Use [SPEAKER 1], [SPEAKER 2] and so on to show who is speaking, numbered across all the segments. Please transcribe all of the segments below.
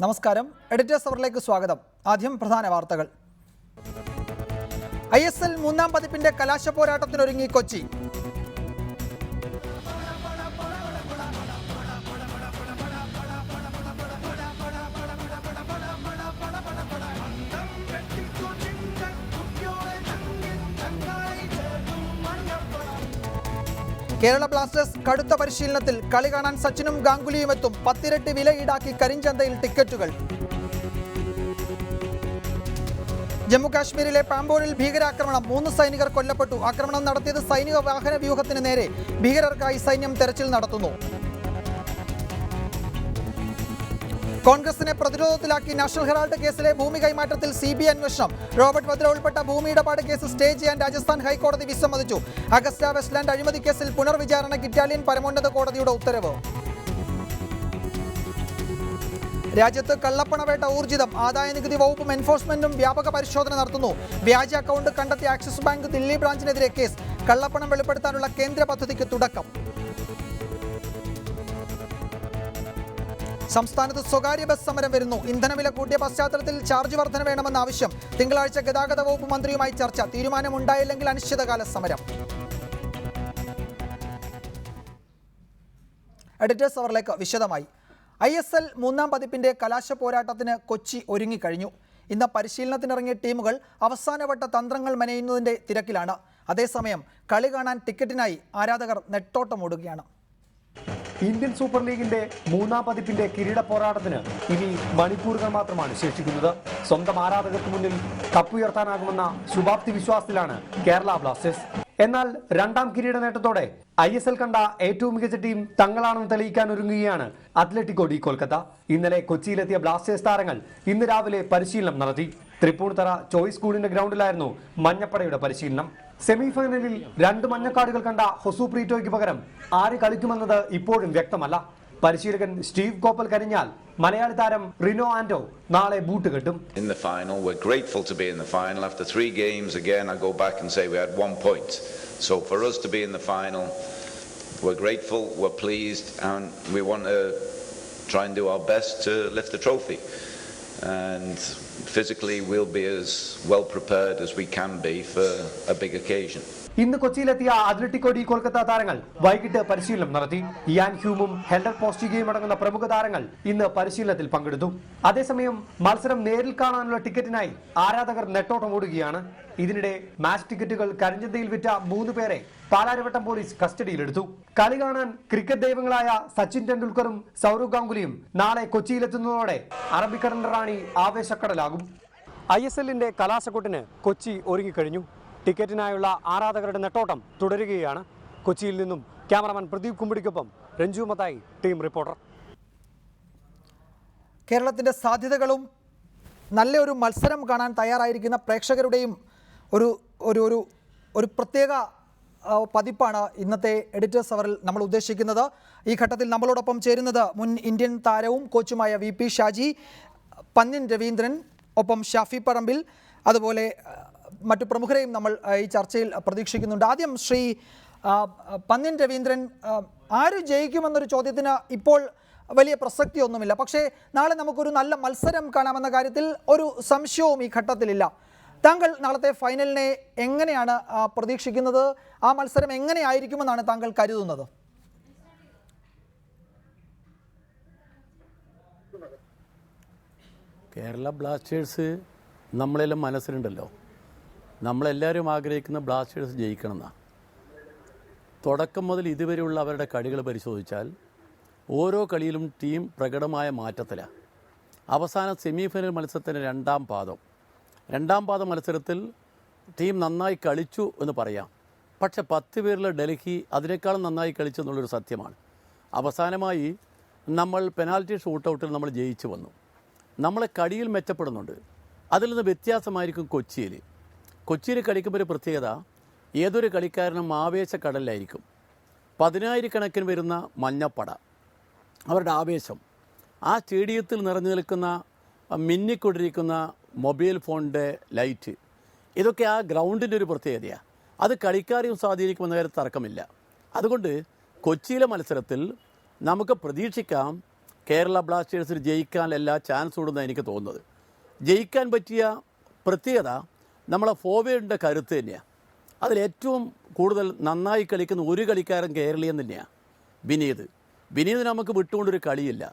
[SPEAKER 1] നമസ്കാരം. എഡിറ്റേഴ്സ് അവറിലേക്ക് സ്വാഗതം. ആദ്യം പ്രധാന വാർത്തകൾ. ISL മൂന്നാം പതിപ്പിന്റെ കലാശ പോരാട്ടത്തിനൊരുങ്ങി കൊച്ചി. കേരള ബ്ലാസ്റ്റേഴ്സ് കടുത്ത പരിശീലനത്തിൽ. കളി കാണാൻ സച്ചിനും ഗാംഗുലിയും എത്തും. 10 ഇരട്ടി വില ഈടാക്കി കരിഞ്ചന്തയിൽ ടിക്കറ്റുകൾ. ജമ്മുകാശ്മീരിലെ പാമ്പോണിൽ ഭീകരാക്രമണം. 3 സൈനികർ കൊല്ലപ്പെട്ടു. ആക്രമണം നടത്തിയത് സൈനിക വാഹന വ്യൂഹത്തിന് നേരെ. ഭീകരർക്കായി സൈന്യം തെരച്ചിൽ നടത്തുന്നു. കോൺഗ്രസിനെ പ്രതിരോധത്തിലാക്കി നാഷണൽ ഹെറാൾഡ് കേസിലെ ഭൂമി കൈമാറ്റത്തിൽ CBI അന്വേഷണം. റോബർട്ട് വദ്ര ഉൾപ്പെട്ട ഭൂമി ഇടപാട് കേസ് സ്റ്റേ ചെയ്യാൻ രാജസ്ഥാൻ ഹൈക്കോടതി വിസമ്മതിച്ചു. അഗസ്റ്റ വെസ്റ്റ്ലാൻഡ് അഴിമതി കേസിൽ പുനർവിചാരണയ്ക്ക് ഇറ്റാലിയൻ പരമോന്നത കോടതിയുടെ ഉത്തരവ്. രാജ്യത്ത് കള്ളപ്പണവേട്ട ഊർജിതം. ആദായനികുതി വകുപ്പും എൻഫോഴ്സ്മെന്റും വ്യാപക പരിശോധന നടത്തുന്നു. വ്യാജ അക്കൗണ്ട് കണ്ടെത്തിയ ആക്സിസ് ബാങ്ക് ദില്ലി ബ്രാഞ്ചിനെതിരെ കേസ്. കള്ളപ്പണം വെളിപ്പെടുത്താനുള്ള കേന്ദ്ര പദ്ധതിക്ക് തുടക്കം. സംസ്ഥാനത്ത് സ്വകാര്യ ബസ് സമരം വരുന്നു. ഇന്ധനവില കൂട്ടിയ പശ്ചാത്തലത്തിൽ ചാർജ് വർധന വേണമെന്ന ആവശ്യം. തിങ്കളാഴ്ച ഗതാഗത വകുപ്പ് മന്ത്രിയുമായി ചർച്ച. തീരുമാനമുണ്ടായില്ലെങ്കിൽ അനിശ്ചിതകാല സമരം. എഡിറ്റേഴ്സ് അവറിലേക്ക് വിശദമായി. ISL മൂന്നാം പതിപ്പിന്റെ കലാശ പോരാട്ടത്തിന് കൊച്ചി ഒരുങ്ങിക്കഴിഞ്ഞു. ഇന്ന് പരിശീലനത്തിനിറങ്ങിയ ടീമുകൾ അവസാനവട്ട തന്ത്രങ്ങൾ മെനയുന്നതിന്റെ തിരക്കിലാണ്. അതേസമയം കളി കാണാൻ ടിക്കറ്റിനായി ആരാധകർ നെട്ടോട്ടമോടുകയാണ്.
[SPEAKER 2] ഇന്ത്യൻ സൂപ്പർ ലീഗിന്റെ മൂന്നാം പതിപ്പിന്റെ കിരീട പോരാട്ടത്തിന് ഇനി മണിക്കൂറുകൾ മാത്രമാണ് ശേഷിക്കുന്നത്. സ്വന്തം ആരാധകർക്ക് മുന്നിൽ കപ്പുയർത്താനാകുമെന്ന ശുഭാപ്തി വിശ്വാസത്തിലാണ് കേരള ബ്ലാസ്റ്റേഴ്സ്. എന്നാൽ രണ്ടാം കിരീട നേട്ടത്തോടെ ISL കണ്ട ഏറ്റവും മികച്ച ടീം തങ്ങളാണെന്ന് തെളിയിക്കാൻ ഒരുങ്ങുകയാണ് അത്ലറ്റിക്കോ ഡി കൊൽക്കത്ത. ഇന്നലെ കൊച്ചിയിലെത്തിയ ബ്ലാസ്റ്റേഴ്സ് താരങ്ങൾ ഇന്ന് രാവിലെ പരിശീലനം നടത്തി. തൃപ്പൂണിത്തറ ചോയ്സ് സ്കൂളിന്റെ ഗ്രൗണ്ടിലായിരുന്നു മഞ്ഞപ്പടയുടെ പരിശീലനം. സെമിഫൈനലിൽ 2 മഞ്ഞക്കാർഡുകൾ കണ്ട ഹൊസു പ്രീറ്റോയ്ക്ക് പകരം ആര് കളിക്കുമെന്നത് ഇപ്പോഴും വ്യക്തമല്ല. പരിശീലകൻ സ്റ്റീവ് കോപ്പൽ കരിഞ്ഞാൽ മലയാളി താരം റിനോ ആന്റോ നാളെ ബൂട്ട് കെട്ടും.
[SPEAKER 3] In the final, we're grateful to be in the final. After 3 games, again, I go back and say we had 1 point. So for us to be in the final, we're grateful, we're pleased, and we want to try and do our best to lift the trophy. And physically, we'll be as well prepared as we can be for a big occasion.
[SPEAKER 2] ഇന്ന് കൊച്ചിയിലെത്തിയ Atletico de Kolkata താരങ്ങൾ വൈകിട്ട് പരിശീലനം നടത്തി. Ian ഹ്യൂമും ഹെൽഡർ പോസ്റ്റിഗയും അടങ്ങുന്ന പ്രമുഖ താരങ്ങൾ ഇന്ന് പരിശീലനത്തിൽ പങ്കെടുത്തു. അതേസമയം മത്സരം നേരിൽ കാണാനുള്ള ടിക്കറ്റിനായി ആരാധകർ നെട്ടോട്ടമോടുകയാണ്. ഇതിനിടെ മാച്ച് ടിക്കറ്റുകൾ കരിഞ്ചന്തയിൽ വിറ്റ 3 പേരെ പാലാരിവട്ടം പോലീസ് കസ്റ്റഡിയിലെടുത്തു. കളി കാണാൻ ക്രിക്കറ്റ് ദൈവങ്ങളായ സച്ചിൻ ടെണ്ടുൽക്കറും സൗരവ് ഗാംഗുലിയും നാളെ കൊച്ചിയിലെത്തുന്നതോടെ അറബിക്കടലിന്റെ റാണി ആവേശക്കടലാകും. ISLന്റെ കലാശക്കൊട്ടിന് കൊച്ചി ഒരുങ്ങിക്കഴിഞ്ഞു. ടിക്കറ്റിനായുള്ള ആരാധകരുടെ നെട്ടോട്ടം തുടരുകയാണ്. കൊച്ചിയിൽ നിന്നും ക്യാമറമാൻ പ്രദീപ് കുമ്പിടിക്കൊപ്പം രഞ്ജു മത്തായി, ടീം റിപ്പോർട്ടർ.
[SPEAKER 1] കേരളത്തിൻ്റെ സാധ്യതകളും നല്ലൊരു മത്സരം കാണാൻ തയ്യാറായിരിക്കുന്ന പ്രേക്ഷകരുടെയും ഒരു പ്രത്യേക പതിപ്പാണ് ഇന്നത്തെ എഡിറ്റേഴ്സ് അവറിൽ നമ്മൾ ഉദ്ദേശിക്കുന്നത്. ഈ ഘട്ടത്തിൽ നമ്മളോടൊപ്പം ചേരുന്നത് മുൻ ഇന്ത്യൻ താരവും കോച്ചുമായ VP ഷാജി, പന്ന്യൻ രവീന്ദ്രൻ, ഒപ്പം ഷാഫി പറമ്പിൽ, അതുപോലെ മറ്റു പ്രമുഖരെയും നമ്മൾ ഈ ചർച്ചയിൽ പ്രതീക്ഷിക്കുന്നുണ്ട്. ആദ്യം ശ്രീ പന്ന്യൻ രവീന്ദ്രൻ, ആര് ജയിക്കുമെന്നൊരു ചോദ്യത്തിന് ഇപ്പോൾ വലിയ പ്രസക്തിയൊന്നുമില്ല. പക്ഷേ നാളെ നമുക്കൊരു നല്ല മത്സരം കാണാമെന്ന കാര്യത്തിൽ ഒരു സംശയവും ഈ ഘട്ടത്തിലില്ല. താങ്കൾ നാളത്തെ ഫൈനലിനെ എങ്ങനെയാണ് പ്രതീക്ഷിക്കുന്നത്? ആ മത്സരം എങ്ങനെയായിരിക്കുമെന്നാണ് താങ്കൾ കരുതുന്നത്?
[SPEAKER 4] കേരള ബ്ലാസ്റ്റേഴ്സ് നമ്മളെല്ലാം മനസ്സിലുണ്ടല്ലോ. നമ്മളെല്ലാവരും ആഗ്രഹിക്കുന്ന ബ്ലാസ്റ്റേഴ്സ് ജയിക്കണമെന്നാണ്. തുടക്കം മുതൽ ഇതുവരെയുള്ള അവരുടെ കളികൾ പരിശോധിച്ചാൽ ഓരോ കളിയിലും ടീം പ്രകടമായ മാറ്റത്തിലാണ്. അവസാന സെമിഫൈനൽ മത്സരത്തിൻ്റെ രണ്ടാം പാദം മത്സരത്തിൽ ടീം നന്നായി കളിച്ചു എന്ന് പറയാം. പക്ഷേ 10 പേരിലെ ഡൽഹി അതിനേക്കാളും നന്നായി കളിച്ചു എന്നുള്ളൊരു സത്യമാണ്. അവസാനമായി നമ്മൾ പെനാൽറ്റി ഷൂട്ടൗട്ടിൽ നമ്മൾ ജയിച്ചു വന്നു. നമ്മളെ കളിയിൽ മെച്ചപ്പെടുന്നുണ്ട്. അതിൽ നിന്ന് വ്യത്യാസമായിരിക്കും കൊച്ചിയിൽ കളിക്കുമ്പോൾ ഒരു പ്രത്യേകത, ഏതൊരു കളിക്കാരനും ആവേശക്കടലിലായിരിക്കും. 10,000 വരുന്ന മഞ്ഞപ്പട, അവരുടെ ആവേശം, ആ സ്റ്റേഡിയത്തിൽ നിറഞ്ഞു നിൽക്കുന്ന മിന്നിക്കൊണ്ടിരിക്കുന്ന മൊബൈൽ ഫോണിൻ്റെ ലൈറ്റ്, ഇതൊക്കെ ആ ഗ്രൗണ്ടിൻ്റെ ഒരു പ്രത്യേകതയാണ്. അത് കളിക്കാരെയും സ്വാധീനിക്കുമെന്ന കാര്യത്തിൽ തർക്കമില്ല. അതുകൊണ്ട് കൊച്ചിയിലെ മത്സരത്തിൽ നമുക്ക് പ്രതീക്ഷിക്കാം കേരള ബ്ലാസ്റ്റേഴ്സിന് ജയിക്കാൻ എല്ലാ ചാൻസ് ഉണ്ടെന്നാണ് എനിക്ക് തോന്നുന്നത്. ജയിക്കാൻ പറ്റിയ പ്രത്യേകത നമ്മളെ ഫോർവേഡിൻ്റെ കരുത്ത് തന്നെയാണ്. അതിലേറ്റവും കൂടുതൽ നന്നായി കളിക്കുന്ന ഒരു കളിക്കാരൻ കേരളീയൻ തന്നെയാണ് വിനീത് നമുക്ക് വിട്ടുകൊണ്ടൊരു കളിയില്ല.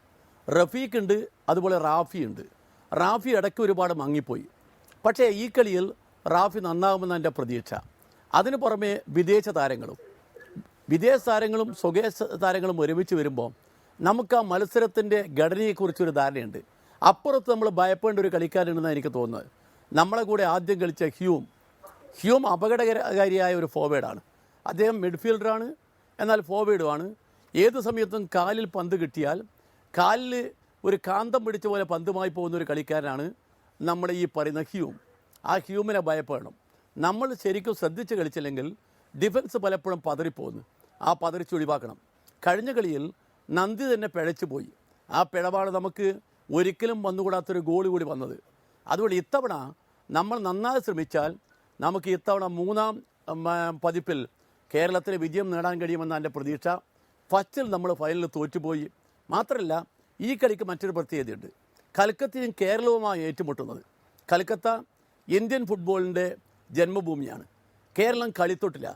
[SPEAKER 4] റഫീഖ് ഉണ്ട്, അതുപോലെ റാഫി ഉണ്ട്. റാഫി ഇടയ്ക്ക് ഒരുപാട് മങ്ങിപ്പോയി. പക്ഷേ ഈ കളിയിൽ റാഫി നന്നാകുമെന്നാണ് എൻ്റെ പ്രതീക്ഷ. അതിന് പുറമെ വിദേശ താരങ്ങളും സ്വദേശ താരങ്ങളും ഒരുമിച്ച് വരുമ്പോൾ നമുക്ക് ആ മത്സരത്തിൻ്റെ ഘടനയെക്കുറിച്ചൊരു ധാരണയുണ്ട്. അപ്പുറത്ത് നമ്മൾ ഭയപ്പെടേണ്ട ഒരു കളിക്കാരുണ്ടെന്നാണ് എനിക്ക് തോന്നുന്നത്. നമ്മളെ കൂടെ ആദ്യം കളിച്ച ഹ്യൂം അപകടകാരിയായ ഒരു ഫോർവേഡാണ്. അദ്ദേഹം മിഡ്ഫീൽഡറാണ്, എന്നാൽ ഫോർവേഡുമാണ്. ഏത് സമയത്തും കാലിൽ പന്ത് കിട്ടിയാൽ കാലിൽ ഒരു കാന്തം പിടിച്ച പോലെ പന്തുമായി പോകുന്ന ഒരു കളിക്കാരനാണ് നമ്മുടെ ഈ പറയുന്ന ഹ്യൂം. ആ ഹ്യൂമിനെ ഭയപ്പെടണം. നമ്മൾ ശരിക്കും ശ്രദ്ധിച്ച് കളിച്ചില്ലെങ്കിൽ ഡിഫൻസ് പലപ്പോഴും പതറിപ്പോകുന്നു. ആ പതറിച്ച് ഒഴിവാക്കണം. കഴിഞ്ഞ കളിയിൽ നന്ദി തന്നെ പിഴച്ചു പോയി. ആ പിഴവാണ് നമുക്ക് ഒരിക്കലും വന്നുകൂടാത്തൊരു ഗോൾ കൂടി വന്നത്. അതുകൊണ്ട് ഇത്തവണ നമ്മൾ നന്നായി ശ്രമിച്ചാൽ നമുക്ക് ഇത്തവണ 3-ാം പതിപ്പിൽ കേരളത്തിന് വിജയം നേടാൻ കഴിയുമെന്നാണ് എൻ്റെ പ്രതീക്ഷ. ഫസ്റ്റിൽ നമ്മൾ ഫൈനലിൽ തോറ്റുപോയി. മാത്രമല്ല ഈ കളിക്ക് മറ്റൊരു പ്രത്യേകതയുണ്ട്. കൽക്കത്തയും കേരളവുമായി ഏറ്റുമുട്ടുന്നത്. കൽക്കത്ത ഇന്ത്യൻ ഫുട്ബോളിൻ്റെ ജന്മഭൂമിയാണ്. കേരളം കളിത്തൊട്ടില്ല.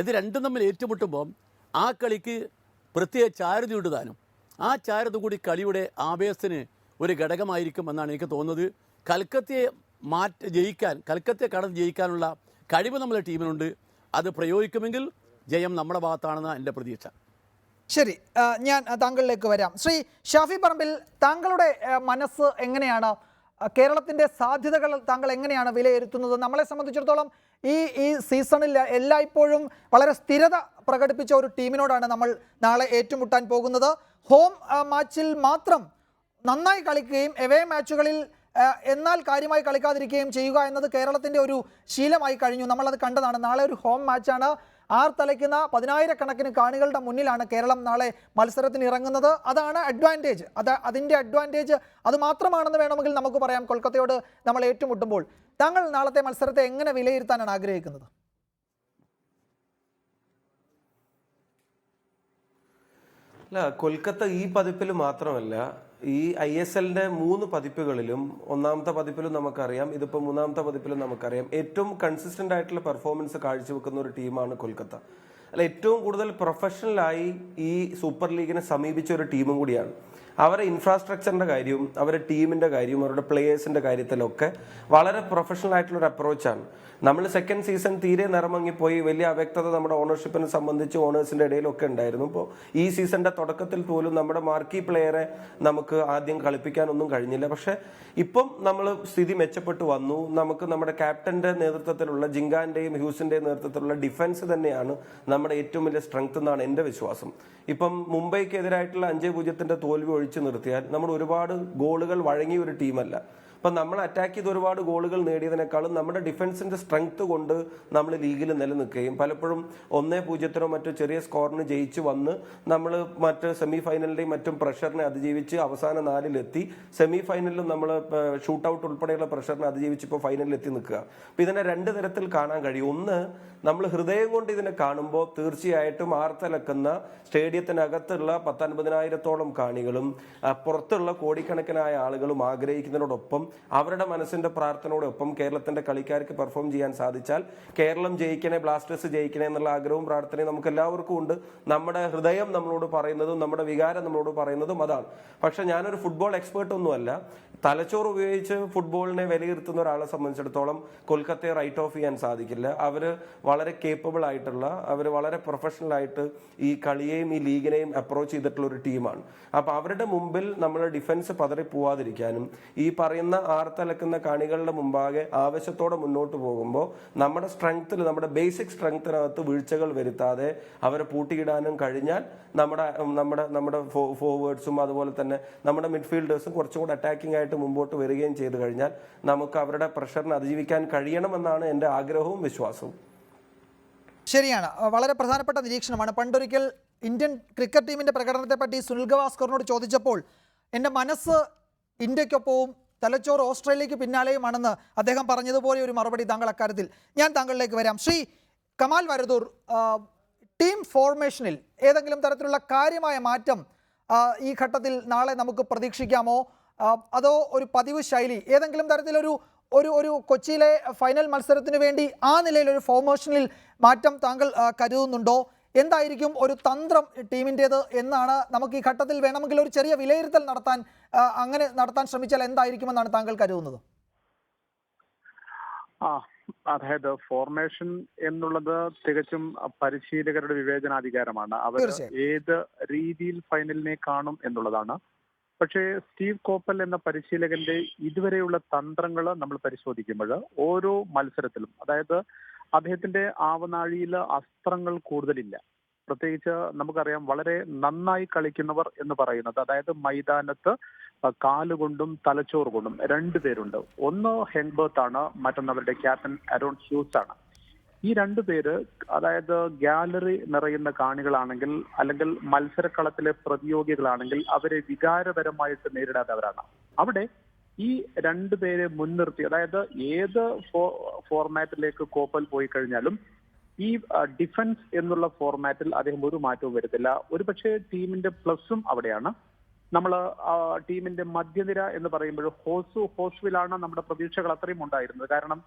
[SPEAKER 4] ഇത് രണ്ടും തമ്മിൽ ഏറ്റുമുട്ടുമ്പോൾ ആ കളിക്ക് പ്രത്യേക ചാരുതയുണ്ട് താനും. ആ ചാരുത കൂടി കളിയുടെ ആവേശത്തിന് ഒരു ഘടകമായിരിക്കും എന്നാണ് എനിക്ക് തോന്നുന്നത്. കൽക്കത്തയെ കൽക്കത്തയെ കടന്ന് ജയിക്കാനുള്ള കഴിവ് നമ്മുടെ ടീമിനുണ്ട്. അത് പ്രയോഗിക്കുമെങ്കിൽ ജയം നമ്മുടെ ഭാഗത്താണെന്ന് എൻ്റെ പ്രതീക്ഷ.
[SPEAKER 1] ശരി, ഞാൻ താങ്കളിലേക്ക് വരാം. ശ്രീ ഷാഫി പറമ്പിൽ, താങ്കളുടെ മനസ്സ് എങ്ങനെയാണ്? കേരളത്തിൻ്റെ സാധ്യതകൾ താങ്കൾ എങ്ങനെയാണ് വിലയിരുത്തുന്നത്? നമ്മളെ സംബന്ധിച്ചിടത്തോളം ഈ സീസണിൽ എല്ലായ്പ്പോഴും വളരെ സ്ഥിരത പ്രകടിപ്പിച്ച ഒരു ടീമിനോടാണ് നമ്മൾ നാളെ ഏറ്റുമുട്ടാൻ പോകുന്നത്. ഹോം മാച്ചിൽ മാത്രം നന്നായി കളിക്കുകയും എവേ മാച്ചുകളിൽ എന്നാൽ കാര്യമായി കളിക്കാതിരിക്കുകയും ചെയ്യുക എന്നത് കേരളത്തിൻ്റെ ഒരു ശീലമായി കഴിഞ്ഞു. നമ്മളത് കണ്ടതാണ്. നാളെ ഒരു ഹോം മാച്ചാണ്. ആർത്തലയ്ക്കുന്ന 10,000-കണക്കിന് കാണികളുടെ മുന്നിലാണ് കേരളം നാളെ മത്സരത്തിന് ഇറങ്ങുന്നത്. അതാണ് അഡ്വാൻറ്റേജ്. അതിൻ്റെ അഡ്വാൻറ്റേജ് അത് മാത്രമാണെന്ന് വേണമെങ്കിൽ നമുക്ക് പറയാം കൊൽക്കത്തയോട് നമ്മൾ ഏറ്റുമുട്ടുമ്പോൾ. താങ്കൾ നാളത്തെ മത്സരത്തെ എങ്ങനെ വിലയിരുത്താനാണ് ആഗ്രഹിക്കുന്നത്?
[SPEAKER 5] അല്ല, കൊൽക്കത്ത ഈ പതിപ്പിൽ മാത്രമല്ല, ഈ ISLന്റെ 3 പതിപ്പുകളിലും, ഒന്നാമത്തെ പതിപ്പിലും നമുക്കറിയാം, ഇതിപ്പോൾ 3ാമത്തെ പതിപ്പിലും നമുക്കറിയാം, ഏറ്റവും കൺസിസ്റ്റന്റ് ആയിട്ടുള്ള പെർഫോമൻസ് കാഴ്ചവെക്കുന്ന ഒരു ടീമാണ് കൊൽക്കത്ത. അല്ല, ഏറ്റവും കൂടുതൽ പ്രൊഫഷണലായി ഈ സൂപ്പർ ലീഗിനെ സമീപിച്ച ഒരു ടീമും കൂടിയാണ്. അവരുടെ ഇൻഫ്രാസ്ട്രക്ചറിന്റെ കാര്യവും അവരുടെ ടീമിന്റെ കാര്യവും അവരുടെ പ്ലേയേഴ്സിന്റെ കാര്യത്തിലൊക്കെ വളരെ പ്രൊഫഷണൽ ആയിട്ടുള്ള ഒരു അപ്രോച്ചാണ്. നമ്മൾ സെക്കൻഡ് സീസൺ തീരെ നിറമങ്ങിപ്പോയി. വലിയ അവ്യക്തത നമ്മുടെ ഓണർഷിപ്പിനെ സംബന്ധിച്ച് ഓണേഴ്സിന്റെ ഇടയിലൊക്കെ ഉണ്ടായിരുന്നു. ഇപ്പോൾ ഈ സീസണിന്റെ തുടക്കത്തിൽ പോലും നമ്മുടെ മാർക്കി പ്ലെയറെ നമുക്ക് ആദ്യം കളിപ്പിക്കാനൊന്നും കഴിഞ്ഞില്ല. പക്ഷെ ഇപ്പം നമ്മൾ സ്ഥിതി മെച്ചപ്പെട്ടു വന്നു. നമുക്ക് നമ്മുടെ ക്യാപ്റ്റന്റെ നേതൃത്വത്തിലുള്ള ജിങ്കാന്റെയും ഹ്യൂസിന്റെയും നേതൃത്വത്തിലുള്ള ഡിഫൻസ് തന്നെയാണ് നമ്മുടെ ഏറ്റവും വലിയ സ്ട്രെങ്ത് എന്നാണ് എൻ്റെ വിശ്വാസം. ഇപ്പം മുംബൈക്കെതിരായിട്ടുള്ള 5-0 തോൽവി ഒഴിച്ചു നിർത്തിയാൽ നമ്മൾ ഒരുപാട് ഗോളുകൾ വഴങ്ങിയ ഒരു ടീമല്ല. അപ്പം നമ്മൾ അറ്റാക്ക് ചെയ്ത് ഒരുപാട് ഗോളുകൾ നേടിയതിനേക്കാളും നമ്മുടെ ഡിഫൻസിന്റെ സ്ട്രെങ്ത് കൊണ്ട് നമ്മൾ ലീഗിൽ നിലനിൽക്കുകയും പലപ്പോഴും 1-0 മറ്റോ ചെറിയ സ്കോറിന് ജയിച്ചു വന്ന് നമ്മൾ മറ്റ് സെമി ഫൈനലിന്റെയും മറ്റും പ്രഷറിനെ അതിജീവിച്ച് അവസാന 4-ലെത്തി. സെമി ഫൈനലിലും നമ്മൾ ഷൂട്ട് ഔട്ട് ഉൾപ്പെടെയുള്ള പ്രഷറിനെ അതിജീവിച്ച് ഇപ്പോൾ ഫൈനലിലെത്തി നിൽക്കുക. അപ്പം ഇതിനെ 2 തരത്തിൽ കാണാൻ കഴിയും. ഒന്ന്, നമ്മൾ ഹൃദയം കൊണ്ട് ഇതിനെ കാണുമ്പോൾ തീർച്ചയായിട്ടും ആർത്തലക്കുന്ന സ്റ്റേഡിയത്തിനകത്തുള്ള 10,000-50,000-ഓളം കാണികളും പുറത്തുള്ള കോടിക്കണക്കിനായ ആളുകളും ആഗ്രഹിക്കുന്നതിനോടൊപ്പം അവരുടെ മനസ്സിന്റെ പ്രാർത്ഥനയോടൊപ്പം കേരളത്തിന്റെ കളിക്കാർക്ക് പെർഫോം ചെയ്യാൻ സാധിച്ചാൽ കേരളം ജയിക്കണേ, ബ്ലാസ്റ്റേഴ്സ് ജയിക്കണേ എന്നുള്ള ആഗ്രഹവും പ്രാർത്ഥനയും നമുക്ക് എല്ലാവർക്കും ഉണ്ട്. നമ്മുടെ ഹൃദയം നമ്മളോട് പറയുന്നതും നമ്മുടെ വികാരം നമ്മളോട് പറയുന്നതും അതാണ്. പക്ഷെ ഞാനൊരു ഫുട്ബോൾ എക്സ്പേർട്ട് ഒന്നുമല്ല. തലച്ചോറ് ഉപയോഗിച്ച് ഫുട്ബോളിനെ വിലയിരുത്തുന്ന ഒരാളെ സംബന്ധിച്ചിടത്തോളം കൊൽക്കത്തയെ റൈറ്റ് ഓഫ് ചെയ്യാൻ സാധിക്കില്ല. അവര് വളരെ കേപ്പബിൾ ആയിട്ടുള്ള, അവർ വളരെ പ്രൊഫഷണൽ ആയിട്ട് ഈ കളിയെയും ഈ ലീഗിനെയും അപ്രോച്ച് ചെയ്തിട്ടുള്ള ഒരു ടീമാണ്. അപ്പൊ അവരുടെ മുമ്പിൽ നമ്മുടെ ഡിഫൻസ് പതറി പോവാതിരിക്കാനും ഈ പറയുന്ന ആർത്തലക്കുന്ന കാണികളുടെ മുമ്പാകെ ആവശ്യത്തോടെ മുന്നോട്ട് പോകുമ്പോൾ നമ്മുടെ സ്ട്രെങ്ത്തിൽ, നമ്മുടെ ബേസിക് സ്ട്രെങ്ത്തിനകത്ത് വീഴ്ചകൾ വരുത്താതെ അവരെ പൂട്ടിയിടാനും കഴിഞ്ഞാൽ നമ്മുടെ നമ്മുടെ നമ്മുടെ ഫോർവേഡ്സും അതുപോലെ തന്നെ നമ്മുടെ മിഡ്ഫീൽഡേഴ്സും കുറച്ചും കൂടെ അറ്റാക്കിംഗ് ആയിട്ട് മുമ്പോട്ട് വരികയും ചെയ്തു കഴിഞ്ഞാൽ നമുക്ക് അവരുടെ പ്രഷറിനെ അതിജീവിക്കാൻ കഴിയണമെന്നാണ് എൻ്റെ ആഗ്രഹവും വിശ്വാസവും.
[SPEAKER 1] ശരിയാണ്, വളരെ പ്രധാനപ്പെട്ട നിരീക്ഷണമാണ്. പണ്ടൊരിക്കൽ ഇന്ത്യൻ ക്രിക്കറ്റ് ടീമിൻ്റെ പ്രകടനത്തെ പറ്റി സുനിൽ ഗവാസ്കറിനോട് ചോദിച്ചപ്പോൾ എൻ്റെ മനസ്സ് ഇന്ത്യക്കൊപ്പവും തലച്ചോറ് ഓസ്ട്രേലിയക്ക് പിന്നാലെയുമാണെന്ന് അദ്ദേഹം പറഞ്ഞതുപോലെ ഒരു മറുപടി താങ്കൾ അക്കാര്യത്തിൽ. ഞാൻ താങ്കളിലേക്ക് വരാം. ശ്രീ കമാൽ വരദൂർ, ടീം ഫോർമേഷനിൽ ഏതെങ്കിലും തരത്തിലുള്ള കാര്യമായ മാറ്റം ഈ ഘട്ടത്തിൽ നാളെ നമുക്ക് പ്രതീക്ഷിക്കാമോ? അതോ ഒരു പതിവ് ശൈലി ഏതെങ്കിലും തരത്തിലൊരു ഒരു കൊച്ചിയിലെ ഫൈനൽ മത്സരത്തിന് വേണ്ടി ആ നിലയിലൊരു ഫോർമേഷനിൽ മാറ്റം താങ്കൾ കരുതുന്നുണ്ടോ? എന്തായിരിക്കും ഒരു തന്ത്രം ടീമിൻ്റേത് എന്നാണ് നമുക്ക് ഈ ഘട്ടത്തിൽ വേണമെങ്കിൽ ഒരു ചെറിയ വിലയിരുത്തൽ നടത്താൻ അങ്ങനെ നടത്താൻ ശ്രമിച്ചാൽ എന്തായിരിക്കുമെന്നാണ് താങ്കൾ കരുതുന്നത്?
[SPEAKER 6] അതായത് ഫോർമേഷൻ എന്നുള്ളത് തികച്ചും പരിശീലകരുടെ വിവേചനാധികാരമാണ്. അവർ ഏത് രീതിയിൽ ഫൈനലിനെ കാണും എന്നുള്ളതാണ്. പക്ഷേ സ്റ്റീവ് കോപ്പൽ എന്ന പരിശീലകന്റെ ഇതുവരെയുള്ള തന്ത്രങ്ങൾ നമ്മൾ പരിശോധിക്കുമ്പോൾ ഓരോ മത്സരത്തിലും, അതായത് അദ്ദേഹത്തിന്റെ ആവനാഴിയിൽ അസ്ത്രങ്ങൾ കൂടുതലില്ല. പ്രത്യേകിച്ച് നമുക്കറിയാം, വളരെ നന്നായി കളിക്കുന്നവർ എന്ന് പറയുന്നത്, അതായത് മൈതാനത്ത് കാലുകൊണ്ടും തലച്ചോറ് കൊണ്ടും രണ്ടുപേരുണ്ട്. ഒന്ന് ഹെങ്ബർട്ട് ആണ്, മറ്റൊന്നവരുടെ ക്യാപ്റ്റൻ അരോൺ ഹ്യൂസ് ആണ്. ഈ രണ്ടുപേര്, അതായത് ഗാലറി നിറയുന്ന കാണികളാണെങ്കിൽ അല്ലെങ്കിൽ മത്സരക്കളത്തിലെ പ്രതിയോഗികളാണെങ്കിൽ അവരെ വികാരപരമായിട്ട് നേരിടാത്തവരാണ്. അവിടെ ഈ രണ്ടുപേരെ മുൻനിർത്തി, അതായത് ഏത് ഫോർമാറ്റിലേക്ക് കോപ്പൽ പോയി കഴിഞ്ഞാലും ഈ ഡിഫൻസ് എന്നുള്ള ഫോർമാറ്റിൽ അദ്ദേഹം ഒരു മാറ്റവും വരുത്തില്ല. ഒരുപക്ഷെ ടീമിന്റെ പ്ലസും അവിടെയാണ്. നമ്മൾ ടീമിന്റെ മധ്യനിര എന്ന് പറയുമ്പോൾ ഹോസ്വിലാണ് നമ്മുടെ പ്രതീക്ഷകൾ അത്രയും ഉണ്ടായിരുന്നത്. കാരണം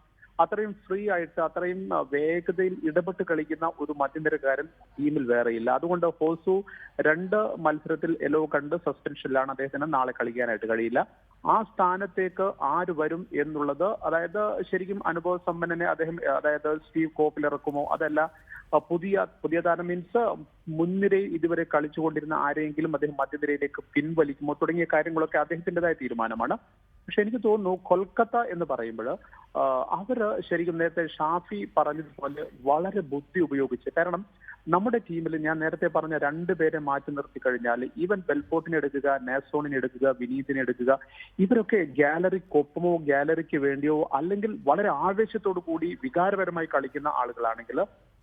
[SPEAKER 6] അത്രയും ഫ്രീ ആയിട്ട് അത്രയും വേഗതയിൽ ഇടപെട്ട് കളിക്കുന്ന ഒരു മധ്യനിരക്കാരൻ ടീമിൽ വേറെയില്ല. അതുകൊണ്ട് ഹോസു 2 മത്സരത്തിൽ യെല്ലോ കണ്ട് സസ്പെൻഷനിലാണ്. അദ്ദേഹത്തിന് നാളെ കളിക്കാനായിട്ട് കഴിയില്ല. ആ സ്ഥാനത്തേക്ക് ആര് വരും എന്നുള്ളത്, അതായത് ശരിക്കും അനുഭവ സമ്പന്നനെ അദ്ദേഹം, അതായത് സ്റ്റീവ് കോപ്പൽ ഇറക്കുമോ, അതല്ല പുതിയ താരം മീൻസ് മുൻനിരയിൽ ഇതുവരെ കളിച്ചുകൊണ്ടിരുന്ന ആരെങ്കിലും അദ്ദേഹം മധ്യനിരയിലേക്ക് പിൻവലിക്കുമോ തുടങ്ങിയ കാര്യങ്ങളൊക്കെ അദ്ദേഹത്തിൻ്റെതായ തീരുമാനമാണ്. പക്ഷെ എനിക്ക് തോന്നുന്നു കൊൽക്കത്ത എന്ന് പറയുമ്പോൾ അവര് ശരിക്കും നേരത്തെ ഷാഫി പറഞ്ഞതുപോലെ വളരെ ബുദ്ധി ഉപയോഗിച്ച്, കാരണം നമ്മുടെ ടീമിൽ ഞാൻ നേരത്തെ പറഞ്ഞ 2 പേരെ മാറ്റി നിർത്തി കഴിഞ്ഞാൽ ഈവൻ ബെൽഫോർട്ടിനെ എടുക്കുക, നാസോണിനെ എടുക്കുക, വിനീതിനെ എടുക്കുക, ഇവരൊക്കെ ഗാലറിക്കൊപ്പമോ ഗാലറിക്ക് വേണ്ടിയോ അല്ലെങ്കിൽ വളരെ ആവേശത്തോടു കൂടി വികാരപരമായി കളിക്കുന്ന ആളുകളാണെങ്കിൽ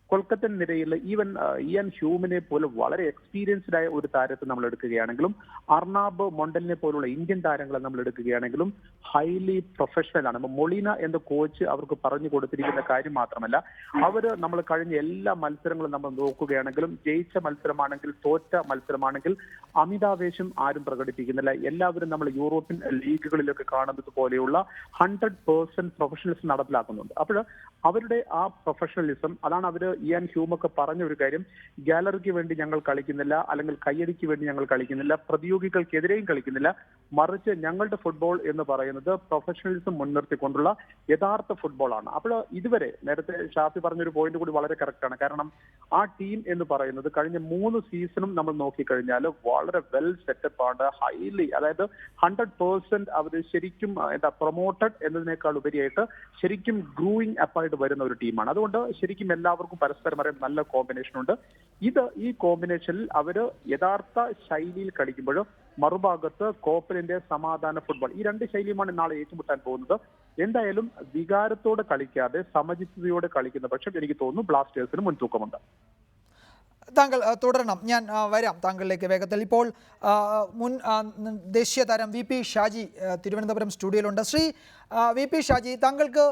[SPEAKER 6] കൊൽക്കത്തൻ നിരയിൽ ഈവൻ ഇയാൻ ഹ്യൂമിനെ പോലെ വളരെ എക്സ്പീരിയൻസ്ഡ് ആയ ഒരു താരത്തെ നമ്മൾ എടുക്കുകയാണെങ്കിലും അർണാബ് മൊണ്ടലിനെ പോലുള്ള ഇന്ത്യൻ താരങ്ങളെ നമ്മൾ എടുക്കുകയാണെങ്കിലും ഹൈലി പ്രൊഫഷണൽ ആണ്. മൊളീന എന്ന കോച്ച് അവർക്ക് പറഞ്ഞു കൊടുത്തിരിക്കുന്ന കാര്യം മാത്രമല്ല, അവര് നമ്മൾ കഴിഞ്ഞ എല്ലാ മത്സരങ്ങളും നമ്മൾ നോക്കുകയാണെങ്കിലും ജയിച്ച മത്സരമാണെങ്കിൽ തോറ്റ മത്സരമാണെങ്കിൽ അമിതാവേശം ആരും പ്രകടിപ്പിക്കുന്നില്ല. എല്ലാവരും നമ്മൾ യൂറോപ്യൻ ലീഗുകളിലൊക്കെ കാണുന്നത് പോലെയുള്ള 100% പ്രൊഫഷണലിസം നടപ്പിലാക്കുന്നുണ്ട്. അപ്പോൾ അവരുടെ ആ പ്രൊഫഷണലിസം, അതാണ് അവർ ഇയാൻ ഹ്യൂമൊക്കെ പറഞ്ഞ ഒരു കാര്യം. ഗാലറിക്ക് വേണ്ടി ഞങ്ങൾ കളിക്കുന്നില്ല, അല്ലെങ്കിൽ കയ്യടിക്ക് വേണ്ടി ഞങ്ങൾ കളിക്കുന്നില്ല, പ്രതിയോഗികൾക്കെതിരെയും കളിക്കുന്നില്ല, മറിച്ച് ഞങ്ങളുടെ ഫുട്ബോൾ എന്ന് പറയുന്നത് പ്രൊഫഷണലിസം മുൻനിർത്തിക്കൊണ്ടുള്ള യഥാർത്ഥ ഫുട്ബോളാണ്. അപ്പോൾ ഇതുവരെ നേരത്തെ ഷാഫി പറഞ്ഞൊരു പോയിന്റ് കൂടി വളരെ കറക്റ്റാണ്. കാരണം ആ ടീം എന്ന് പറയുന്നത് കഴിഞ്ഞ 3 സീസണും നമ്മൾ നോക്കിക്കഴിഞ്ഞാൽ വളരെ വെൽ സെറ്റപ്പ് ആണ്, ഹൈലി, അതായത് 100% അവർ ശരിക്കും പ്രൊമോട്ടഡ് എന്നതിനേക്കാൾ ഉപരിയായിട്ട് ശരിക്കും ഗ്രൂയിങ് അപ്പായിട്ട് വരുന്ന ഒരു ടീമാണ്. അതുകൊണ്ട് ശരിക്കും എല്ലാവർക്കും പരസ്പരം അറിയാൻ നല്ല കോമ്പിനേഷൻ ഉണ്ട്. ഈ കോമ്പിനേഷനിൽ അവര് യഥാർത്ഥ ശൈലിയിൽ കളിക്കുമ്പോൾ മറുഭാഗത്ത് കോപ്പലിന്റെ സമാധാന ഫുട്ബോൾ, ഈ 2 ശൈലിയുമാണ് നാളെ ഏറ്റുമുട്ടാൻ പോകുന്നത്. എന്തായാലും വികാരത്തോടെ കളിക്കാതെ സമചിത്തതയോടെ കളിക്കുന്ന പക്ഷം എനിക്ക് തോന്നുന്നു ബ്ലാസ്റ്റേഴ്സിന് മുൻതൂക്കമുണ്ട്.
[SPEAKER 1] താങ്കൾ തുടരണം, ഞാൻ വരാം താങ്കളിലേക്ക് വേഗത്തിൽ. ഇപ്പോൾ മുൻ ദേശീയ താരം വി പി ഷാജി തിരുവനന്തപുരം സ്റ്റുഡിയോയിലുണ്ട്. ശ്രീ വി പി ഷാജി, താങ്കൾക്ക്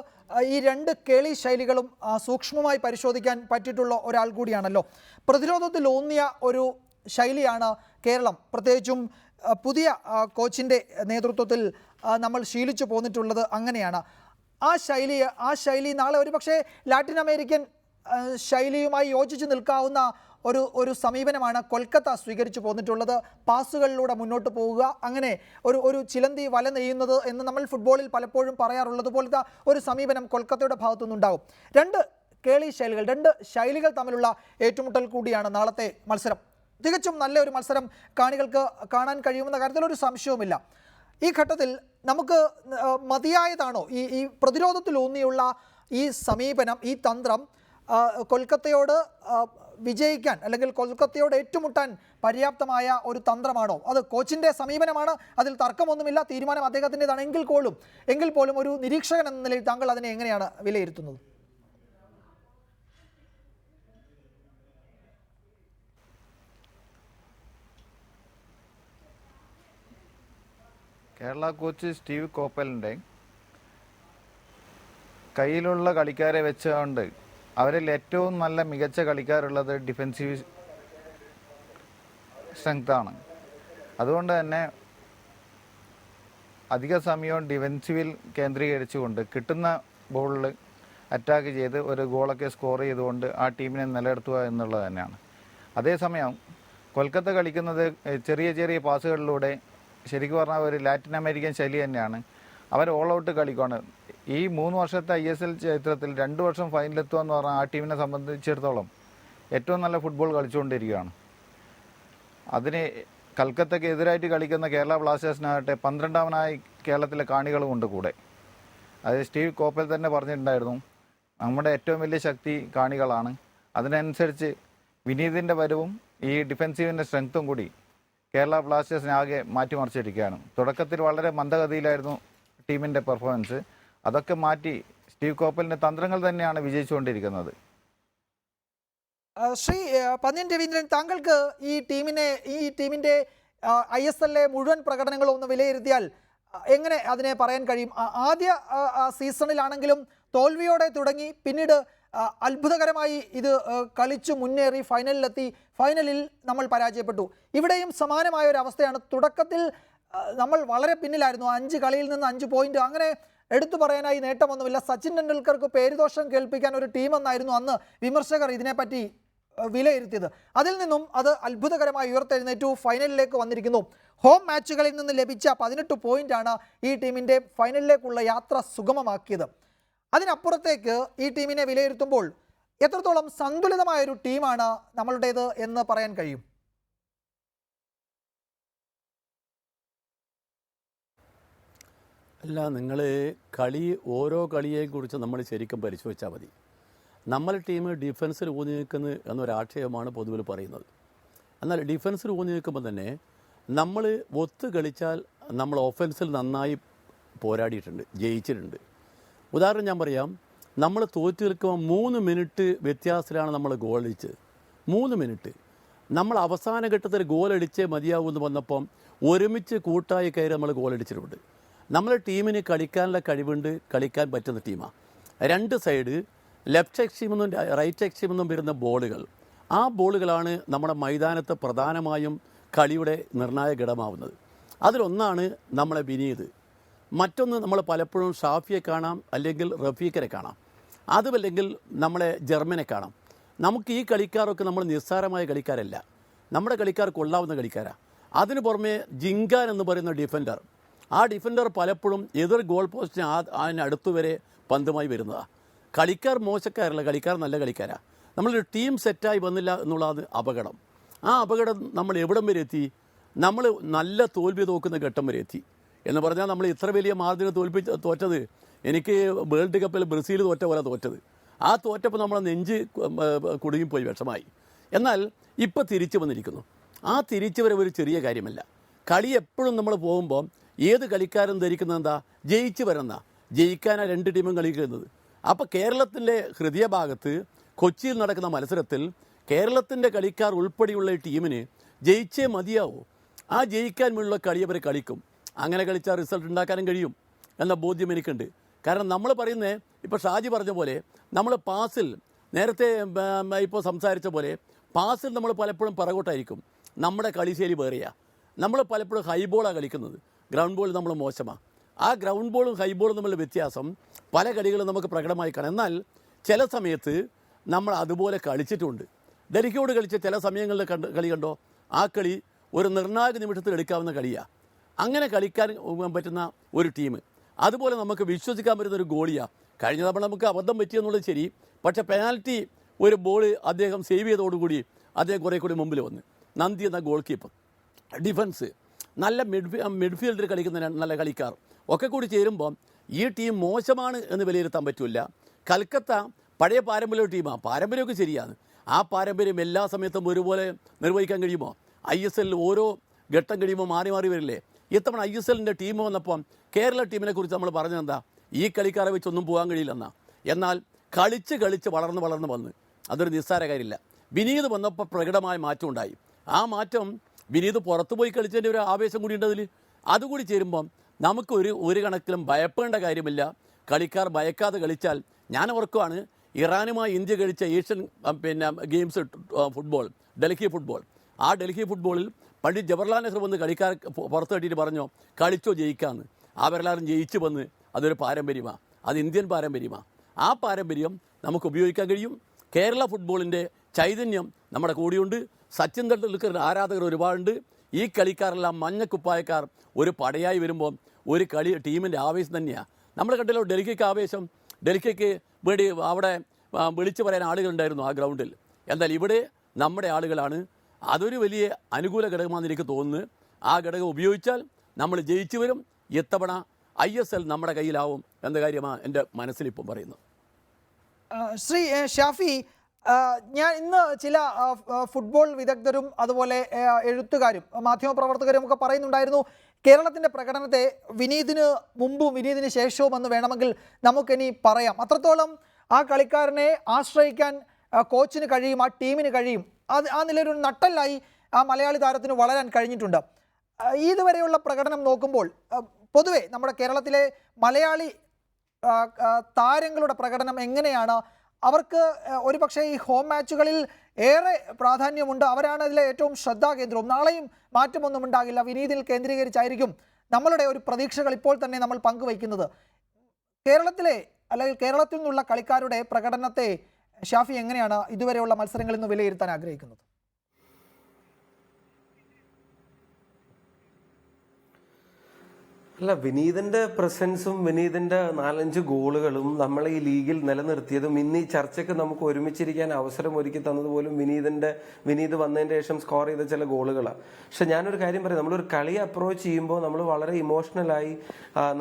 [SPEAKER 1] ഈ 2 കേളി ശൈലികളും സൂക്ഷ്മമായി പരിശോധിക്കാൻ പറ്റിയിട്ടുള്ള ഒരാൾ കൂടിയാണല്ലോ. പ്രതിരോധത്തിൽ ഊന്നിയ ഒരു ശൈലിയാണ് കേരളം, പ്രത്യേകിച്ചും പുതിയ കോച്ചിൻ്റെ നേതൃത്വത്തിൽ നമ്മൾ ശീലിച്ചു പോന്നിട്ടുള്ളത് അങ്ങനെയാണ്. ആ ശൈലി നാളെ ഒരുപക്ഷെ ലാറ്റിൻ അമേരിക്കൻ ശൈലിയുമായി യോജിച്ച് നിൽക്കാവുന്ന ഒരു സമീപനമാണ് കൊൽക്കത്ത സ്വീകരിച്ചു പോന്നിട്ടുള്ളത്. പാസുകളിലൂടെ മുന്നോട്ട് പോവുക, അങ്ങനെ ഒരു ചിലന്തി വല നെയ്യുന്നത് എന്ന് നമ്മൾ ഫുട്ബോളിൽ പലപ്പോഴും പറയാറുള്ളത് പോലത്തെ ഒരു സമീപനം കൊൽക്കത്തയുടെ ഭാഗത്തുനിന്നുണ്ടാകും. 2 കേളി ശൈലികൾ, 2 ശൈലികൾ തമ്മിലുള്ള ഏറ്റുമുട്ടൽ കൂടിയാണ് നാളത്തെ മത്സരം. തികച്ചും നല്ലൊരു മത്സരം കാണികൾക്ക് കാണാൻ കഴിയുമെന്ന കാര്യത്തിൽ ഒരു സംശയവുമില്ല. ഈ ഘട്ടത്തിൽ നമുക്ക് മതിയായതാണോ ഈ പ്രതിരോധത്തിലൂന്നിയുള്ള ഈ സമീപനം, ഈ തന്ത്രം കൊൽക്കത്തയോട് വിജയിക്കാൻ അല്ലെങ്കിൽ കൊൽക്കത്തയോട് ഏറ്റുമുട്ടാൻ പര്യാപ്തമായ ഒരു തന്ത്രമാണോ? അത് കോച്ചിൻ്റെ സമീപനമാണ്, അതിൽ തർക്കമൊന്നുമില്ല, തീരുമാനം അദ്ദേഹത്തിൻ്റെതാണ്. എങ്കിൽ പോലും ഒരു നിരീക്ഷകൻ എന്ന നിലയിൽ താങ്കൾ അതിനെ എങ്ങനെയാണ് വിലയിരുത്തുന്നത്?
[SPEAKER 7] കേരള കോച്ച് സ്റ്റീവ് കോപ്പലിൻ്റെ കയ്യിലുള്ള കളിക്കാരെ വെച്ചുകൊണ്ട് അവരിൽ ഏറ്റവും നല്ല മികച്ച കളിക്കാരുള്ളത് ഡിഫെൻസീവ് സ്ട്രെങ്താണ്. അതുകൊണ്ട് തന്നെ അധിക സമയവും ഡിഫൻസീവിൽ കേന്ദ്രീകരിച്ചുകൊണ്ട് കിട്ടുന്ന ബോളിൽ അറ്റാക്ക് ചെയ്ത് ഒരു ഗോളൊക്കെ സ്കോർ ചെയ്തുകൊണ്ട് ആ ടീമിനെ നിലനിർത്തുക എന്നുള്ളത് തന്നെയാണ്. അതേസമയം കൊൽക്കത്ത കളിക്കുന്നത് ചെറിയ ചെറിയ പാസുകളിലൂടെ ശരിക്കും പറഞ്ഞാൽ ഒരു ലാറ്റിൻ അമേരിക്കൻ ശൈലി തന്നെയാണ്. അവർ ഓൾ ഔട്ട് കളിക്കുകയാണ്. ഈ 3 വർഷത്തെ ISL ചരിത്രത്തിൽ 2 വർഷം ഫൈനലെത്തുക എന്ന് പറഞ്ഞാൽ ആ ടീമിനെ സംബന്ധിച്ചിടത്തോളം ഏറ്റവും നല്ല ഫുട്ബോൾ കളിച്ചുകൊണ്ടിരിക്കുകയാണ്. അതിന് കൽക്കത്തയ്ക്ക് എതിരായിട്ട് കളിക്കുന്ന കേരള ബ്ലാസ്റ്റേഴ്സിനാകട്ടെ 12ാമനായി കേരളത്തിലെ കാണികളുമുണ്ട് കൂടെ. അത് സ്റ്റീവ് കോപ്പൽ തന്നെ പറഞ്ഞിട്ടുണ്ടായിരുന്നു, നമ്മുടെ ഏറ്റവും വലിയ ശക്തി കാണികളാണ്. അതിനനുസരിച്ച് വിനീതിൻ്റെ വരവും ഈ ഡിഫെൻസീവിൻ്റെ സ്ട്രെങ്ത്തും കൂടി കേരള ബ്ലാസ്റ്റേഴ്സിനെ ആകെ മാറ്റിമറിച്ചിരിക്കുകയാണ്. തുടക്കത്തിൽ വളരെ മന്ദഗതിയിലായിരുന്നു ടീമിൻ്റെ പെർഫോമൻസ്. അതൊക്കെ മാറ്റി സ്റ്റീവ് കോപ്പലിൻ്റെ തന്ത്രങ്ങൾ തന്നെയാണ് വിജയിച്ചുകൊണ്ടിരിക്കുന്നത്.
[SPEAKER 1] ശ്രീ പന്ന്യൻ രവീന്ദ്രൻ, താങ്കൾക്ക് ഈ ടീമിൻ്റെ ISL മുഴുവൻ പ്രകടനങ്ങളും ഒന്ന് വിലയിരുത്തിയാൽ എങ്ങനെ അതിനെ പറയാൻ കഴിയും? ആദ്യ സീസണിലാണെങ്കിലും തോൽവിയോടെ തുടങ്ങി, പിന്നീട് അത്ഭുതകരമായി ഇത് കളിച്ചു മുന്നേറി ഫൈനലിലെത്തി. ഫൈനലിൽ നമ്മൾ പരാജയപ്പെട്ടു. ഇവിടെയും സമാനമായ ഒരു അവസ്ഥയാണ്. തുടക്കത്തിൽ നമ്മൾ വളരെ പിന്നിലായിരുന്നു. 5 കളിയിൽ നിന്ന് 5 പോയിന്റ്, അങ്ങനെ എടുത്തു പറയാനായി നേട്ടമൊന്നുമില്ല. സച്ചിൻ ടെണ്ടുൽക്കർക്ക് പേരുദോഷം കേൾപ്പിക്കാൻ ഒരു ടീമെന്നായിരുന്നു അന്ന് വിമർശകർ ഇതിനെപ്പറ്റി വിലയിരുത്തിയത്. അതിൽ നിന്നും അത് അത്ഭുതകരമായി ഉയർത്തെഴുന്നേറ്റു ഫൈനലിലേക്ക് വന്നിരിക്കുന്നു. ഹോം മാച്ചുകളിൽ നിന്ന് ലഭിച്ച 18 പോയിന്റാണ് ഈ ടീമിൻ്റെ ഫൈനലിലേക്കുള്ള യാത്ര സുഗമമാക്കിയത്. അതിനപ്പുറത്തേക്ക് ഈ ടീമിനെ വിലയിരുത്തുമ്പോൾ എത്രത്തോളം സന്തുലിതമായൊരു ടീമാണ് നമ്മളുടേത് എന്ന് പറയാൻ കഴിയും?
[SPEAKER 4] അല്ല, നിങ്ങൾ ഓരോ കളിയെക്കുറിച്ച് നമ്മൾ ശരിക്കും പരിശോധിച്ചാൽ മതി. നമ്മളെ ടീം ഡിഫൻസിൽ ഊന്നി നിൽക്കുന്നു എന്നൊരാക്ഷേപമാണ് പൊതുവിൽ പറയുന്നത്. എന്നാൽ ഡിഫൻസിൽ ഊന്നി നിൽക്കുമ്പോൾ തന്നെ നമ്മൾ ഒത്തു കളിച്ചാൽ നമ്മൾ ഓഫൻസിൽ നന്നായി പോരാടിയിട്ടുണ്ട്, ജയിച്ചിട്ടുണ്ട്. ഉദാഹരണം ഞാൻ പറയാം, നമ്മൾ തോറ്റു നിൽക്കുമ്പോൾ 3 മിനിറ്റ് വ്യത്യാസത്തിലാണ് നമ്മൾ ഗോളടിച്ചത്. 3 മിനിറ്റ് നമ്മൾ അവസാന ഘട്ടത്തിൽ ഗോളടിച്ചേ മതിയാവുമെന്ന് വന്നപ്പം ഒരുമിച്ച് കൂട്ടായി കയറി നമ്മൾ ഗോളടിച്ചിട്ടുണ്ട്. നമ്മുടെ ടീമിന് കളിക്കാനുള്ള കഴിവുണ്ട്, കളിക്കാൻ പറ്റുന്ന ടീമാണ്. 2 സൈഡ് ലെഫ്റ്റ് എക്സ്ട്രീമിൽ നിന്നും റൈറ്റ് എക്സ്ട്രീമിൽ നിന്നും വരുന്ന ബോളുകൾ, ആ ബോളുകളാണ് നമ്മുടെ മൈതാനത്ത് പ്രധാനമായും കളിയുടെ നിർണായക ഘടകമാവുന്നത്. അതിലൊന്നാണ് നമ്മളെ വിനീത്. മറ്റൊന്ന് നമ്മൾ പലപ്പോഴും ഷാഫിയെ കാണാം, അല്ലെങ്കിൽ റഫീഖിനെ കാണാം, അതുമല്ലെങ്കിൽ നമ്മളെ ജർമ്മനെ കാണാം. നമുക്ക് ഈ കളിക്കാരൊക്കെ നമ്മൾ നിസ്സാരമായ കളിക്കാരല്ല, നമ്മുടെ കളിക്കാർ കൊള്ളാവുന്ന കളിക്കാരാണ്. അതിന് പുറമെ ജിങ്കാൻ എന്ന് പറയുന്ന ഡിഫൻഡർ, ആ ഡിഫൻഡർ പലപ്പോഴും എതിർ ഗോൾ പോസ്റ്റിന് അതിനടുത്ത് വരെ പന്തുമായി വരുന്നതാണ്. കളിക്കാർ മോശക്കാരല്ല, കളിക്കാർ നല്ല കളിക്കാരാണ്. നമ്മളൊരു ടീം സെറ്റായി വന്നില്ല എന്നുള്ളത് അപകടം. ആ അപകടം നമ്മൾ എവിടം വരെ എത്തി? നമ്മൾ നല്ല തോൽവി തോക്കുന്ന ഘട്ടം വരെ എത്തി. എന്ന് പറഞ്ഞാൽ നമ്മൾ ഇത്ര വലിയ മാർജിനെ തോറ്റത്, എനിക്ക് വേൾഡ് കപ്പിൽ ബ്രസീൽ തോറ്റ പോലെ തോറ്റത്. ആ തോറ്റപ്പോൾ നമ്മൾ നെഞ്ച് കുടുങ്ങിപ്പോയി, വിഷമായി. എന്നാൽ ഇപ്പോൾ തിരിച്ചു വന്നിരിക്കുന്നു. ആ തിരിച്ചു വരവ് ഒരു ചെറിയ കാര്യമല്ല. കളി എപ്പോഴും നമ്മൾ പോകുമ്പോൾ ഏത് കളിക്കാരും ധരിക്കുന്നത് എന്താ? ജയിച്ചു വരുന്ന, ജയിക്കാനാണ് 2 ടീമും കളിക്കുന്നത്. അപ്പോൾ കേരളത്തിൻ്റെ ഹൃദയഭാഗത്ത് കൊച്ചിയിൽ നടക്കുന്ന മത്സരത്തിൽ കേരളത്തിൻ്റെ കളിക്കാർ ഉൾപ്പെടെയുള്ള ടീമിന് ജയിച്ചേ മതിയാവൂ. ആ ജയിക്കാൻ വേണ്ടിയുള്ള കളി അവർ കളിക്കും. അങ്ങനെ കളിച്ചാൽ റിസൾട്ട് ഉണ്ടാക്കാനും കഴിയും എന്ന ബോധ്യം എനിക്കുണ്ട്. കാരണം നമ്മൾ പറയുന്നത്, ഇപ്പോൾ ഷാജി പറഞ്ഞ പോലെ, നമ്മൾ പാസിൽ നേരത്തെ ഇപ്പോൾ സംസാരിച്ച പോലെ പാസിൽ നമ്മൾ പലപ്പോഴും പിറകോട്ടായിരിക്കും. നമ്മുടെ കളിശൈലി വേറെയാണ്. നമ്മൾ പലപ്പോഴും ഹൈ ബോളാണ് കളിക്കുന്നത്, ഗ്രൗണ്ട് ബോൾ നമ്മൾ മോശമാണ്. ആ ഗ്രൗണ്ട് ബോളും ഹൈ ബോളും തമ്മിലുള്ള വ്യത്യാസം പല കളികളും നമുക്ക് പ്രകടമായി കാണാം. എന്നാൽ ചില സമയത്ത് നമ്മൾ അതുപോലെ കളിച്ചിട്ടുണ്ട്. ഡൽഹിയോട് കളിച്ച ചില സമയങ്ങളിൽ കളി കണ്ടോ? ആ കളി ഒരു നിർണായക നിമിഷത്തിൽ എടുക്കാവുന്ന കളിയാണ്. അങ്ങനെ കളിക്കാൻ പറ്റുന്ന ഒരു ടീം, അതുപോലെ നമുക്ക് വിശ്വസിക്കാൻ പറ്റുന്ന ഒരു ഗോളിയാണ്. കഴിഞ്ഞ തവണ നമുക്ക് അബദ്ധം പറ്റിയെന്നുള്ളത് ശരി, പക്ഷേ പെനാൽറ്റി ഒരു ബോൾ അദ്ദേഹം സേവ് ചെയ്തതോടുകൂടി അദ്ദേഹം കുറേ കൂടി മുമ്പിൽ വന്ന്. നന്ദി എന്ന ഗോൾ കീപ്പർ, ഡിഫൻസ്, നല്ല മിഡ്ഫീൽഡിൽ കളിക്കുന്ന നല്ല കളിക്കാർ ഒക്കെ കൂടി ചേരുമ്പോൾ ഈ ടീം മോശമാണ് എന്ന് വിലയിരുത്താൻ പറ്റില്ല. കൽക്കത്ത പഴയ പാരമ്പര്യ ടീമാണ്, പാരമ്പര്യമൊക്കെ ശരിയാണ്. ആ പാരമ്പര്യം എല്ലാ സമയത്തും ഒരുപോലെ നിർവഹിക്കാൻ കഴിയുമോ? ISL ഓരോ ഘട്ടം കഴിയുമ്പോൾ മാറി മാറി വരില്ലേ? ഇത്തവണ ISLൻ്റെ ടീം വന്നപ്പം കേരള ടീമിനെ കുറിച്ച് നമ്മൾ പറഞ്ഞതെന്താ? ഈ കളിക്കാരെ വെച്ചൊന്നും പോകാൻ കഴിയില്ലെന്നാ. എന്നാൽ കളിച്ച് വളർന്ന് വന്ന് അതൊരു നിസ്സാര കാര്യമില്ല. വിനീത് വന്നപ്പോൾ പ്രകടമായ മാറ്റം ഉണ്ടായി. ആ മാറ്റം വിനീത് പുറത്തു പോയി കളിച്ചതിൻ്റെ ഒരു ആവേശം കൂടി ഉണ്ട് അതിൽ. അതുകൂടി ചേരുമ്പം നമുക്ക് ഒരു കണക്കിലും ഭയപ്പെടേണ്ട കാര്യമില്ല. കളിക്കാർ ഭയക്കാതെ കളിച്ചാൽ, ഞാൻ ഓർക്കുവാണ് ഇറാനുമായി ഇന്ത്യ കളിച്ച Asian games football, Delhi football. ആ ഡൽഹി ഫുട്ബോളിൽ പണ്ഡിറ്റ് ജവഹർലാൽ നെഹ്റു വന്ന് കളിക്കാർ പുറത്ത് കെട്ടിയിട്ട് പറഞ്ഞോ കളിച്ചോ ജയിക്കാമെന്ന്. അവരെല്ലാവരും ജയിച്ചു വന്ന് അതൊരു പാരമ്പര്യമാണ്, അത് ഇന്ത്യൻ പാരമ്പര്യമാണ്. ആ പാരമ്പര്യം നമുക്ക് ഉപയോഗിക്കാൻ കഴിയും. കേരള ഫുട്ബോളിൻ്റെ ചൈതന്യം നമ്മുടെ കൂടെയുണ്ട്. സച്ചിൻ തെണ്ടുൽക്കർ ആരാധകർ ഒരുപാടുണ്ട്. ഈ കളിക്കാരെല്ലാം മഞ്ഞക്കുപ്പായക്കാർ ഒരു പടയായി വരുമ്പോൾ ഒരു കളി ടീമിൻ്റെ ആവേശം തന്നെയാണ്. നമ്മൾ കണ്ടല്ലോ ഡൽഹിക്ക് ആവേശം, ഡൽഹിക്ക് വേണ്ടി അവിടെ വിളിച്ചു പറയാൻ ആളുകളുണ്ടായിരുന്നു ആ ഗ്രൗണ്ടിൽ. എന്നാൽ ഇവിടെ നമ്മുടെ ആളുകളാണ്. അതൊരു വലിയ അനുകൂല ഘടകമാണെന്ന് എനിക്ക് തോന്നുന്നു. ആ ഘടകം ഉപയോഗിച്ചാൽ നമ്മൾ ജയിച്ചു വരും. ഇത്തവണ ISL നമ്മുടെ കയ്യിലാവും എന്ന കാര്യമാണ് എൻ്റെ മനസ്സിലിപ്പം പറയുന്നത്.
[SPEAKER 1] ശ്രീ ഷാഫി, ഞാൻ ഇന്ന് ചില ഫുട്ബോൾ വിദഗ്ധരും അതുപോലെ എഴുത്തുകാരും മാധ്യമപ്രവർത്തകരും ഒക്കെ പറയുന്നുണ്ടായിരുന്നു, കേരളത്തിൻ്റെ പ്രകടനത്തെ വിനീതിന് മുമ്പും വിനീതിന് ശേഷവും എന്ന് വേണമെങ്കിൽ നമുക്കിനി പറയാം. അത്രത്തോളം ആ കളിക്കാരനെ ആശ്രയിക്കാൻ കോച്ചിന് കഴിയും, ആ ടീമിന് കഴിയും. ആ നിലയിലൊരു നട്ടലായി ആ മലയാളി താരത്തിന് വളരാൻ കഴിഞ്ഞിട്ടുണ്ട്. ഇതുവരെയുള്ള പ്രകടനം നോക്കുമ്പോൾ പൊതുവെ നമ്മുടെ കേരളത്തിലെ മലയാളി താരങ്ങളുടെ പ്രകടനം എങ്ങനെയാണ്? അവർക്ക് ഒരുപക്ഷെ ഈ ഹോം മാച്ചുകളിൽ ഏറെ പ്രാധാന്യമുണ്ട്. അവരാണ് അതിലെ ഏറ്റവും ശ്രദ്ധാകേന്ദ്രവും. നാളെയും മാറ്റമൊന്നും ഉണ്ടാകില്ല. വിനീതിൽ കേന്ദ്രീകരിച്ചായിരിക്കും നമ്മളുടെ ഒരു പ്രതീക്ഷകൾ ഇപ്പോൾ തന്നെ നമ്മൾ പങ്കുവയ്ക്കുന്നത്. കേരളത്തിലെ അല്ലെങ്കിൽ കേരളത്തിൽ നിന്നുള്ള കളിക്കാരുടെ പ്രകടനത്തെ ഷാഫി എങ്ങനെയാണ് ഇതുവരെയുള്ള മത്സരങ്ങളിൽ നിന്ന് വിലയിരുത്താൻ ആഗ്രഹിക്കുന്നത്?
[SPEAKER 5] അല്ല, വിനീതിന്റെ പ്രസൻസും വിനീതിന്റെ 4-5 ഗോളുകളും നമ്മളെ ഈ ലീഗിൽ നിലനിർത്തിയതും ഇന്ന് ഈ ചർച്ചയ്ക്ക് നമുക്ക് ഒരുമിച്ചിരിക്കാൻ അവസരം ഒരുക്കി തന്നതുപോലും വിനീത് വന്നതിന് ശേഷം സ്കോർ ചെയ്ത ചില ഗോളുകളാണ്. പക്ഷെ ഞാനൊരു കാര്യം പറയാം, നമ്മളൊരു കളി അപ്രോച്ച് ചെയ്യുമ്പോൾ നമ്മൾ വളരെ ഇമോഷണലായി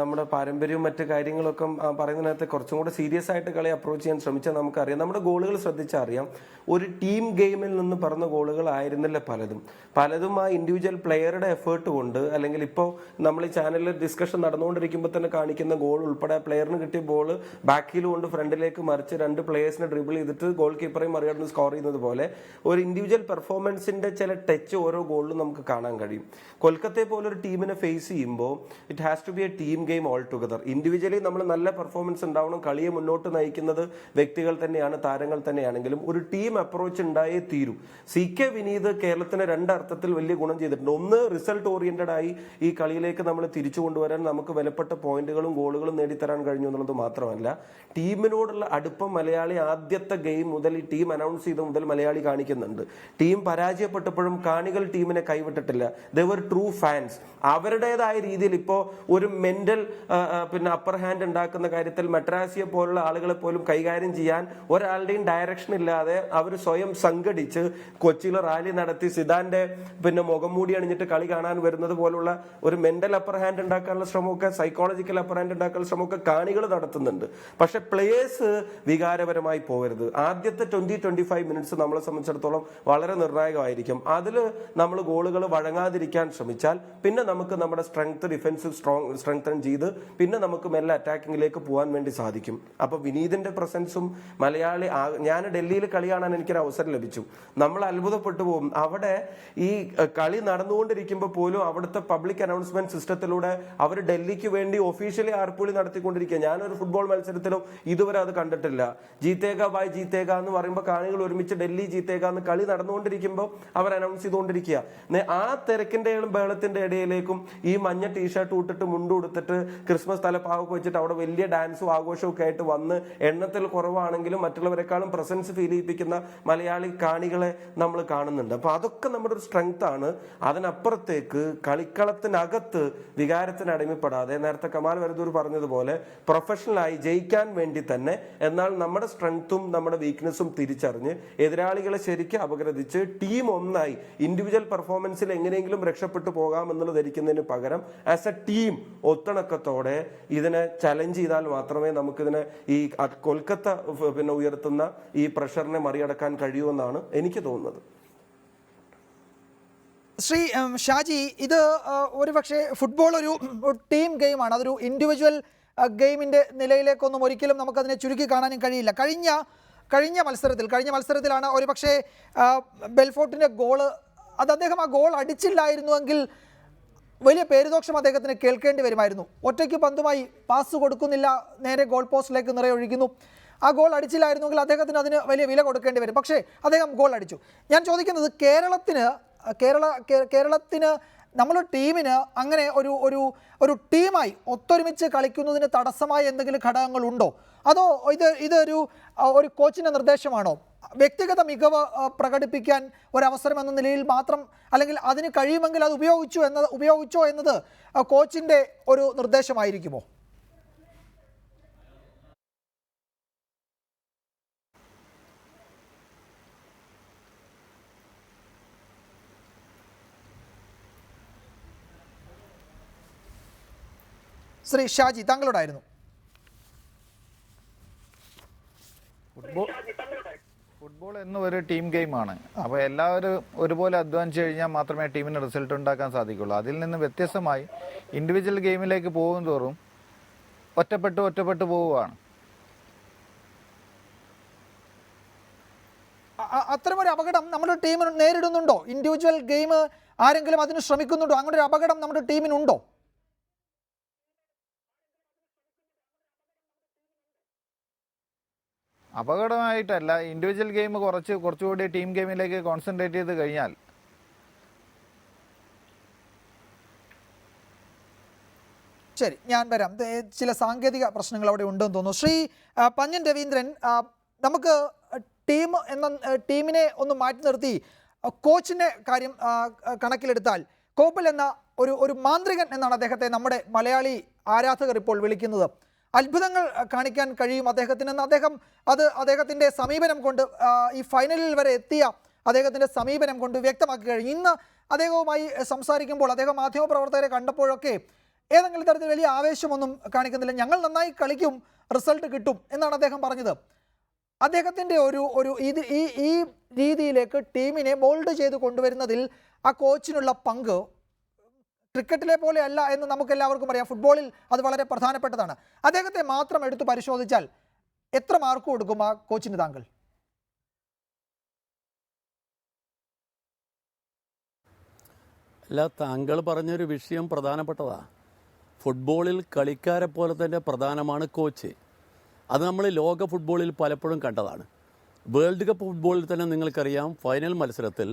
[SPEAKER 5] നമ്മുടെ പാരമ്പര്യവും മറ്റു കാര്യങ്ങളൊക്കെ പറയുന്നതിനകത്ത് കുറച്ചും കൂടെ സീരിയസ് ആയിട്ട് കളി അപ്രോച്ച് ചെയ്യാൻ ശ്രമിച്ചാൽ നമുക്കറിയാം. നമ്മുടെ ഗോളുകൾ ശ്രദ്ധിച്ചാൽ അറിയാം, ഒരു ടീം ഗെയിമിൽ നിന്ന് പറഞ്ഞ ഗോളുകളായിരുന്നില്ല പലതും ആ ഇൻഡിവിജ്വൽ പ്ലെയറുടെ എഫേർട്ട് കൊണ്ട്, അല്ലെങ്കിൽ ഇപ്പോൾ നമ്മൾ ഈ ചാനലിൽ ഡിസ്കഷൻ നടന്നുകൊണ്ടിരിക്കുമ്പോൾ തന്നെ കാണിക്കുന്ന ഗോൾ ഉൾപ്പെടെ പ്ലെയറിന് കിട്ടിയ ബോൾ ബാക്കിൽ കൊണ്ട് ഫ്രണ്ടിലേക്ക് മറിച്ച് 2 പ്ലേയേഴ്സിനെ ഡ്രിബിൾ ചെയ്തിട്ട് ഗോൾ കീപ്പറേയും മറികടന്ന് സ്കോർ ചെയ്യുന്നത് പോലെ ഒരു ഇൻഡിവിജ്വൽ പെർഫോമൻസിന്റെ ചില ടച്ച് ഓരോ ഗോളിലും നമുക്ക് കാണാൻ കഴിയും. കൊൽക്കത്തയെ പോലെ ഒരു ടീമിനെ ഫേസ് ചെയ്യുമ്പോൾ it has to be a team game all together. Individually നമ്മൾ നല്ല പെർഫോമൻസ് ഉണ്ടാവണം. കളിയെ മുന്നോട്ട് നയിക്കുന്നത് വ്യക്തികൾ തന്നെയാണ്, താരങ്ങൾ തന്നെയാണെങ്കിലും ഒരു ടീം അപ്രോച്ച് ഉണ്ടായേ തീരൂ. CK വിനീത് കേരളത്തിന് 2 അർത്ഥത്തിൽ വലിയ ഗുണം ചെയ്തിട്ടുണ്ട്. ഒന്ന്, റിസൾട്ട് ഓറിയന്റഡ് ആയി ഈ കളിയിലേക്ക് നമ്മൾ തിരിച്ചു കൊണ്ടുവരാൻ നമുക്ക് വിലപ്പെട്ട പോയിന്റുകളും ഗോളുകളും നേടിത്തരാൻ കഴിഞ്ഞു എന്നുള്ളത് മാത്രമല്ല, ടീമിനോടുള്ള അടുപ്പം മലയാളി ആദ്യത്തെ ഗെയിം മുതൽ, ഈ ടീം അനൗൺസ് ചെയ്ത മുതൽ മലയാളി കാണിക്കുന്നുണ്ട്. ടീം പരാജയപ്പെട്ടപ്പോഴും കാണികൾ ടീമിനെ കൈവിട്ടിട്ടില്ല. ദേ വർ ട്രൂ ഫാൻസ്. അവരുടേതായ രീതിയിൽ ഇപ്പോൾ ഒരു മെന്റൽ അപ്പർ ഹാൻഡ് ഉണ്ടാക്കുന്ന കാര്യത്തിൽ മെട്രാസിയെ പോലുള്ള ആളുകളെ പോലും കൈകാര്യം ചെയ്യാൻ ഒരാളുടെയും ഡയറക്ഷൻ ഇല്ലാതെ അവർ സ്വയം സംഘടിച്ച് കൊച്ചിയിൽ റാലി നടത്തി സിദാന്റെ മുഖം മൂടി അണിഞ്ഞിട്ട് കളി കാണാൻ വരുന്നത് പോലുള്ള ഒരു മെന്റൽ അപ്പർ ഹാൻഡ് ഉണ്ടാക്കാനുള്ള ശ്രമമൊക്കെ, സൈക്കോളജിക്കൽ അപ്പർ ഹാൻഡ് ഉണ്ടാക്കാനുള്ള ശ്രമമൊക്കെ കാണികൾ നടത്തുന്നുണ്ട്. പക്ഷെ പ്ലേയേഴ്സ് വികാരപരമായി പോകരുത്. ആദ്യത്തെ 20-25 മിനിറ്റ്സ് നമ്മളെ സംബന്ധിച്ചിടത്തോളം വളരെ നിർണായകമായിരിക്കും. അതിൽ നമ്മൾ ഗോളുകൾ വഴങ്ങാതിരിക്കാൻ ശ്രമിച്ചാൽ പിന്നെ നമുക്ക് നമ്മുടെ ഡിഫൻസീവ് സ്ട്രെങ്തൻ ചെയ്ത് പിന്നെ നമുക്ക് മെല്ലെ അറ്റാക്കിങ്ങിലേക്ക് പോകാൻ വേണ്ടി സാധിക്കും. അപ്പൊ വിനീതിന്റെ പ്രസൻസും മലയാളി, ഞാൻ ഡൽഹിയിൽ കളി കാണാൻ എനിക്കൊരു അവസരം ലഭിച്ചു. നമ്മൾ അത്ഭുതപ്പെട്ടു പോകും. അവിടെ ഈ കളി നടന്നുകൊണ്ടിരിക്കുമ്പോൾ പോലും അവിടുത്തെ പബ്ലിക് അനൗൺസ്മെന്റ് സിസ്റ്റത്തിലൂടെ അവർ ഡൽഹിക്ക് വേണ്ടി ഒഫീഷ്യലി ആർപ്പുളി നടത്തിക്കൊണ്ടിരിക്കുക. ഞാനൊരു ഫുട്ബോൾ മത്സരത്തിലും ഇതുവരെ അത് കണ്ടിട്ടില്ല. ജീത്തേക ബായ് ജീത്തേക എന്ന് പറയുമ്പോൾ കാണികൾ ഒരുമിച്ച് ഡൽഹി ജീത്തേക എന്ന് കളി നടന്നുകൊണ്ടിരിക്കുമ്പോൾ അവർ അനൗൺസ് ചെയ്തുകൊണ്ടിരിക്കുക. ആ തിരക്കിന്റെയും ബഹളത്തിന്റെ ഇടയിലേക്കും ഈ മഞ്ഞ ടീഷർട്ട് ഇട്ടിട്ട് മുണ്ട് കൊടുത്തിട്ട് ക്രിസ്മസ് തലപ്പാവൊക്കെ വെച്ചിട്ട് അവിടെ വലിയ ഡാൻസും ആഘോഷവും ഒക്കെ ആയിട്ട് വന്ന് എണ്ണത്തിൽ കുറവാണെങ്കിലും മറ്റുള്ളവരെക്കാളും പ്രസൻസ് ഫീൽ ചെയ്യിപ്പിക്കുന്ന മലയാളി കാണികളെ നമ്മൾ കാണുന്നുണ്ട്. അപ്പൊ അതൊക്കെ നമ്മുടെ ഒരു സ്ട്രെങ്ത് ആണ്. അതിനപ്പുറത്തേക്ക് കളിക്കളത്തിനകത്ത് വികാരത്തിന് അടിമപ്പെടാതെ, നേരത്തെ കമാൽ വരദൂർ പറഞ്ഞതുപോലെ പ്രൊഫഷണലായി ജയിക്കാൻ വേണ്ടി തന്നെ, എന്നാൽ നമ്മുടെ സ്ട്രെങ്ത്തും നമ്മുടെ വീക്ക്നെസ്സും തിരിച്ചറിഞ്ഞ് എതിരാളികളെ ശരിക്കും അപഗ്രഥിച്ച് ടീം ഒന്നായി ഇൻഡിവിജ്വൽ പെർഫോമൻസിൽ എങ്ങനെയെങ്കിലും രക്ഷപ്പെട്ടു പോകാം എന്നുള്ളത് ധരിക്കുന്നതിന് പകരം ആസ് എ ടീം ഒത്തിണക്കത്തോടെ ഇതിനെ ചലഞ്ച് ചെയ്താൽ മാത്രമേ നമുക്കിതിനെ ഈ കൊൽക്കത്ത ഉയർത്തുന്ന ഈ പ്രഷറിനെ മറികടക്കാൻ കഴിയുമെന്നാണ് എനിക്ക് തോന്നുന്നത്.
[SPEAKER 1] ശ്രീ ഷാജി, ഇത് ഒരുപക്ഷെ ഫുട്ബോൾ ഒരു ടീം ഗെയിമാണ്. അതൊരു ഇൻഡിവിജ്വൽ ഗെയിമിൻ്റെ നിലയിലേക്കൊന്നും ഒരിക്കലും നമുക്കതിനെ ചുരുക്കി കാണാനും കഴിയില്ല. കഴിഞ്ഞ മത്സരത്തിലാണ് ഒരുപക്ഷെ ബെൽഫോർട്ടിൻ്റെ ഗോള്, അദ്ദേഹം ആ ഗോൾ അടിച്ചില്ലായിരുന്നുവെങ്കിൽ വലിയ പേരുദോഷം അദ്ദേഹത്തിന് കേൾക്കേണ്ടി വരുമായിരുന്നു. ഒറ്റയ്ക്ക് പന്തുമായി പാസ് കൊടുക്കുന്നില്ല, നേരെ ഗോൾ പോസ്റ്റിലേക്ക് നിറയൊഴിക്കുന്നു. ആ ഗോൾ അടിച്ചില്ലായിരുന്നെങ്കിൽ അദ്ദേഹത്തിന് അതിന് വലിയ വില കൊടുക്കേണ്ടി വരും. പക്ഷേ അദ്ദേഹം ഗോൾ അടിച്ചു. ഞാൻ ചോദിക്കുന്നത്, കേരളത്തിന് കേരളത്തിന് നമ്മുടെ ടീമിന് അങ്ങനെ ഒരു ടീമായി ഒത്തൊരുമിച്ച് കളിക്കുന്നതിന് തടസ്സമായ എന്തെങ്കിലും ഘടകങ്ങളുണ്ടോ? അതോ ഇതൊരു കോച്ചിൻ്റെ നിർദ്ദേശമാണോ? വ്യക്തിഗത മികവ് പ്രകടിപ്പിക്കാൻ ഒരവസരം എന്ന നിലയിൽ മാത്രം, അല്ലെങ്കിൽ അതിന് കഴിയുമെങ്കിൽ അത് ഉപയോഗിച്ചോ എന്നത് കോച്ചിൻ്റെ ഒരു നിർദ്ദേശമായിരിക്കുമോ? ശ്രീ ഷാജി, താങ്കളോടായിരുന്നു.
[SPEAKER 7] ഫുട്ബോൾ എന്നും ഒരു ടീം ഗെയിമാണ്. അപ്പോൾ എല്ലാവരും ഒരുപോലെ അധ്വാനിച്ചു കഴിഞ്ഞാൽ മാത്രമേ ടീമിന് റിസൾട്ട് ഉണ്ടാക്കാൻ സാധിക്കുള്ളൂ. അതിൽ നിന്ന് വ്യത്യസ്തമായി ഇൻഡിവിജ്വൽ ഗെയിമിലേക്ക് പോകും തോറും ഒറ്റപ്പെട്ടു പോവുകയാണ്.
[SPEAKER 1] അത്തരമൊരു അപകടം നമ്മുടെ ടീമിന് നേരിടുന്നുണ്ടോ? ഇൻഡിവിജ്വൽ ഗെയിം ആരെങ്കിലും അതിന് ശ്രമിക്കുന്നുണ്ടോ? അങ്ങനെ ഒരു അപകടം നമ്മുടെ ടീമിനുണ്ടോ?
[SPEAKER 7] അപകടമായിട്ടല്ല, ഇൻഡിവിജ്വൽ ഗെയിം കുറച്ചുകൂടി ടീം ഗെയിമിലേക്ക് കോൺസെൻട്രേറ്റ് ചെയ്ത് കഴിഞ്ഞാൽ
[SPEAKER 1] ശരി, ഞാൻ വരാം. ചില സാങ്കേതിക പ്രശ്നങ്ങൾ അവിടെ ഉണ്ടെന്ന് തോന്നുന്നു. ശ്രീ പന്ന്യൻ രവീന്ദ്രൻ, നമുക്ക് ടീമിനെ ഒന്ന് മാറ്റി നിർത്തി കോച്ചിൻ്റെ കാര്യം കണക്കിലെടുത്താൽ കോപ്പൽ എന്ന ഒരു മാന്ത്രികൻ എന്നാണ് അദ്ദേഹത്തെ നമ്മുടെ മലയാളി ആരാധകർ ഇപ്പോൾ വിളിക്കുന്നത്. അത്ഭുതങ്ങൾ കാണിക്കാൻ കഴിയും അദ്ദേഹത്തിനെന്ന് അദ്ദേഹത്തിൻ്റെ സമീപനം കൊണ്ട്, ഈ ഫൈനലിൽ വരെ എത്തിയ അദ്ദേഹത്തിൻ്റെ സമീപനം കൊണ്ട് വ്യക്തമാക്കി കഴിഞ്ഞു. ഇന്ന് അദ്ദേഹവുമായി സംസാരിക്കുമ്പോൾ അദ്ദേഹം മാധ്യമപ്രവർത്തകരെ കണ്ടപ്പോഴൊക്കെ ഏതെങ്കിലും തരത്തിൽ വലിയ ആവേശമൊന്നും കാണിക്കുന്നില്ല. ഞങ്ങൾ നന്നായി കളിക്കും, റിസൾട്ട് കിട്ടും എന്നാണ് അദ്ദേഹം പറഞ്ഞത്. അദ്ദേഹത്തിൻ്റെ ഈ രീതിയിലേക്ക് ടീമിനെ മോൾഡ് ചെയ്ത് കൊണ്ടുവരുന്നതിൽ ആ കോച്ചിനുള്ള പങ്ക് ക്രിക്കറ്റിലെ പോലെ അല്ല എന്ന് നമുക്ക് എല്ലാവർക്കും അറിയാം. ഫുട്ബോളിൽ അത് വളരെ പ്രധാനപ്പെട്ടതാണ്. അദ്ദേഹത്തെ മാത്രം എടുത്ത് പരിശോധിച്ചാൽ എത്ര മാർക്ക് കൊടുക്കും ആ കോച്ചിന് താങ്കൾ?
[SPEAKER 4] അല്ല, താങ്കൾ പറഞ്ഞൊരു വിഷയം പ്രധാനപ്പെട്ടതാണ്. ഫുട്ബോളിൽ കളിക്കാരെ പോലെ തന്നെ പ്രധാനമാണ് കോച്ച്. അത് നമ്മൾ ലോക ഫുട്ബോളിൽ പലപ്പോഴും കണ്ടതാണ്. വേൾഡ് കപ്പ് ഫുട്ബോളിൽ തന്നെ നിങ്ങൾക്കറിയാം, ഫൈനൽ മത്സരത്തിൽ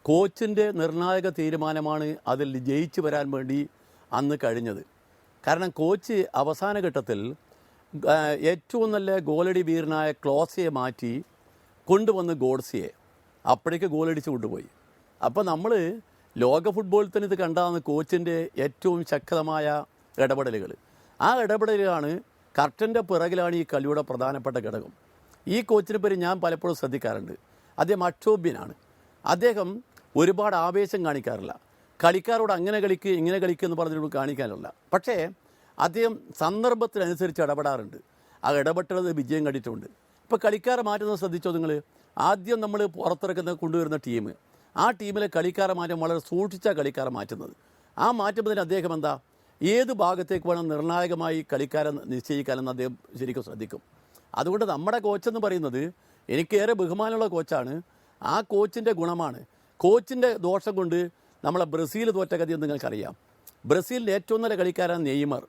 [SPEAKER 4] കോച്ചിൻ്റെ നിർണായക തീരുമാനമാണ് അതിൽ ജയിച്ചു വരാൻ വേണ്ടി അന്ന് കഴിഞ്ഞത്. കാരണം കോച്ച് അവസാന ഘട്ടത്തിൽ ഏറ്റവും നല്ല ഗോളടി വീരനായ ക്ലോസയെ മാറ്റി കൊണ്ടുവന്ന് ഗോഡ്സിയെ അപ്പോഴേക്ക് ഗോളടിച്ച് കൊണ്ടുപോയി. അപ്പോൾ നമ്മൾ ലോക ഫുട്ബോളിൽ തന്നെ ഇത് കണ്ടാണ് കോച്ചിൻ്റെ ഏറ്റവും ശക്തമായ ഇടപെടലുകൾ. ആ ഇടപെടലാണ് കർട്ടൻ്റെ പിറകിലാണ് ഈ കളിയുടെ പ്രധാനപ്പെട്ട ഘടകം. ഈ കോച്ചിനെ പറ്റി ഞാൻ പലപ്പോഴും ശ്രദ്ധിക്കാറുണ്ട്. അദ്ദേഹം അക്ഷോഭ്യനാണ്. അദ്ദേഹം ഒരുപാട് ആവേശം കാണിക്കാറില്ല. കളിക്കാരോട് അങ്ങനെ കളിക്കുക ഇങ്ങനെ കളിക്കുക എന്ന് പറഞ്ഞിട്ട് കാണിക്കാനില്ല. പക്ഷേ അദ്ദേഹം സന്ദർഭത്തിനനുസരിച്ച് ഇടപെടാറുണ്ട്. ആ ഇടപെട്ടത് വിജയം കണ്ടിട്ടുണ്ട്. ഇപ്പോൾ കളിക്കാരെ മാറ്റുന്നത് ശ്രദ്ധിച്ചോ നിങ്ങൾ? ആദ്യം നമ്മൾ കൊണ്ടുവരുന്ന ടീം, ആ ടീമിലെ കളിക്കാരെ മാറ്റം വളരെ സൂക്ഷിച്ച കളിക്കാരെ മാറ്റുന്നത്. ആ മാറ്റുന്നതിന് അദ്ദേഹം ഏത് ഭാഗത്തേക്ക് വേണം നിർണായകമായി കളിക്കാരെ നിശ്ചയിക്കാനെന്ന് അദ്ദേഹം ശരിക്കും ശ്രദ്ധിക്കും. അതുകൊണ്ട് നമ്മുടെ കോച്ചെന്ന് പറയുന്നത് എനിക്കേറെ ബഹുമാനമുള്ള കോച്ചാണ്. ആ കോച്ചിൻ്റെ ഗുണമാണ്. കോച്ചിൻ്റെ ദോഷം കൊണ്ട് നമ്മളെ ബ്രസീൽ തോറ്റ കഥ നിങ്ങൾക്കറിയാം. ബ്രസീലിൻ്റെ ഏറ്റവും നല്ല കളിക്കാരാണ് നെയ്മർ.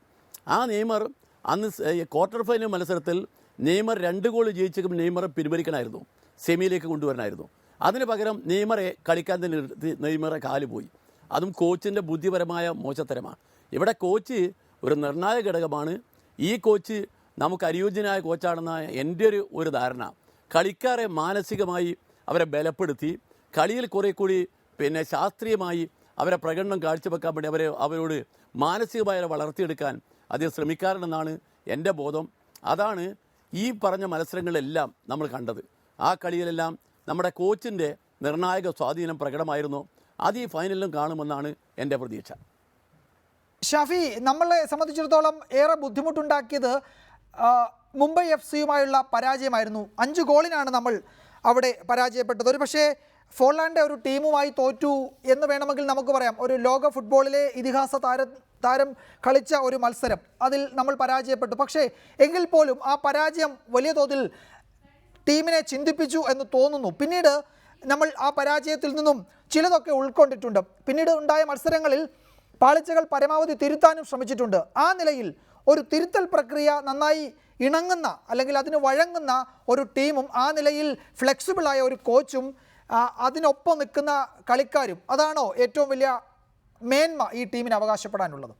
[SPEAKER 4] ആ നെയ്മർ അന്ന് ക്വാർട്ടർ ഫൈനൽ മത്സരത്തിൽ നെയ്മർ 2 ഗോൾ ജയിച്ചെങ്കിലും നെയ്മറെ പിൻവലിക്കണമായിരുന്നു, സെമിയിലേക്ക് കൊണ്ടുവരണമായിരുന്നു. അതിന് പകരം നെയ്മറെ കളിക്കാൻ തന്നെ നെയ്മറെ കാല് പോയി. അതും കോച്ചിൻ്റെ ബുദ്ധിപരമായ മോശത്തരമാണ്. ഇവിടെ കോച്ച് ഒരു നിർണായക ഘടകമാണ്. ഈ കോച്ച് നമുക്ക് അനുയോജ്യനായ കോച്ചാണെന്ന എൻ്റെ ഒരു ധാരണ. കളിക്കാരെ മാനസികമായി അവരെ ബലപ്പെടുത്തി കളിയിൽ കുറേ കൂടി ശാസ്ത്രീയമായി അവരെ പ്രകടനം കാഴ്ചവെക്കാൻ വേണ്ടി അവരോട് മാനസികമായി വളർത്തിയെടുക്കാൻ അദ്ദേഹം ശ്രമിക്കാറുണ്ടെന്നാണ് എൻ്റെ ബോധം. അതാണ് ഈ പറഞ്ഞ മത്സരങ്ങളിലെല്ലാം നമ്മൾ കണ്ടത്. ആ കളിയിലെല്ലാം നമ്മുടെ കോച്ചിൻ്റെ നിർണായക സ്വാധീനം പ്രകടമായിരുന്നു. അത് ഈ ഫൈനലിലും കാണുമെന്നാണ് എൻ്റെ പ്രതീക്ഷ.
[SPEAKER 1] ഷാഫി, നമ്മളെ സംബന്ധിച്ചിടത്തോളം ഏറെ ബുദ്ധിമുട്ടുണ്ടാക്കിയത് മുംബൈ FC-യുമായുള്ള പരാജയമായിരുന്നു. 5 ഗോളിനാണ് നമ്മൾ അവിടെ പരാജയപ്പെട്ടത്. ഒരു പക്ഷേ ഫോർലാൻഡ് ഒരു ടീമുമായി തോറ്റു എന്ന് വേണമെങ്കിൽ നമുക്ക് പറയാം. ഒരു ലോക ഫുട്ബോളിലെ ഇതിഹാസ താരം കളിച്ച ഒരു മത്സരം, അതിൽ നമ്മൾ പരാജയപ്പെട്ടു. പക്ഷേ എങ്കിൽ പോലും ആ പരാജയം വലിയ തോതിൽ ടീമിനെ ചിന്തിപ്പിച്ചു എന്ന് തോന്നുന്നു. പിന്നീട് നമ്മൾ ആ പരാജയത്തിൽ നിന്നും ചിലതൊക്കെ ഉൾക്കൊണ്ടിട്ടുണ്ട്. പിന്നീട് ഉണ്ടായ മത്സരങ്ങളിൽ പാളിച്ചകൾ പരമാവധി തിരുത്താനും ശ്രമിച്ചിട്ടുണ്ട്. ആ നിലയിൽ ഒരു തിരുത്തൽ പ്രക്രിയ നന്നായി ഇണങ്ങുന്ന അല്ലെങ്കിൽ അതിന് വഴങ്ങുന്ന ഒരു ടീമും ആ നിലയിൽ ഫ്ലെക്സിബിളായ ഒരു കോച്ചും അതിനൊപ്പം നിൽക്കുന്ന കളിക്കാരും, അതാണോ ഏറ്റവും വലിയ മേന്മ ഈ ടീമിന് അവകാശപ്പെടാനുള്ളത്?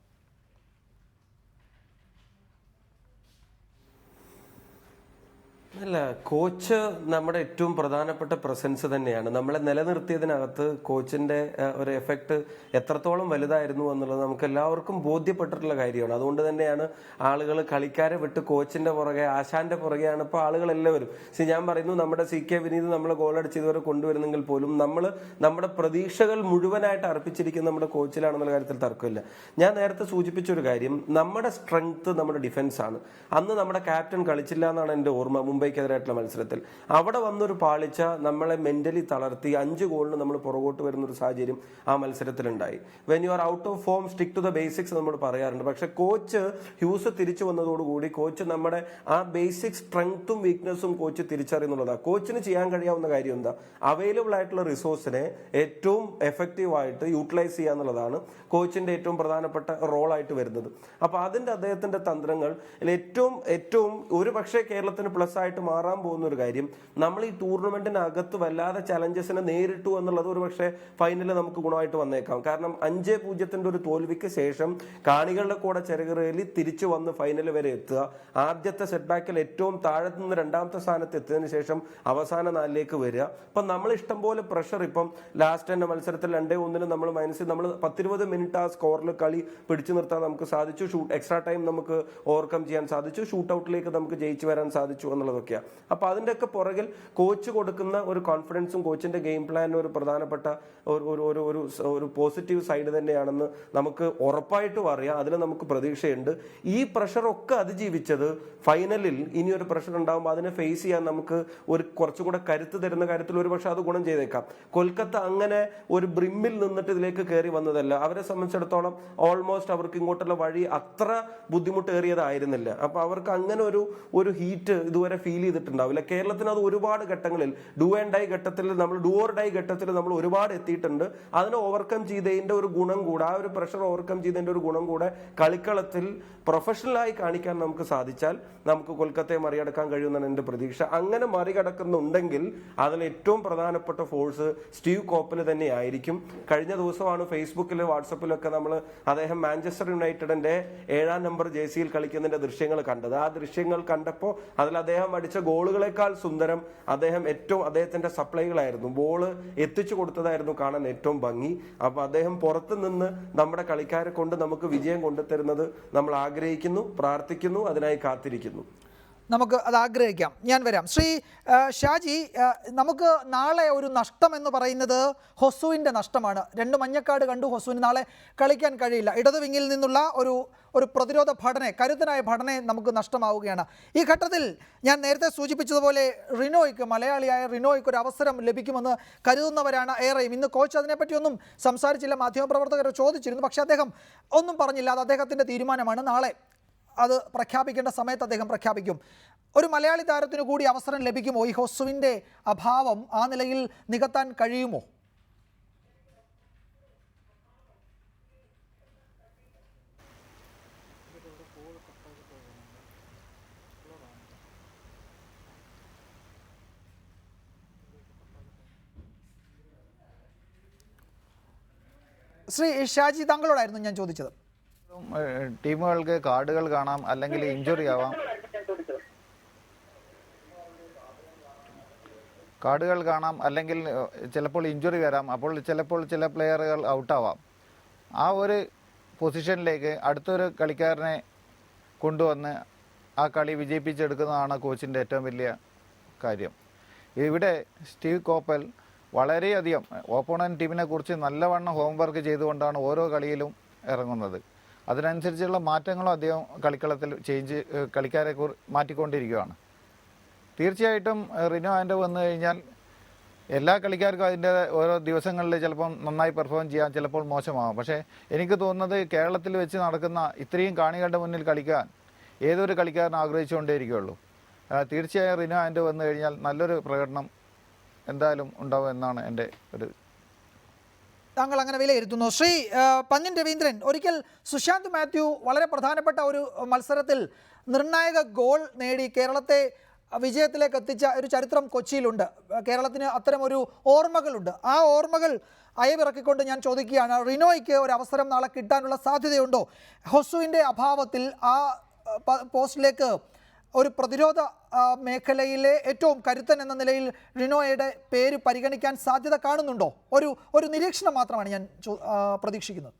[SPEAKER 5] അല്ല, കോച്ച് നമ്മുടെ ഏറ്റവും പ്രധാനപ്പെട്ട പ്രസൻസ് തന്നെയാണ്. നമ്മളെ നിലനിർത്തിയതിനകത്ത് കോച്ചിന്റെ ഒരു എഫക്റ്റ് എത്രത്തോളം വലുതായിരുന്നു എന്നുള്ളത് നമുക്ക് എല്ലാവർക്കും ബോധ്യപ്പെട്ടിട്ടുള്ള കാര്യമാണ്. അതുകൊണ്ട് തന്നെയാണ് ആളുകൾ കളിക്കാരെ വിട്ട് കോച്ചിന്റെ പുറകെ, ആശാന്റെ പുറകെയാണ് ഇപ്പോൾ ആളുകൾ എല്ലാവരും. ഞാൻ പറയുന്നു, നമ്മുടെ CK വിനീത് നമ്മളെ ഗോളടിച്ച് ഇതുവരെ കൊണ്ടുവരുന്നെങ്കിൽ പോലും നമ്മൾ നമ്മുടെ പ്രതീക്ഷകൾ മുഴുവനായിട്ട് അർപ്പിച്ചിരിക്കുന്ന നമ്മുടെ കോച്ചിലാണെന്നുള്ള കാര്യത്തിൽ തർക്കമില്ല. ഞാൻ നേരത്തെ സൂചിപ്പിച്ചൊരു കാര്യം, നമ്മുടെ സ്ട്രെങ്ത് നമ്മുടെ ഡിഫൻസ് ആണ്. അന്ന് നമ്മുടെ ക്യാപ്റ്റൻ കളിച്ചില്ല എന്നാണ് എൻ്റെ ഓർമ്മ. മുംബൈക്കെതിരായിട്ടുള്ള മത്സരത്തിൽ അവിടെ വന്നൊരു പാളിച്ച നമ്മളെ മെന്റലി തളർത്തി 5 ഗോളിന് നമ്മൾ പുറകോട്ട് വരുന്ന ഒരു സാഹചര്യം ആ മത്സരത്തിലുണ്ടായി. When you are out of form, stick to the basics നമ്മൾ പറയാറുണ്ട്. പക്ഷെ കോച്ച് ഹ്യൂസ് തിരിച്ചു വന്നതോടുകൂടി കോച്ച് നമ്മുടെ ആ ബേസിക് സ്ട്രെങ്ത്തും വീക്ക്നെസ്സും കോച്ച് തിരിച്ചറിയുന്നുള്ളതാണ്. കോച്ചിന് ചെയ്യാൻ കഴിയാവുന്ന കാര്യം എന്താ? അവൈലബിൾ ആയിട്ടുള്ള റിസോഴ്സിനെ ഏറ്റവും എഫക്റ്റീവ് ആയിട്ട് യൂട്ടിലൈസ് ചെയ്യുക എന്നുള്ളതാണ് കോച്ചിന്റെ ഏറ്റവും പ്രധാനപ്പെട്ട റോളായിട്ട് വരുന്നത്. അപ്പൊ അതിന്റെ അദ്ദേഹത്തിന്റെ തന്ത്രങ്ങൾ ഏറ്റവും ഒരു പക്ഷേ കേരളത്തിന് പ്ലസ് ആയിട്ട് മാറാൻ പോകുന്ന ഒരു കാര്യം, നമ്മൾ ഈ ടൂർണമെന്റിനകത്ത് വല്ലാതെ ചലഞ്ചസിനെ നേരിട്ടു എന്നുള്ളത് ഒരു പക്ഷേ ഫൈനലിൽ നമുക്ക് ഗുണമായിട്ട് വന്നേക്കാം. കാരണം 5-0 ഒരു തോൽവിക്ക് ശേഷം കാണികളുടെ കൂടെ ചെറുകേറി തിരിച്ചു വന്ന് ഫൈനൽ വരെ എത്തുക, ആദ്യത്തെ സെറ്റ് ബാക്കിൽ ഏറ്റവും താഴത്ത് നിന്ന് 2ാമത്തെ സ്ഥാനത്ത് എത്തിയതിനു ശേഷം അവസാന 4ലേക്ക് വരിക. അപ്പൊ നമ്മൾ ഇഷ്ടംപോലെ പ്രഷർ, ഇപ്പം ലാസ്റ്റ് തന്നെ മത്സരത്തിൽ 2-1 നമ്മൾ നമ്മൾ 10-20 മിനിറ്റ് ആ സ്കോറിൽ കളി പിടിച്ചു നിർത്താൻ നമുക്ക് സാധിച്ചു. എക്സ്ട്രാ ടൈം നമുക്ക് ഓവർകം ചെയ്യാൻ സാധിച്ചു. ഷൂട്ട് ഔട്ടിലേക്ക് നമുക്ക് ജയിച്ചു വരാൻ സാധിച്ചു എന്നുള്ളതൊക്കെയാണ്. അപ്പൊ അതിൻ്റെയൊക്കെ പുറകിൽ കോച്ച് കൊടുക്കുന്ന ഒരു കോൺഫിഡൻസും കോച്ചിന്റെ ഗെയിം പ്ലാനും ഒരു പ്രധാനപ്പെട്ട ഒരു പോസിറ്റീവ് സൈഡ് തന്നെയാണെന്ന് നമുക്ക് ഉറപ്പായിട്ടും അറിയാം. അതിൽ നമുക്ക് പ്രതീക്ഷയുണ്ട്. ഈ പ്രഷറൊക്കെ അതിജീവിച്ചത് ഫൈനലിൽ ഇനി ഒരു പ്രഷർ ഉണ്ടാകുമ്പോൾ അതിനെ ഫേസ് ചെയ്യാൻ നമുക്ക് ഒരു കുറച്ചുകൂടെ കരുത്ത് തരുന്ന കാര്യത്തിൽ ഒരു പക്ഷെ അത് ഗുണം ചെയ്തേക്കാം. കൊൽക്കത്ത അങ്ങനെ ഒരു ബ്രിമ്മിൽ നിന്നിട്ട് ഇതിലേക്ക് കയറി വന്നതല്ല. അവരെ സംബന്ധിച്ചിടത്തോളം ഓൾമോസ്റ്റ് അവർക്ക് ഇങ്ങോട്ടുള്ള വഴി അത്ര ബുദ്ധിമുട്ടേറിയതായിരുന്നില്ല. അപ്പൊ അവർക്ക് അങ്ങനെ ഒരു ഹീറ്റ് ഇതുവരെ ഫീൽ ചെയ്തിട്ടുണ്ടാവില്ല. കേരളത്തിന് അത് ഒരുപാട് ഘട്ടങ്ങളിൽ ഡു ആൻഡ് ഡൈ ഘട്ടത്തിൽ, നമ്മൾ ഡു ഓർ ഡൈ ഘട്ടത്തിൽ നമ്മൾ ഒരുപാട് എത്തിയിട്ടുണ്ട്. അതിനെ ഓവർകം ചെയ്തതിന്റെ ഒരു ഗുണം കൂടെ, ആ ഒരു പ്രഷർ ഓവർകം ചെയ്തതിന്റെ ഒരു ഗുണം കൂടെ കളിക്കളത്തിൽ പ്രൊഫഷണലായി കാണിക്കാൻ നമുക്ക് സാധിച്ചാൽ നമുക്ക് കൊൽക്കത്തയെ മറികടക്കാൻ കഴിയുമെന്നാണ് എൻ്റെ പ്രതീക്ഷ. അങ്ങനെ മറികടക്കുന്നുണ്ടെങ്കിൽ അതിൽ ഏറ്റവും പ്രധാനപ്പെട്ട ഫോഴ്സ് സ്റ്റീവ് കോപ്പൽ തന്നെ ആയിരിക്കും. കഴിഞ്ഞ ദിവസമാണ് ഫേസ്ബുക്കിലും വാട്സപ്പിലൊക്കെ നമ്മൾ അദ്ദേഹം മാഞ്ചസ്റ്റർ യുണൈറ്റഡിന്റെ 7ാം നമ്പർ ജേഴ്സിയിൽ കളിക്കുന്നതിന്റെ ദൃശ്യങ്ങൾ കണ്ടത്. ആ ദൃശ്യങ്ങൾ കണ്ടപ്പോൾ അതിൽ അദ്ദേഹം അടിച്ച ഗോളുകളെക്കാൾ സുന്ദരം അദ്ദേഹത്തിന്റെ സപ്ലൈകളായിരുന്നു. ബോള് എത്തിച്ചു കൊടുത്തതായിരുന്നു കാണാൻ ഏറ്റവും ഭംഗി. അപ്പൊ അദ്ദേഹം പുറത്തു നിന്ന് നമ്മുടെ കളിക്കാരെ കൊണ്ട് നമുക്ക് വിജയം കൊണ്ടുതരുന്നത് നമ്മൾ ആഗ്രഹിക്കുന്നു, പ്രാർത്ഥിക്കുന്നു, അതിനായി കാത്തിരിക്കുന്നു.
[SPEAKER 1] നമുക്ക് അത് ആഗ്രഹിക്കാം. ഞാൻ വരാം. ശ്രീ ഷാജി, നമുക്ക് നാളെ ഒരു നഷ്ടം എന്ന് പറയുന്നത് ഹൊസുവിൻ്റെ നഷ്ടമാണ്. 2 മഞ്ഞക്കാട് കണ്ടു. ഹൊസുവിന് നാളെ കളിക്കാൻ കഴിയില്ല. ഇടതു വിങ്ങിൽ നിന്നുള്ള ഒരു പ്രതിരോധ ഭടനെ, കരുത്തനായ ഭടനെ നമുക്ക് നഷ്ടമാവുകയാണ്. ഈ ഘട്ടത്തിൽ ഞാൻ നേരത്തെ സൂചിപ്പിച്ചതുപോലെ റിനോയ്ക്ക്, മലയാളിയായ റിനോയ്ക്ക് ഒരു അവസരം ലഭിക്കുമെന്ന് കരുതുന്നവരാണ് ഏറെയും. ഇന്ന് കോച്ച് അതിനെപ്പറ്റിയൊന്നും സംസാരിച്ചില്ല. മാധ്യമപ്രവർത്തകർ ചോദിച്ചിരുന്നു, പക്ഷേ അദ്ദേഹം ഒന്നും പറഞ്ഞില്ല. അത് അദ്ദേഹത്തിൻ്റെ തീരുമാനമാണ്. നാളെ അത് പ്രഖ്യാപിക്കേണ്ട സമയത്ത് അദ്ദേഹം പ്രഖ്യാപിക്കും. ഒരു മലയാളി താരത്തിനു കൂടി അവസരം ലഭിക്കുമോ? ഈ ഹൊസുവിൻ്റെ അഭാവം ആ നിലയിൽ നികത്താൻ കഴിയുമോ? ശ്രീ ഷാജി, താങ്കളോടായിരുന്നു ഞാൻ ചോദിച്ചത്.
[SPEAKER 7] ടീമുകൾക്ക് കാർഡുകൾ കാണാം, അല്ലെങ്കിൽ ഇഞ്ചുറി ആവാം. കാർഡുകൾ കാണാം, അല്ലെങ്കിൽ ചിലപ്പോൾ ഇഞ്ചുറി വരാം. അപ്പോൾ ചിലപ്പോൾ ചില പ്ലെയറുകൾ ഔട്ടാവാം. ആ ഒരു പൊസിഷനിലേക്ക് അടുത്തൊരു കളിക്കാരനെ കൊണ്ടുവന്ന് ആ കളി വിജയിപ്പിച്ചെടുക്കുന്നതാണ് കോച്ചിൻ്റെ ഏറ്റവും വലിയ കാര്യം. ഇവിടെ സ്റ്റീവ് കോപ്പൽ വളരെയധികം ഓപ്പോണന്റ് ടീമിനെ കുറിച്ച് നല്ലവണ്ണം ഹോംവർക്ക് ചെയ്തുകൊണ്ടാണ് ഓരോ കളിയിലും ഇറങ്ങുന്നത്. അതിനനുസരിച്ചുള്ള മാറ്റങ്ങളും അദ്ദേഹം കളിക്കളത്തിൽ കളിക്കാരെ മാറ്റിക്കൊണ്ടിരിക്കുകയാണ്. തീർച്ചയായിട്ടും റിനോ ആൻഡ് വന്നു കഴിഞ്ഞാൽ എല്ലാ കളിക്കാർക്കും അതിൻ്റെ ഓരോ ദിവസങ്ങളിൽ ചിലപ്പം നന്നായി പെർഫോം ചെയ്യാം, ചിലപ്പോൾ മോശമാകാം. പക്ഷേ എനിക്ക് തോന്നുന്നത് കേരളത്തിൽ വെച്ച് നടക്കുന്ന ഇത്രയും കാണികളുടെ മുന്നിൽ കളിക്കാൻ ഏതൊരു കളിക്കാരനും ആഗ്രഹിച്ചുകൊണ്ടേയിരിക്കുകയുള്ളൂ. തീർച്ചയായും റിനോ ആൻഡ് വന്നു കഴിഞ്ഞാൽ നല്ലൊരു പ്രകടനം എന്തായാലും ഉണ്ടാവും എന്നാണ് എൻ്റെ ഒരു.
[SPEAKER 1] താങ്കൾ അങ്ങനെ വിലയിരുത്തുന്നു. ശ്രീ പന്ന്യൻ രവീന്ദ്രൻ, ഒരിക്കൽ സുശാന്ത് മാത്യു വളരെ പ്രധാനപ്പെട്ട ഒരു മത്സരത്തിൽ നിർണായക ഗോൾ നേടി കേരളത്തെ വിജയത്തിലേക്ക് എത്തിച്ച ഒരു ചരിത്രം കൊച്ചിയിലുണ്ട്. കേരളത്തിന് അത്തരമൊരു ഓർമ്മകളുണ്ട്. ആ ഓർമ്മകൾ അയവിറക്കിക്കൊണ്ട് ഞാൻ ചോദിക്കുകയാണ്, റിനോയ്ക്ക് ഒരു അവസരം നാളെ കിട്ടാനുള്ള സാധ്യതയുണ്ടോ? ഹൊസുവിൻ്റെ അഭാവത്തിൽ ആ പോസ്റ്റിലേക്ക് ഒരു പ്രതിരോധ മേഖലയിലെ ഏറ്റവും കരുത്തൻ എന്ന നിലയിൽ റിനോയുടെ പേര് പരിഗണിക്കാൻ സാധ്യത കാണുന്നുണ്ടോ? ഒരു നിരീക്ഷണം മാത്രമാണ് ഞാൻ പ്രതീക്ഷിക്കുന്നത്.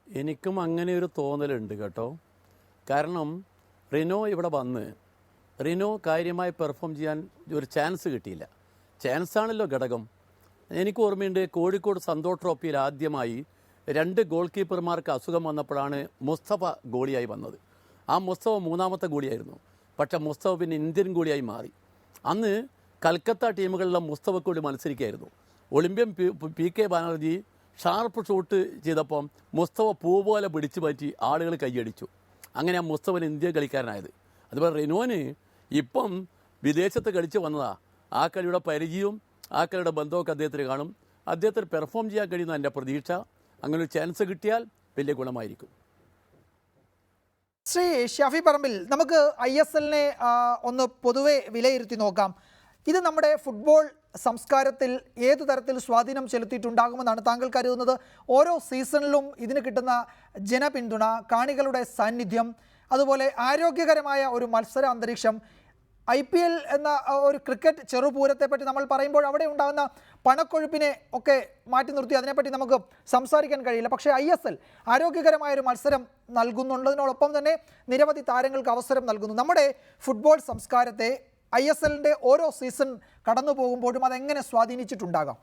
[SPEAKER 4] എനിക്കും അങ്ങനെ ഒരു തോന്നലുണ്ട് കേട്ടോ. കാരണം റിനോ ഇവിടെ വന്ന് റിനോ കാര്യമായി പെർഫോം ചെയ്യാൻ ഒരു ചാൻസ് കിട്ടിയില്ല. ചാൻസാണല്ലോ ഘടകം. എനിക്ക് ഓർമ്മയുണ്ട്, കോഴിക്കോട് സന്തോഷ് ട്രോഫിയിൽ ആദ്യമായി 2 ഗോൾ കീപ്പർമാർക്ക് അസുഖം വന്നപ്പോഴാണ് മുസ്തഫ ഗോളിയായി വന്നത്. ആ മുസ്തഫ 3ാമത്തെ ഗോളിയായിരുന്നു. പക്ഷേ മുസ്തഫ പിന്നെ ഇന്ത്യൻ ഗോളിയായി മാറി. അന്ന് കൽക്കത്ത ടീമുകളിലെ മുസ്തഫയ്ക്ക് വേണ്ടി മത്സരിക്കുകയായിരുന്നു. Olympian PK Banerjee sharp shoot ചെയ്തപ്പം മുസ്തഫ പൂ പോലെ പിടിച്ചു മാറ്റി ആളുകൾ കൈയടിച്ചു. അങ്ങനെ ആ മുസ്തഫൻ ഇന്ത്യ കളിക്കാരനായത്. അതുപോലെ റിനോന് ഇപ്പം വിദേശത്ത് കളിച്ച് വന്നതാ. ആ കളിയുടെ പരിചയവും ആ കളിയുടെ ബന്ധമൊക്കെ അദ്ദേഹത്തിന് കാണും. അദ്ദേഹത്തിന് പെർഫോം ചെയ്യാൻ കഴിയുന്ന എൻ്റെ പ്രതീക്ഷ. അങ്ങനെ ഒരു ചാൻസ് കിട്ടിയാൽ വലിയ ഗുണമായിരിക്കും.
[SPEAKER 1] ശ്രീ ഷാഫി പറമ്പിൽ, നമുക്ക് ISLനെ ഒന്ന് പൊതുവെ വിലയിരുത്തി നോക്കാം. ഇത് നമ്മുടെ ഫുട്ബോൾ സംസ്കാരത്തിൽ ഏതു തരത്തിൽ സ്വാധീനം ചെലുത്തിയിട്ടുണ്ടാകുമെന്നാണ് താങ്കൾ കരുതുന്നത്? ഓരോ സീസണിലും ഇതിന് കിട്ടുന്ന ജനപിന്തുണ, കാണികളുടെ സാന്നിധ്യം, അതുപോലെ ആരോഗ്യകരമായ ഒരു മത്സര അന്തരീക്ഷം, IPL എന്ന ഒരു ക്രിക്കറ്റ് ചെറുപൂരത്തെ പറ്റി നമ്മൾ പറയുമ്പോൾ അവിടെ ഉണ്ടാകുന്ന പണക്കൊഴുപ്പിനെ ഒക്കെ മാറ്റി നിർത്തി അതിനെപ്പറ്റി നമുക്ക് സംസാരിക്കാൻ കഴിയില്ല. പക്ഷേ ISL ആരോഗ്യകരമായ ഒരു മത്സരം നൽകുന്നുള്ളതിനോടൊപ്പം തന്നെ നിരവധി താരങ്ങൾക്ക് അവസരം നൽകുന്നു. നമ്മുടെ ഫുട്ബോൾ സംസ്കാരത്തെ ISLൻ്റെ ഓരോ സീസൺ കടന്നു പോകുമ്പോഴും അതെങ്ങനെ സ്വാധീനിച്ചിട്ടുണ്ടാകാം?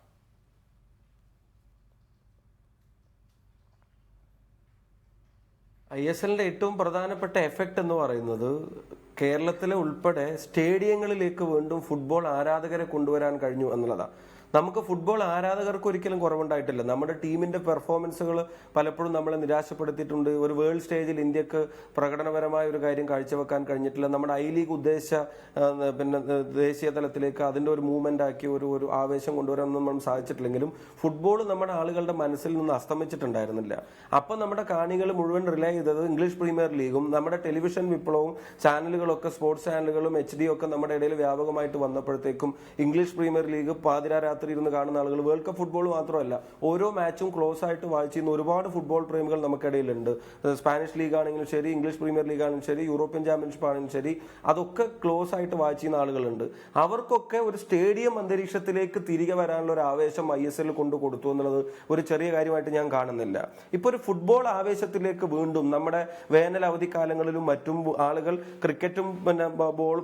[SPEAKER 5] ISLന്റെ ഏറ്റവും പ്രധാനപ്പെട്ട എഫക്റ്റ് എന്ന് പറയുന്നത് കേരളത്തിലെ ഉൾപ്പെടെ സ്റ്റേഡിയങ്ങളിലേക്ക് വീണ്ടും ഫുട്ബോൾ ആരാധകരെ കൊണ്ടുവരാൻ കഴിഞ്ഞു എന്നുള്ളതാണ്. നമുക്ക് ഫുട്ബോൾ ആരാധകർക്ക് ഒരിക്കലും കുറവുണ്ടായിട്ടില്ല. നമ്മുടെ ടീമിന്റെ പെർഫോമൻസുകൾ പലപ്പോഴും നമ്മളെ നിരാശപ്പെടുത്തിയിട്ടുണ്ട്. ഒരു വേൾഡ് സ്റ്റേജിൽ ഇന്ത്യക്ക് പ്രകടനപരമായ ഒരു കാര്യം കാഴ്ചവെക്കാൻ കഴിഞ്ഞിട്ടില്ല. നമ്മുടെ ഐ ലീഗ് ഉദ്ദേശിച്ച ദേശീയ തലത്തിലേക്ക് അതിന്റെ ഒരു മൂവ്മെന്റ് ആക്കി ഒരു ആവേശം കൊണ്ടുവരാനൊന്നും നമ്മൾ സാധിച്ചിട്ടില്ലെങ്കിലും ഫുട്ബോൾ നമ്മുടെ ആളുകളുടെ മനസ്സിൽ നിന്ന് അസ്തമിച്ചിട്ടുണ്ടായിരുന്നില്ല. അപ്പൊ നമ്മുടെ കാണികൾ മുഴുവൻ റിലേ ചെയ്തത് ഇംഗ്ലീഷ് പ്രീമിയർ ലീഗും നമ്മുടെ ടെലിവിഷൻ വിപ്ലവവും ചാനലുകളൊക്കെ സ്പോർട്സ് ചാനലുകളും HD ഒക്കെ നമ്മുടെ ഇടയിൽ വ്യാപകമായിട്ട് വന്നപ്പോഴത്തേക്കും ഇംഗ്ലീഷ് പ്രീമിയർ ലീഗ് പാതിരാത്രി ഇരുന്ന് കാണുന്ന ആളുകൾ, വേൾഡ് കപ്പ് ഫുട്ബോൾ മാത്രമല്ല ഓരോ മാച്ചും ക്ലോസ് ആയിട്ട് വാച്ച് ചെയ്യുന്ന ഒരുപാട് ഫുട്ബോൾ പ്രേമികൾ നമുക്കിടയിലുണ്ട്. സ്പാനിഷ് ലീഗ് ആണെങ്കിലും ശരി, ഇംഗ്ലീഷ് പ്രീമിയർ ലീഗ് ആണെങ്കിലും ശരി, യൂറോപ്യൻ ചാമ്പ്യൻഷിപ്പ് ആണെങ്കിലും ശരി, അതൊക്കെ ക്ലോസ് ആയിട്ട് വാച്ച് ചെയ്യുന്ന ആളുകളുണ്ട്. അവർക്കൊക്കെ ഒരു സ്റ്റേഡിയം അന്തരീക്ഷത്തിലേക്ക് തിരികെ വരാനുള്ള ഒരു ആവേശം ISL കൊണ്ട് കൊടുത്തു എന്നുള്ളത് ഒരു ചെറിയ കാര്യമായിട്ട് ഞാൻ കാണുന്നില്ല. ഇപ്പൊ ഒരു ഫുട്ബോൾ ആവേശത്തിലേക്ക് വീണ്ടും നമ്മുടെ വേനൽ അവധിക്കാലങ്ങളിലും മറ്റും ആളുകൾ ക്രിക്കറ്റും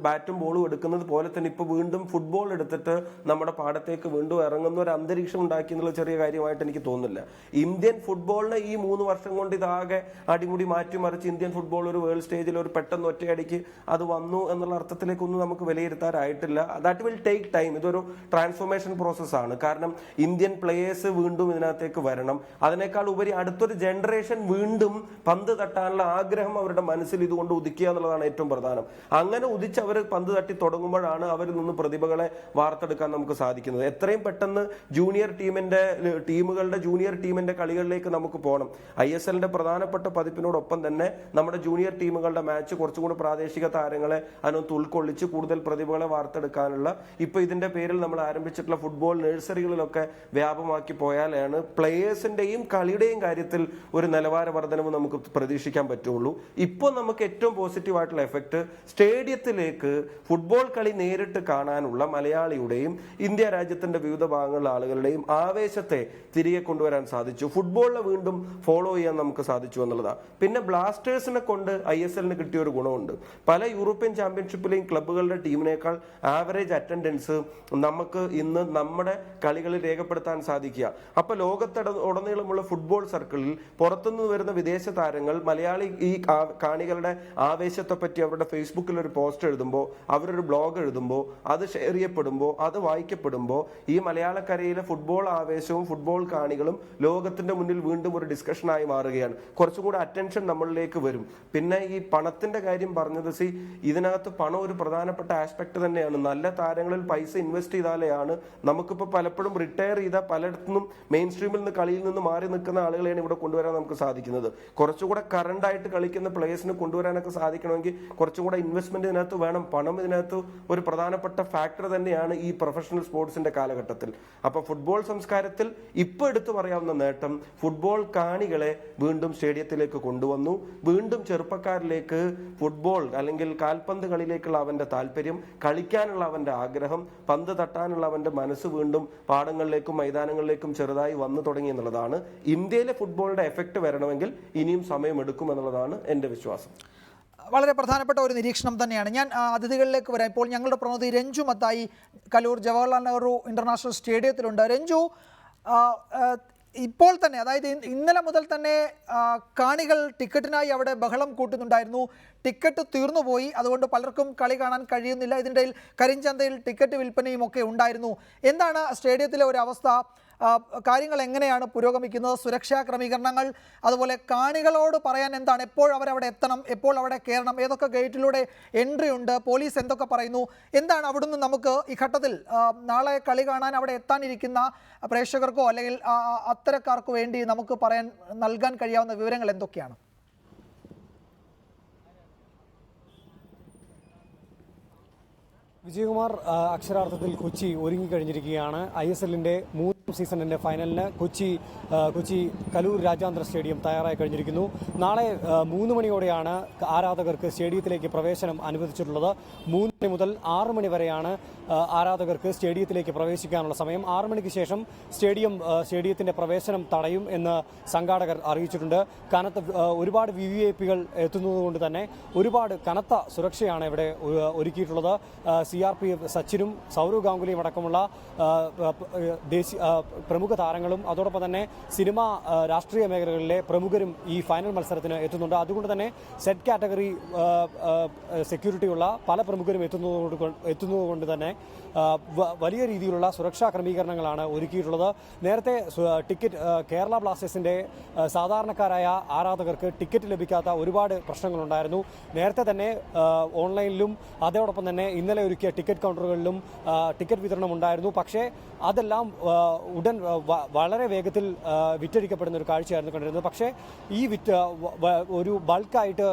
[SPEAKER 5] ബാറ്റും ബോളും എടുക്കുന്നത് പോലെ തന്നെ ഇപ്പൊ വീണ്ടും ഫുട്ബോൾ എടുത്തിട്ട് നമ്മുടെ പാടത്തേക്ക് വീണ്ടും ഇറങ്ങുന്ന ഒരു അന്തരീക്ഷം ഉണ്ടാക്കി എന്നുള്ള ചെറിയ കാര്യമായിട്ട് എനിക്ക് തോന്നുന്നില്ല. ഇന്ത്യൻ ഫുട്ബോളിനെ ഈ 3 വർഷം കൊണ്ട് ഇതാകെ അടിമുടി മാറ്റിമറിച്ച് ഇന്ത്യൻ ഫുട്ബോൾ ഒരു വേൾഡ് സ്റ്റേജിൽ ഒരു പെട്ടെന്ന് ഒറ്റയടിക്ക് അത് വന്നു എന്നുള്ള അർത്ഥത്തിലേക്കൊന്നും നമുക്ക് വിലയിരുത്താനായിട്ടില്ല. That will take time. ഇതൊരു ട്രാൻസ്ഫോർമേഷൻ പ്രോസസ്സാണ്. കാരണം ഇന്ത്യൻ പ്ലേയേഴ്സ് വീണ്ടും ഇതിനകത്തേക്ക് വരണം. അതിനേക്കാൾ ഉപരി അടുത്തൊരു ജനറേഷൻ വീണ്ടും പന്ത് തട്ടാനുള്ള ആഗ്രഹം അവരുടെ മനസ്സിൽ ഇതുകൊണ്ട് ഉദിക്കുക എന്നുള്ളതാണ് ഏറ്റവും പ്രധാനം. അങ്ങനെ ഉദിച്ച് അവർ പന്ത് തട്ടി തുടങ്ങുമ്പോഴാണ് അവരിൽ നിന്ന് പ്രതിഭകളെ വാർത്തെടുക്കാൻ നമുക്ക് സാധിക്കുന്നത്. എത്രയും പെട്ടെന്ന് ടീമുകളുടെ ജൂനിയർ ടീമിന്റെ കളികളിലേക്ക് നമുക്ക് പോകണം. ISLന്റെ പ്രധാനപ്പെട്ട പതിപ്പിനോടൊപ്പം തന്നെ നമ്മുടെ ജൂനിയർ ടീമുകളുടെ മാച്ച് കുറച്ചും കൂടി പ്രാദേശിക താരങ്ങളെ അതിനൊത്ത് ഉൾക്കൊള്ളിച്ച് കൂടുതൽ പ്രതിഭകളെ വാർത്തെടുക്കാനുള്ള ഇപ്പൊ ഇതിന്റെ പേരിൽ നമ്മൾ ആരംഭിച്ചിട്ടുള്ള ഫുട്ബോൾ നഴ്സറികളിലൊക്കെ വ്യാപകമാക്കി പോയാലാണ് പ്ലേയേഴ്സിന്റെയും കളിയുടെയും കാര്യത്തിൽ ഒരു നിലവാര വർധനവ് നമുക്ക് പ്രതീക്ഷിക്കാൻ പറ്റുള്ളൂ. ഇപ്പോൾ നമുക്ക് ഏറ്റവും പോസിറ്റീവ് ആയിട്ടുള്ള എഫക്ട് സ്റ്റേഡിയത്തിലേക്ക് ഫുട്ബോൾ കളി നേരിട്ട് കാണാനുള്ള മലയാളിയുടെയും ഇന്ത്യ രാജ്യത്തിന്റെ വിവിധ ഭാഗങ്ങളിലെ ആളുകളുടെയും ആവേശത്തെ തിരികെ കൊണ്ടുവരാൻ സാധിച്ചു. ഫുട്ബോളിനെ വീണ്ടും ഫോളോ ചെയ്യാൻ നമുക്ക് സാധിച്ചു എന്നുള്ളതാണ്. പിന്നെ ബ്ലാസ്റ്റേഴ്സിനെ കൊണ്ട് ISLന് കിട്ടിയ ഒരു ഗുണമുണ്ട്. പല യൂറോപ്യൻ ചാമ്പ്യൻഷിപ്പിലെയും ക്ലബ്ബുകളുടെ ടീമിനേക്കാൾ ആവറേജ് അറ്റൻഡൻസ് നമുക്ക് ഇന്ന് നമ്മുടെ കളികളിൽ രേഖപ്പെടുത്താൻ സാധിക്കുക. അപ്പൊ ലോകത്തുടനീളമുള്ള ഫുട്ബോൾ സർക്കിളിൽ പുറത്തുനിന്ന് വരുന്ന വിദേശ താരങ്ങൾ മലയാളി ഈ കാണികളുടെ ആവേശത്തെ പറ്റി അവരുടെ ഫേസ്ബുക്കിൽ ഒരു പോസ്റ്റ് എഴുതുമ്പോൾ, അവരൊരു ബ്ലോഗ് എഴുതുമ്പോൾ, അത് ഷെയർ ചെയ്യപ്പെടുമ്പോൾ, അത് വായിക്കപ്പെടുമ്പോൾ ഈ മലയാളക്കരയിലെ ഫുട്ബോൾ ആവേശവും ഫുട്ബോൾ കാണികളും ലോകത്തിന്റെ മുന്നിൽ വീണ്ടും ഒരു ഡിസ്കഷനായി മാറുകയാണ്. കുറച്ചുകൂടെ അറ്റൻഷൻ നമ്മളിലേക്ക് വരും. പിന്നെ ഈ പണത്തിന്റെ കാര്യം പറഞ്ഞത്, ഇതിനകത്ത് പണം ഒരു പ്രധാനപ്പെട്ട ആസ്പെക്ട് തന്നെയാണ്. നല്ല താരങ്ങളിൽ പൈസ ഇൻവെസ്റ്റ് ചെയ്താലെയാണ് നമുക്കിപ്പോൾ പലപ്പോഴും റിട്ടയർ ചെയ്ത പലയിടത്തുനിന്നും മെയിൻ സ്ട്രീമിൽ നിന്ന് കളിയിൽ നിന്ന് മാറി നിൽക്കുന്ന ആളുകളെയാണ് ഇവിടെ കൊണ്ടുവരാൻ നമുക്ക് സാധിക്കുന്നത്. കുറച്ചുകൂടെ കറണ്ട് ആയിട്ട് കളിക്കുന്ന പ്ലേയേഴ്സിന് കൊണ്ടുവരാനൊക്കെ സാധിക്കണമെങ്കിൽ കുറച്ചുകൂടെ ഇൻവെസ്റ്റ്മെന്റ് ഇതിനകത്ത് വേണം. പണം ഇതിനകത്ത് ഒരു പ്രധാനപ്പെട്ട ഫാക്ടർ തന്നെയാണ് ഈ പ്രൊഫഷണൽ സ്പോർട്സിന്റെ കാലഘട്ടത്തിൽ. അപ്പൊ ഫുട്ബോൾ സംസ്കാരത്തിൽ ഇപ്പോൾ എടുത്തു പറയാവുന്ന നേട്ടം ഫുട്ബോൾ കാണികളെ വീണ്ടും സ്റ്റേഡിയത്തിലേക്ക് കൊണ്ടുവന്നു. വീണ്ടും ചെറുപ്പക്കാരിലേക്ക് ഫുട്ബോൾ അല്ലെങ്കിൽ കാൽപന്ത് കളിയിലേക്കുള്ള അവന്റെ താല്പര്യം, കളിക്കാനുള്ള അവന്റെ ആഗ്രഹം, പന്ത് തട്ടാനുള്ള അവന്റെ മനസ്സ് വീണ്ടും പാടങ്ങളിലേക്കും മൈതാനങ്ങളിലേക്കും ചെറുതായി വന്നു തുടങ്ങി എന്നുള്ളതാണ്. ഇന്ത്യയിലെ ഫുട്ബോളിന്റെ എഫക്ട് വരണമെങ്കിൽ ഇനിയും സമയമെടുക്കും എന്നുള്ളതാണ് എൻ്റെ വിശ്വാസം.
[SPEAKER 1] വളരെ പ്രധാനപ്പെട്ട ഒരു നിരീക്ഷണം തന്നെയാണ്. ഞാൻ അതിഥികളിലേക്ക് വരാം. ഇപ്പോൾ ഞങ്ങളുടെ പ്രതിനിധി രഞ്ജു മത്തായി കലൂർ ജവഹർലാൽ നെഹ്റു ഇന്റർനാഷണൽ സ്റ്റേഡിയത്തിലുണ്ട്. രഞ്ജു, ഇപ്പോൾ തന്നെ, അതായത് ഇന്നലെ മുതൽ തന്നെ കാണികൾ ടിക്കറ്റിനായി അവിടെ ബഹളം കൂട്ടുന്നുണ്ടായിരുന്നു. ടിക്കറ്റ് തീർന്നുപോയി, അതുകൊണ്ട് പലർക്കും കളി കാണാൻ കഴിയുന്നില്ല. ഇതിനിടയിൽ കരിഞ്ചന്തയിൽ ടിക്കറ്റ് വിൽപ്പനയും ഒക്കെ ഉണ്ടായിരുന്നു. എന്താണ് സ്റ്റേഡിയത്തിലെ ഒരു അവസ്ഥ? കാര്യങ്ങൾ എങ്ങനെയാണ് പുരോഗമിക്കുന്നത്? സുരക്ഷാ ക്രമീകരണങ്ങൾ, അതുപോലെ കാണികളോട് പറയാൻ എന്താണ്? എപ്പോൾ അവരവിടെ എത്തണം, എപ്പോൾ അവിടെ കയറണം, ഏതൊക്കെ ഗേറ്റിലൂടെ എൻട്രി ഉണ്ട്, പോലീസ് എന്തൊക്കെ പറയുന്നു, എന്താണ് അവിടുന്ന് നമുക്ക് ഈ ഘട്ടത്തിൽ നാളെ കളി കാണാൻ അവിടെ എത്താനിരിക്കുന്ന പ്രേക്ഷകർക്കോ അല്ലെങ്കിൽ അത്തരക്കാർക്കോ വേണ്ടി നമുക്ക് നൽകാൻ കഴിയാവുന്ന വിവരങ്ങൾ എന്തൊക്കെയാണ്?
[SPEAKER 8] വിജയകുമാർ, അക്ഷരാർത്ഥത്തിൽ കൊച്ചി ഒരുങ്ങിക്കഴിഞ്ഞിരിക്കുകയാണ്. ISLന്റെ 3ാം സീസണിന്റെ ഫൈനലിന് കൊച്ചി കലൂർ രാജ്യാന്തര സ്റ്റേഡിയം തയ്യാറായി കഴിഞ്ഞിരിക്കുന്നു. നാളെ 3 മണിയോടെയാണ് ആരാധകർക്ക് സ്റ്റേഡിയത്തിലേക്ക് പ്രവേശനം അനുവദിച്ചിട്ടുള്ളത്. 3 മണി മുതൽ 6 മണി വരെയാണ് ആരാധകർക്ക് സ്റ്റേഡിയത്തിലേക്ക് പ്രവേശിക്കാനുള്ള സമയം. 6 മണിക്ക് ശേഷം സ്റ്റേഡിയത്തിന്റെ പ്രവേശനം തടയും എന്ന് സംഘാടകർ അറിയിച്ചിട്ടുണ്ട്. ഒരുപാട് VVIPകൾ എത്തുന്നതുകൊണ്ട് തന്നെ ഒരുപാട് കനത്ത സുരക്ഷയാണ് ഇവിടെ ഒരുക്കിയിട്ടുള്ളത്. CRPF സച്ചിനും സൗരവ് ഗാംഗുലിയും അടക്കമുള്ള പ്രമുഖ താരങ്ങളും അതോടൊപ്പം തന്നെ സിനിമ, രാഷ്ട്രീയ മേഖലകളിലെ പ്രമുഖരും ഈ ഫൈനൽ മത്സരത്തിന് എത്തുന്നുണ്ട്. അതുകൊണ്ട് തന്നെ സെറ്റ് കാറ്റഗറി സെക്യൂരിറ്റിയുള്ള പല പ്രമുഖരും എത്തുന്നതുകൊണ്ട് തന്നെ വലിയ രീതിയിലുള്ള സുരക്ഷാ ക്രമീകരണങ്ങളാണ് ഒരുക്കിയിട്ടുള്ളത്. നേരത്തെ കേരള ബ്ലാസ്റ്റേഴ്സിന്റെ സാധാരണക്കാരായ ആരാധകർക്ക് ടിക്കറ്റ് ലഭിക്കാത്ത ഒരുപാട് പ്രശ്നങ്ങളുണ്ടായിരുന്നു. നേരത്തെ തന്നെ ഓൺലൈനിലും അതോടൊപ്പം തന്നെ ഇന്നലെ ഒരുക്കിയ ടിക്കറ്റ് കൗണ്ടറുകളിലും ടിക്കറ്റ് വിതരണം ഉണ്ടായിരുന്നു. പക്ഷേ അതെല്ലാം ഉടൻ വളരെ വേഗത്തിൽ വിറ്റഴിക്കപ്പെടുന്ന ഒരു കാഴ്ചയായിരുന്നു കണ്ടിരുന്നത്. പക്ഷേ ഈ ഒരു ബൾക്കായിട്ട്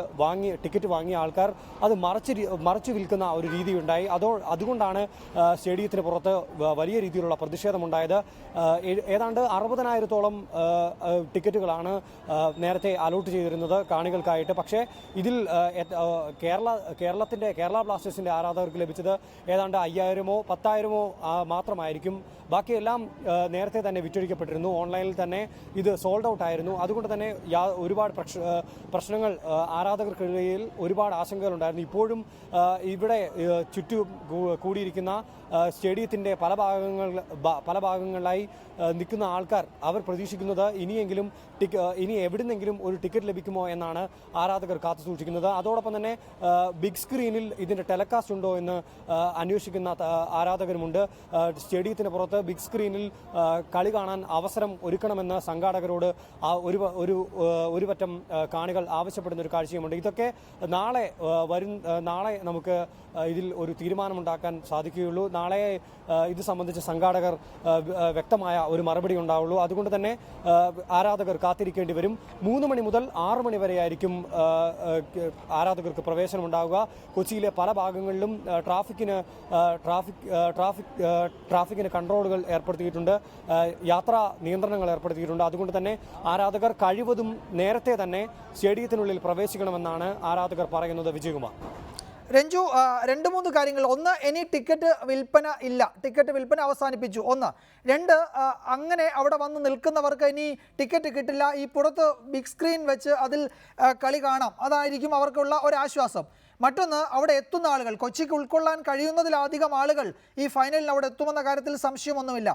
[SPEAKER 8] ടിക്കറ്റ് വാങ്ങിയ ആൾക്കാർ അത് മറച്ചു വിൽക്കുന്ന ഒരു രീതിയുണ്ടായി. അതുകൊണ്ടാണ് സ്റ്റേഡിയത്തിന് പുറത്ത് വലിയ രീതിയിലുള്ള പ്രതിഷേധമുണ്ടായത്. ഏതാണ്ട് 60,000-ഓളം ടിക്കറ്റുകളാണ് നേരത്തെ അലോട്ട് ചെയ്തിരുന്നത് കാണികൾക്കായിട്ട്. പക്ഷേ ഇതിൽ കേരള ബ്ലാസ്റ്റേഴ്സിന്റെ ആരാധകർക്ക് ലഭിച്ചത് ഏതാണ്ട് 5,000-ഓ 10,000-ഓ മാത്രമായിരിക്കും. ബാക്കിയെല്ലാം നേരത്തെ തന്നെ വിറ്റഴിക്കപ്പെട്ടിരുന്നു. ഓൺലൈനിൽ തന്നെ ഇത് സോൾഡ് ഔട്ട് ആയിരുന്നു. അതുകൊണ്ട് തന്നെ ഒരുപാട് പ്രശ്നങ്ങൾ, ആരാധകർക്കിടയിൽ ഒരുപാട് ആശങ്കകളുണ്ടായിരുന്നു. ഇപ്പോഴും ഇവിടെ ചുറ്റും കൂടിയിരിക്കുന്ന സ്റ്റേഡിയത്തിൻ്റെ പല ഭാഗങ്ങളിലായി നിൽക്കുന്ന ആൾക്കാർ അവർ പ്രതീക്ഷിക്കുന്നത് ഇനി എവിടുന്നെങ്കിലും ഒരു ടിക്കറ്റ് ലഭിക്കുമോ എന്നാണ് ആരാധകർ കാത്തു സൂക്ഷിക്കുന്നത്. അതോടൊപ്പം തന്നെ ബിഗ് സ്ക്രീനിൽ ഇതിൻ്റെ ടെലികാസ്റ്റ് ഉണ്ടോ എന്ന് അന്വേഷിക്കുന്ന ആരാധകരുമുണ്ട്. സ്റ്റേഡിയത്തിന് പുറത്ത് ബിഗ് സ്ക്രീനിൽ കളി കാണാൻ അവസരം ഒരുക്കണമെന്ന് സംഘാടകരോട് ഒരു പറ്റം കാണികൾ ആവശ്യപ്പെടുന്ന ഒരു കാഴ്ചയുമുണ്ട്. ഇതൊക്കെ നാളെ നമുക്ക് ഇതിൽ ഒരു തീരുമാനമുണ്ടാക്കാൻ സാധിക്കുകയുള്ളൂ. നാളെ ഇത് സംബന്ധിച്ച് സംഘാടകർ വ്യക്തമായ ഒരു മറുപടി ഉണ്ടാവുള്ളൂ. അതുകൊണ്ട് തന്നെ ആരാധകർ കാത്തിരിക്കേണ്ടി വരും. 3 മണി മുതൽ 6 മണി വരെയായിരിക്കും ആരാധകർക്ക് പ്രവേശനം ഉണ്ടാവുക. കൊച്ചിയിലെ പല ഭാഗങ്ങളിലും ട്രാഫിക്കിന് കൺട്രോളുകൾ ഏർപ്പെടുത്തിയിട്ടുണ്ട്, യാത്രാ നിയന്ത്രണങ്ങൾ ഏർപ്പെടുത്തിയിട്ടുണ്ട്. അതുകൊണ്ട് തന്നെ ആരാധകർ കഴിവതും നേരത്തെ തന്നെ സ്റ്റേഡിയത്തിനുള്ളിൽ പ്രവേശിക്കണമെന്നാണ് ആരാധകർ പറയുന്നത്. വിജയകുമാർ.
[SPEAKER 1] രഞ്ജു, 2-3 കാര്യങ്ങൾ. ഒന്ന്, ഇനി ടിക്കറ്റ് വിൽപ്പന ഇല്ല, ടിക്കറ്റ് വിൽപ്പന അവസാനിപ്പിച്ചു. 1. 2, അങ്ങനെ അവിടെ വന്ന് നിൽക്കുന്നവർക്ക് ഇനി ടിക്കറ്റ് കിട്ടില്ല, ഈ പുറത്ത് ബിഗ് സ്ക്രീൻ വെച്ച് അതിൽ കളി കാണാം, അതായിരിക്കും അവർക്കുള്ള ഒരാശ്വാസം. മറ്റൊന്ന്, അവിടെ എത്തുന്ന ആളുകൾ, കൊച്ചിക്ക് ഉൾക്കൊള്ളാൻ കഴിയുന്നതിലധികം ആളുകൾ ഈ ഫൈനലിൽ അവിടെ എത്തുമെന്ന കാര്യത്തിൽ സംശയമൊന്നുമില്ല.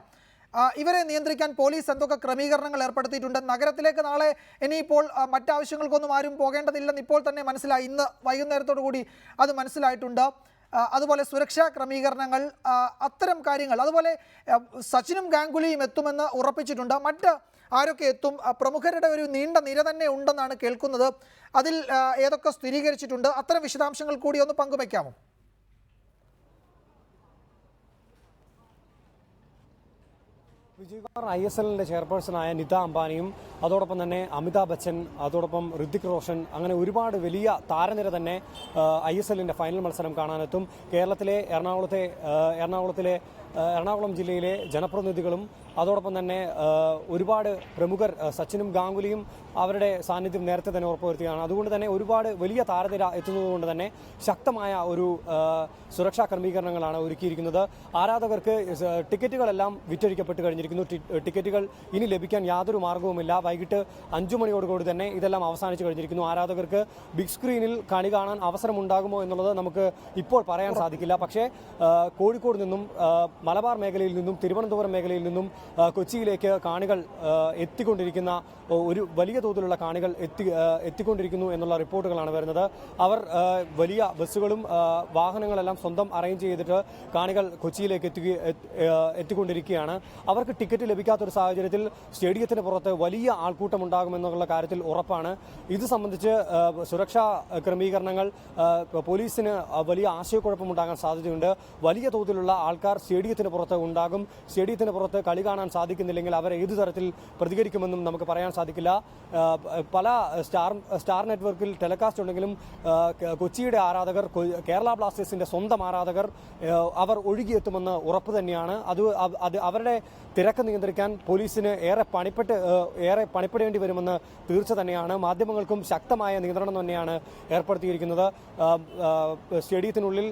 [SPEAKER 1] ഇവരെ നിയന്ത്രിക്കാൻ പോലീസ് എന്തൊക്കെ ക്രമീകരണങ്ങൾ ഏർപ്പെടുത്തിയിട്ടുണ്ട്? നഗരത്തിലേക്ക് നാളെ ഇനിയിപ്പോൾ മറ്റാവശ്യങ്ങൾക്കൊന്നും ആരും പോകേണ്ടതില്ലെന്ന് ഇപ്പോൾ തന്നെ മനസ്സിലായി. ഇന്ന് വൈകുന്നേരത്തോടു കൂടി അത് മനസ്സിലായിട്ടുണ്ട്. അതുപോലെ സുരക്ഷാ ക്രമീകരണങ്ങൾ, അത്തരം കാര്യങ്ങൾ, അതുപോലെ സച്ചിനും ഗാംഗുലിയും എത്തുമെന്ന് ഉറപ്പിച്ചിട്ടുണ്ട്. മറ്റ് ആരൊക്കെ എത്തും? പ്രമുഖരുടെ ഒരു നീണ്ട നിര തന്നെ ഉണ്ടെന്നാണ് കേൾക്കുന്നത്. അതിൽ ഏതൊക്കെ സ്ഥിരീകരിച്ചിട്ടുണ്ട്? അത്തരം വിശദാംശങ്ങൾ കൂടി ഒന്ന് പങ്കുവയ്ക്കാമോ?
[SPEAKER 8] വിജയകുമാർ ISLന്റെ ചെയർപേഴ്സണായ നിത അംബാനിയും അതോടൊപ്പം തന്നെ അമിതാഭ് ബച്ചൻ, അതോടൊപ്പം ഋതിക് റോഷൻ, അങ്ങനെ ഒരുപാട് വലിയ താരനിര തന്നെ ISLന്റെ ഫൈനൽ മത്സരം കാണാനെത്തും. കേരളത്തിലെ എറണാകുളം ജില്ലയിലെ ജനപ്രതിനിധികളും അതോടൊപ്പം തന്നെ ഒരുപാട് പ്രമുഖർ, സച്ചിനും ഗാംഗുലിയും അവരുടെ സാന്നിധ്യം നേരത്തെ തന്നെ ഉറപ്പുവരുത്തുകയാണ്. അതുകൊണ്ട് തന്നെ ഒരുപാട് വലിയ താരനിര എത്തുന്നതുകൊണ്ട് തന്നെ ശക്തമായ ഒരു സുരക്ഷാ ക്രമീകരണങ്ങളാണ് ഒരുക്കിയിരിക്കുന്നത്. ആരാധകർക്ക് ടിക്കറ്റുകളെല്ലാം വിറ്റഴിക്കപ്പെട്ട് കഴിഞ്ഞിരിക്കുന്നു. ടിക്കറ്റുകൾ ഇനി ലഭിക്കാൻ യാതൊരു മാർഗവുമില്ല. വൈകിട്ട് 5 മണിയോടുകൂടി തന്നെ ഇതെല്ലാം അവസാനിച്ചു കഴിഞ്ഞിരിക്കുന്നു. ആരാധകർക്ക് ബിഗ് സ്ക്രീനിൽ കളി കാണാൻ അവസരമുണ്ടാകുമോ എന്നുള്ളത് നമുക്ക് ഇപ്പോൾ പറയാൻ സാധിക്കില്ല. പക്ഷേ കോഴിക്കോട് നിന്നും, മലബാർ മേഖലയിൽ നിന്നും, തിരുവനന്തപുരം മേഖലയിൽ നിന്നും കൊച്ചിയിലേക്ക് കാണികൾ എത്തിക്കൊണ്ടിരിക്കുന്ന, ഒരു വലിയ തോതിലുള്ള കാണികൾ എത്തിക്കൊണ്ടിരിക്കുന്നു എന്നുള്ള റിപ്പോർട്ടുകളാണ് വരുന്നത്. അവർ വലിയ ബസ്സുകളും വാഹനങ്ങളെല്ലാം സ്വന്തം അറേഞ്ച് ചെയ്തിട്ട് കാണികൾ കൊച്ചിയിലേക്ക് എത്തിക്കൊണ്ടിരിക്കുകയാണ്. അവർക്ക് ടിക്കറ്റ് ലഭിക്കാത്തൊരു സാഹചര്യത്തിൽ സ്റ്റേഡിയത്തിന് പുറത്ത് വലിയ ആൾക്കൂട്ടം ഉണ്ടാകുമെന്നുള്ള കാര്യത്തിൽ ഉറപ്പാണ്. ഇത് സംബന്ധിച്ച് സുരക്ഷാ ക്രമീകരണങ്ങൾ, പോലീസിന് വലിയ ആശയക്കുഴപ്പമുണ്ടാകാൻ സാധ്യതയുണ്ട്. വലിയ തോതിലുള്ള ആൾക്കാർ സ്റ്റേഡിയത്തിന് പുറത്ത് ഉണ്ടാകും. സ്റ്റേഡിയത്തിന് പുറത്ത് കളി കാണാൻ സാധിക്കുന്നില്ലെങ്കിൽ അവർ ഏതു തരത്തിൽ പ്രതികരിക്കുമെന്നും നമുക്ക് പറയാൻ സാധിക്കില്ല. പല സ്റ്റാർ നെറ്റ്വർക്കിൽ ടെലികാസ്റ്റ് ഉണ്ടെങ്കിലും കൊച്ചിയുടെ ആരാധകർ, കേരള ബ്ലാസ്റ്റേഴ്സിന്റെ സ്വന്തം ആരാധകർ, അവർ ഒഴുകിയെത്തുമെന്ന് ഉറപ്പ് തന്നെയാണ്. അത് അവരുടെ തിരക്ക് നിയന്ത്രിക്കാൻ പോലീസിന് ഏറെ പണിപ്പെടേണ്ടി വരുമെന്ന് തീർച്ച തന്നെയാണ്. മാധ്യമങ്ങൾക്കും ശക്തമായ നിയന്ത്രണം തന്നെയാണ് ഏർപ്പെടുത്തിയിരിക്കുന്നത്. സ്റ്റേഡിയത്തിനുള്ളിൽ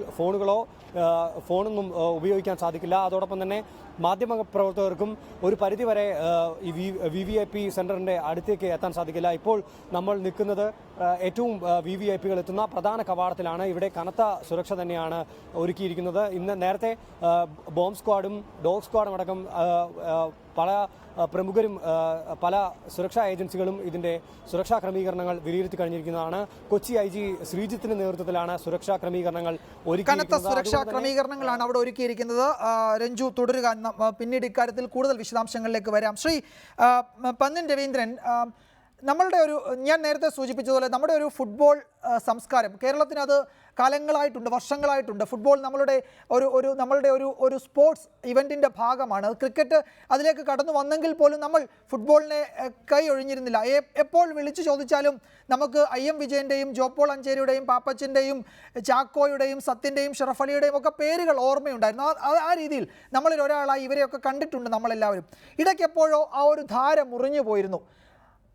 [SPEAKER 8] ഫോണൊന്നും ഉപയോഗിക്കാൻ സാധിക്കില്ല. അതോടൊപ്പം തന്നെ മാധ്യമപ്രവർത്തകർക്കും ഒരു പരിധിവരെ ഈ VVIP സെന്ററിന്റെ അടുത്തേക്ക് എത്താൻ സാധിക്കില്ല. ഇപ്പോൾ നമ്മൾ നിൽക്കുന്നത് ഏറ്റവും VVIPകൾ എത്തുന്ന പ്രധാന കവാടത്തിലാണ്. ഇവിടെ കനത്ത സുരക്ഷ തന്നെയാണ് ഒരുക്കിയിരിക്കുന്നത്. ഇന്ന് നേരത്തെ ബോംബ് സ്ക്വാഡും ഡോഗ് സ്ക്വാഡും അടക്കം പല പ്രമുഖരും, പല സുരക്ഷാ ഏജൻസികളും ഇതിന്റെ സുരക്ഷാ ക്രമീകരണങ്ങൾ വിലയിരുത്തി കഴിഞ്ഞിരിക്കുന്നതാണ്. കൊച്ചി IG ശ്രീജിത്തിന്റെ നേതൃത്വത്തിലാണ് സുരക്ഷാ ക്രമീകരണങ്ങൾ
[SPEAKER 1] കനത്ത സുരക്ഷാ ക്രമീകരണങ്ങളാണ് അവിടെ ഒരുക്കിയിരിക്കുന്നത്. രഞ്ജു തുടരുക, പിന്നീട് ഇക്കാര്യത്തിൽ കൂടുതൽ വിശദാംശങ്ങളിലേക്ക് വരാം. ശ്രീ പന്നിൻ രവീന്ദ്രൻ, ഞാൻ നേരത്തെ സൂചിപ്പിച്ചതുപോലെ നമ്മുടെ ഒരു ഫുട്ബോൾ സംസ്കാരം കേരളത്തിന് അത് കാലങ്ങളായിട്ടുണ്ട്, വർഷങ്ങളായിട്ടുണ്ട്. ഫുട്ബോൾ നമ്മളുടെ ഒരു സ്പോർട്സ് ഇവൻറ്റിൻ്റെ ഭാഗമാണ്. ക്രിക്കറ്റ് അതിലേക്ക് കടന്നു വന്നെങ്കിൽ പോലും നമ്മൾ ഫുട്ബോളിനെ കൈ ഒഴിഞ്ഞിരുന്നില്ല. എപ്പോൾ വിളിച്ചു ചോദിച്ചാലും നമുക്ക് IM വിജയൻ്റെയും ജോപ്പോൾ അഞ്ചേരിയുടെയും പാപ്പച്ചൻ്റെയും ചാക്കോയുടെയും സത്യൻ്റെയും ഷറഫ് അലിയുടെയും ഒക്കെ പേരുകൾ ഓർമ്മയുണ്ടായിരുന്നു. ആ രീതിയിൽ നമ്മളിൽ ഒരാളായി ഇവരെയൊക്കെ കണ്ടിട്ടുണ്ട് നമ്മളെല്ലാവരും. ഇടയ്ക്കെപ്പോഴോ ആ ഒരു ധാര മുറിഞ്ഞു പോയിരുന്നു.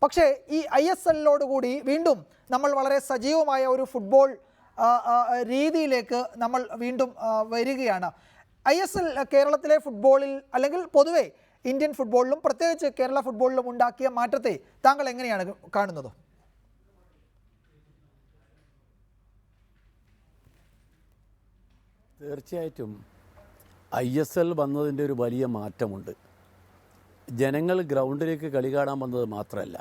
[SPEAKER 1] പക്ഷേ ഈ ISLോടുകൂടി വീണ്ടും നമ്മൾ വളരെ സജീവമായ ഒരു ഫുട്ബോൾ രീതിയിലേക്ക് നമ്മൾ വീണ്ടും വരികയാണ്. ISL കേരളത്തിലെ ഫുട്ബോളിൽ, അല്ലെങ്കിൽ പൊതുവെ ഇന്ത്യൻ ഫുട്ബോളിലും പ്രത്യേകിച്ച് കേരള ഫുട്ബോളിലും ഉണ്ടാക്കിയ മാറ്റത്തെ താങ്കൾ എങ്ങനെയാണ് കാണുന്നത്?
[SPEAKER 4] തീർച്ചയായിട്ടും ISL വന്നതിൻ്റെ ഒരു വലിയ മാറ്റമുണ്ട്. ജനങ്ങൾ ഗ്രൗണ്ടിലേക്ക് കളി കാണാൻ വന്നത് മാത്രമല്ല,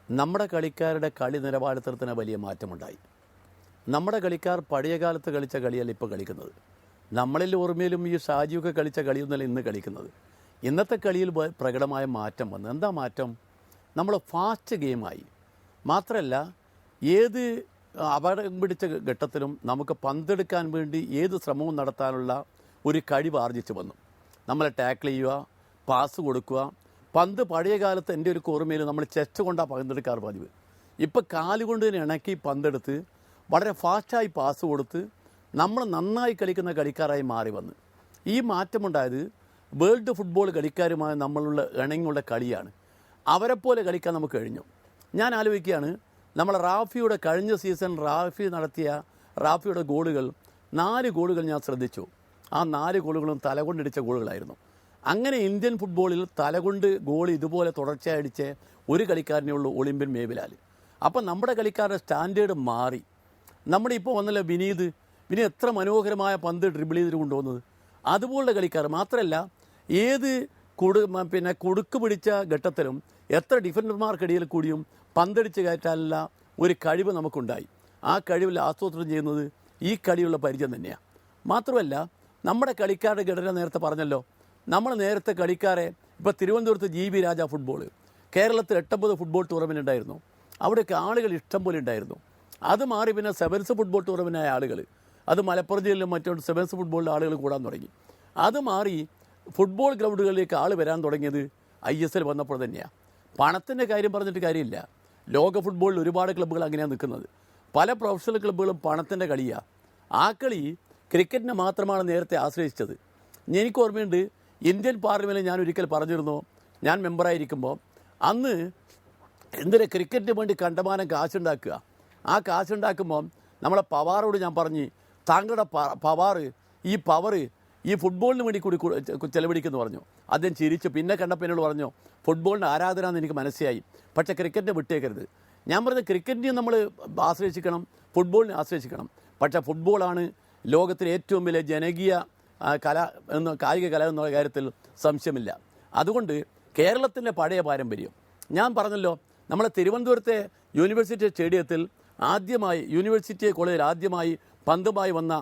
[SPEAKER 4] നമ്മുടെ കളിക്കാരുടെ കളി നിലവാരത്തിന് വലിയ മാറ്റമുണ്ടായി. നമ്മുടെ കളിക്കാർ പഴയ കാലത്ത് കളിച്ച കളിയല്ല ഇപ്പോൾ കളിക്കുന്നത്. നമ്മളിൽ ഓർമ്മയിലും ഈ ഷാജിയൊക്കെ കളിച്ച കളിയൊന്നുമല്ല ഇന്ന് കളിക്കുന്നത്. ഇന്നത്തെ കളിയിൽ പ്രകടമായ മാറ്റം വന്നു. എന്താ മാറ്റം? നമ്മൾ ഫാസ്റ്റ് ഗെയിമായി. മാത്രമല്ല, ഏത് അപകടം പിടിച്ച ഘട്ടത്തിലും നമുക്ക് പന്തെടുക്കാൻ വേണ്ടി ഏത് ശ്രമവും നടത്താനുള്ള ഒരു കഴിവ് ആർജിച്ചു വന്നു. നമ്മളെ ടാക്കിൾ ചെയ്യുക, പാസ് കൊടുക്കുക. പന്ത് പഴയ കാലത്ത് എൻ്റെ ഒരു ഓർമ്മയിൽ നമ്മൾ ചെസ്റ്റ് കൊണ്ടാണ് പന്തെടുക്കാറ് പതിവ്. ഇപ്പോൾ കാലുകൊണ്ട് തന്നെ ഇണക്കി പന്തെടുത്ത് വളരെ ഫാസ്റ്റായി പാസ് കൊടുത്ത് നമ്മൾ നന്നായി കളിക്കുന്ന കളിക്കാരായി മാറി വന്ന്. ഈ മാറ്റമുണ്ടായത് വേൾഡ് ഫുട്ബോൾ കളിക്കാരുമായി നമ്മളുള്ള ഇണങ്ങിയുള്ള കളിയാണ്. അവരെപ്പോലെ കളിക്കാൻ നമുക്ക് കഴിഞ്ഞു. ഞാൻ ആലോചിക്കുകയാണ്, നമ്മൾ റാഫിയുടെ കഴിഞ്ഞ സീസൺ റാഫിയുടെ ഗോളുകൾ 4 ഗോളുകൾ ഞാൻ ശ്രദ്ധിച്ചു. ആ 4 ഗോളുകളും തലകൊണ്ടടിച്ച ഗോളുകളായിരുന്നു. അങ്ങനെ ഇന്ത്യൻ ഫുട്ബോളിൽ തലകൊണ്ട് ഗോൾ ഇതുപോലെ തുടർച്ചയായി അടിച്ച ഒരു കളിക്കാരനേ ഉള്ളൂ, ഒളിമ്പ്യൻ മേവിലാൽ. അപ്പം നമ്മുടെ കളിക്കാരുടെ സ്റ്റാൻഡേർഡ് മാറി. നമ്മുടെ ഇപ്പോൾ വന്നല്ലോ വിനീത് എത്ര മനോഹരമായ പന്ത് ഡ്രിബിൾ ചെയ്തിട്ട് കൊണ്ടുപോകുന്നത്. അതുപോലുള്ള കളിക്കാർ മാത്രമല്ല, ഏത് കുടുക്ക് പിടിച്ച ഘട്ടത്തിലും എത്ര ഡിഫൻഡർമാർക്കിടയിൽ കൂടിയും പന്തടിച്ച് കയറ്റാനുള്ള ഒരു കഴിവ് നമുക്കുണ്ടായി. ആ കഴിവിൽ ആസൂത്രണം ചെയ്യുന്നത് ഈ കളിയുള്ള പരിചയം തന്നെയാണ്. മാത്രമല്ല നമ്മുടെ കളിക്കാരുടെ ഘടന നേരത്തെ പറഞ്ഞല്ലോ, നമ്മൾ നേരത്തെ കളിക്കാരെ ഇപ്പോൾ തിരുവനന്തപുരത്ത് GB രാജ ഫുട്ബോൾ, കേരളത്തിൽ 89 ഫുട്ബോൾ ടൂർണമെൻ്റ് ഉണ്ടായിരുന്നു. അവിടെയൊക്കെ ആളുകൾ ഇഷ്ടം പോലെ ഉണ്ടായിരുന്നു. അത് മാറി പിന്നെ സെവൻസ് ഫുട്ബോൾ ടൂർണമെൻ്റായ ആളുകൾ, അത് മലപ്പുറം ജില്ലയിലും മറ്റും സെവൻസ് ഫുട്ബോളിലെ ആളുകൾ കൂടാൻ തുടങ്ങി. അത് മാറി ഫുട്ബോൾ ഗ്രൗണ്ടുകളിലേക്ക് ആൾ വരാൻ തുടങ്ങിയത് ISL വന്നപ്പോൾ തന്നെയാണ്. പണത്തിൻ്റെ കാര്യം പറഞ്ഞിട്ട് കാര്യമില്ല. ലോക ഫുട്ബോളിൽ ഒരുപാട് ക്ലബ്ബുകൾ അങ്ങനെയാണ് നിൽക്കുന്നത്. പല പ്രൊഫഷണൽ ക്ലബ്ബുകളും പണത്തിൻ്റെ കളിയാണ്. ആ കളി ക്രിക്കറ്റിനെ മാത്രമാണ് നേരത്തെ ആശ്രയിച്ചത്. എനിക്ക് ഓർമ്മയുണ്ട്, ഇന്ത്യൻ പാർലമെൻറ്റിൽ ഞാൻ ഒരിക്കൽ പറഞ്ഞിരുന്നു, ഞാൻ മെമ്പറായിരിക്കുമ്പോൾ അന്ന് എന്തിനാ ക്രിക്കറ്റിന് വേണ്ടി കണ്ടമാനം കാശുണ്ടാക്കുക. ആ കാശുണ്ടാക്കുമ്പോൾ നമ്മളെ പവാറോട് ഞാൻ പറഞ്ഞ്, താങ്കളുടെ പവർ ഈ ഫുട്ബോളിന് വേണ്ടി കൂടി ചെലവഴിക്കുന്നു പറഞ്ഞു. അദ്ദേഹം ചിരിച്ചു. പിന്നെ കണ്ടപ്പോൾ എന്നോട് പറഞ്ഞു, ഫുട്ബോളിന് ആരാധന എന്ന് എനിക്ക് മനസ്സിലായി, പക്ഷേ ക്രിക്കറ്റിനെ വിട്ടേക്കരുത്. ഞാൻ പറഞ്ഞത് ക്രിക്കറ്റിനെ നമ്മൾ ആശ്രയിക്കണം, ഫുട്ബോളിനെ ആശ്രയിക്കണം. പക്ഷേ ഫുട്ബോളാണ് ലോകത്തിലെ ഏറ്റവും വലിയ ജനകീയ കായിക കല എന്നുള്ള കാര്യത്തിൽ സംശയമില്ല. അതുകൊണ്ട് കേരളത്തിൻ്റെ പഴയ പാരമ്പര്യം ഞാൻ പറഞ്ഞല്ലോ, നമ്മളെ തിരുവനന്തപുരത്തെ യൂണിവേഴ്സിറ്റി സ്റ്റേഡിയത്തിൽ യൂണിവേഴ്സിറ്റി കോളേജിൽ ആദ്യമായി പന്തുമായി വന്ന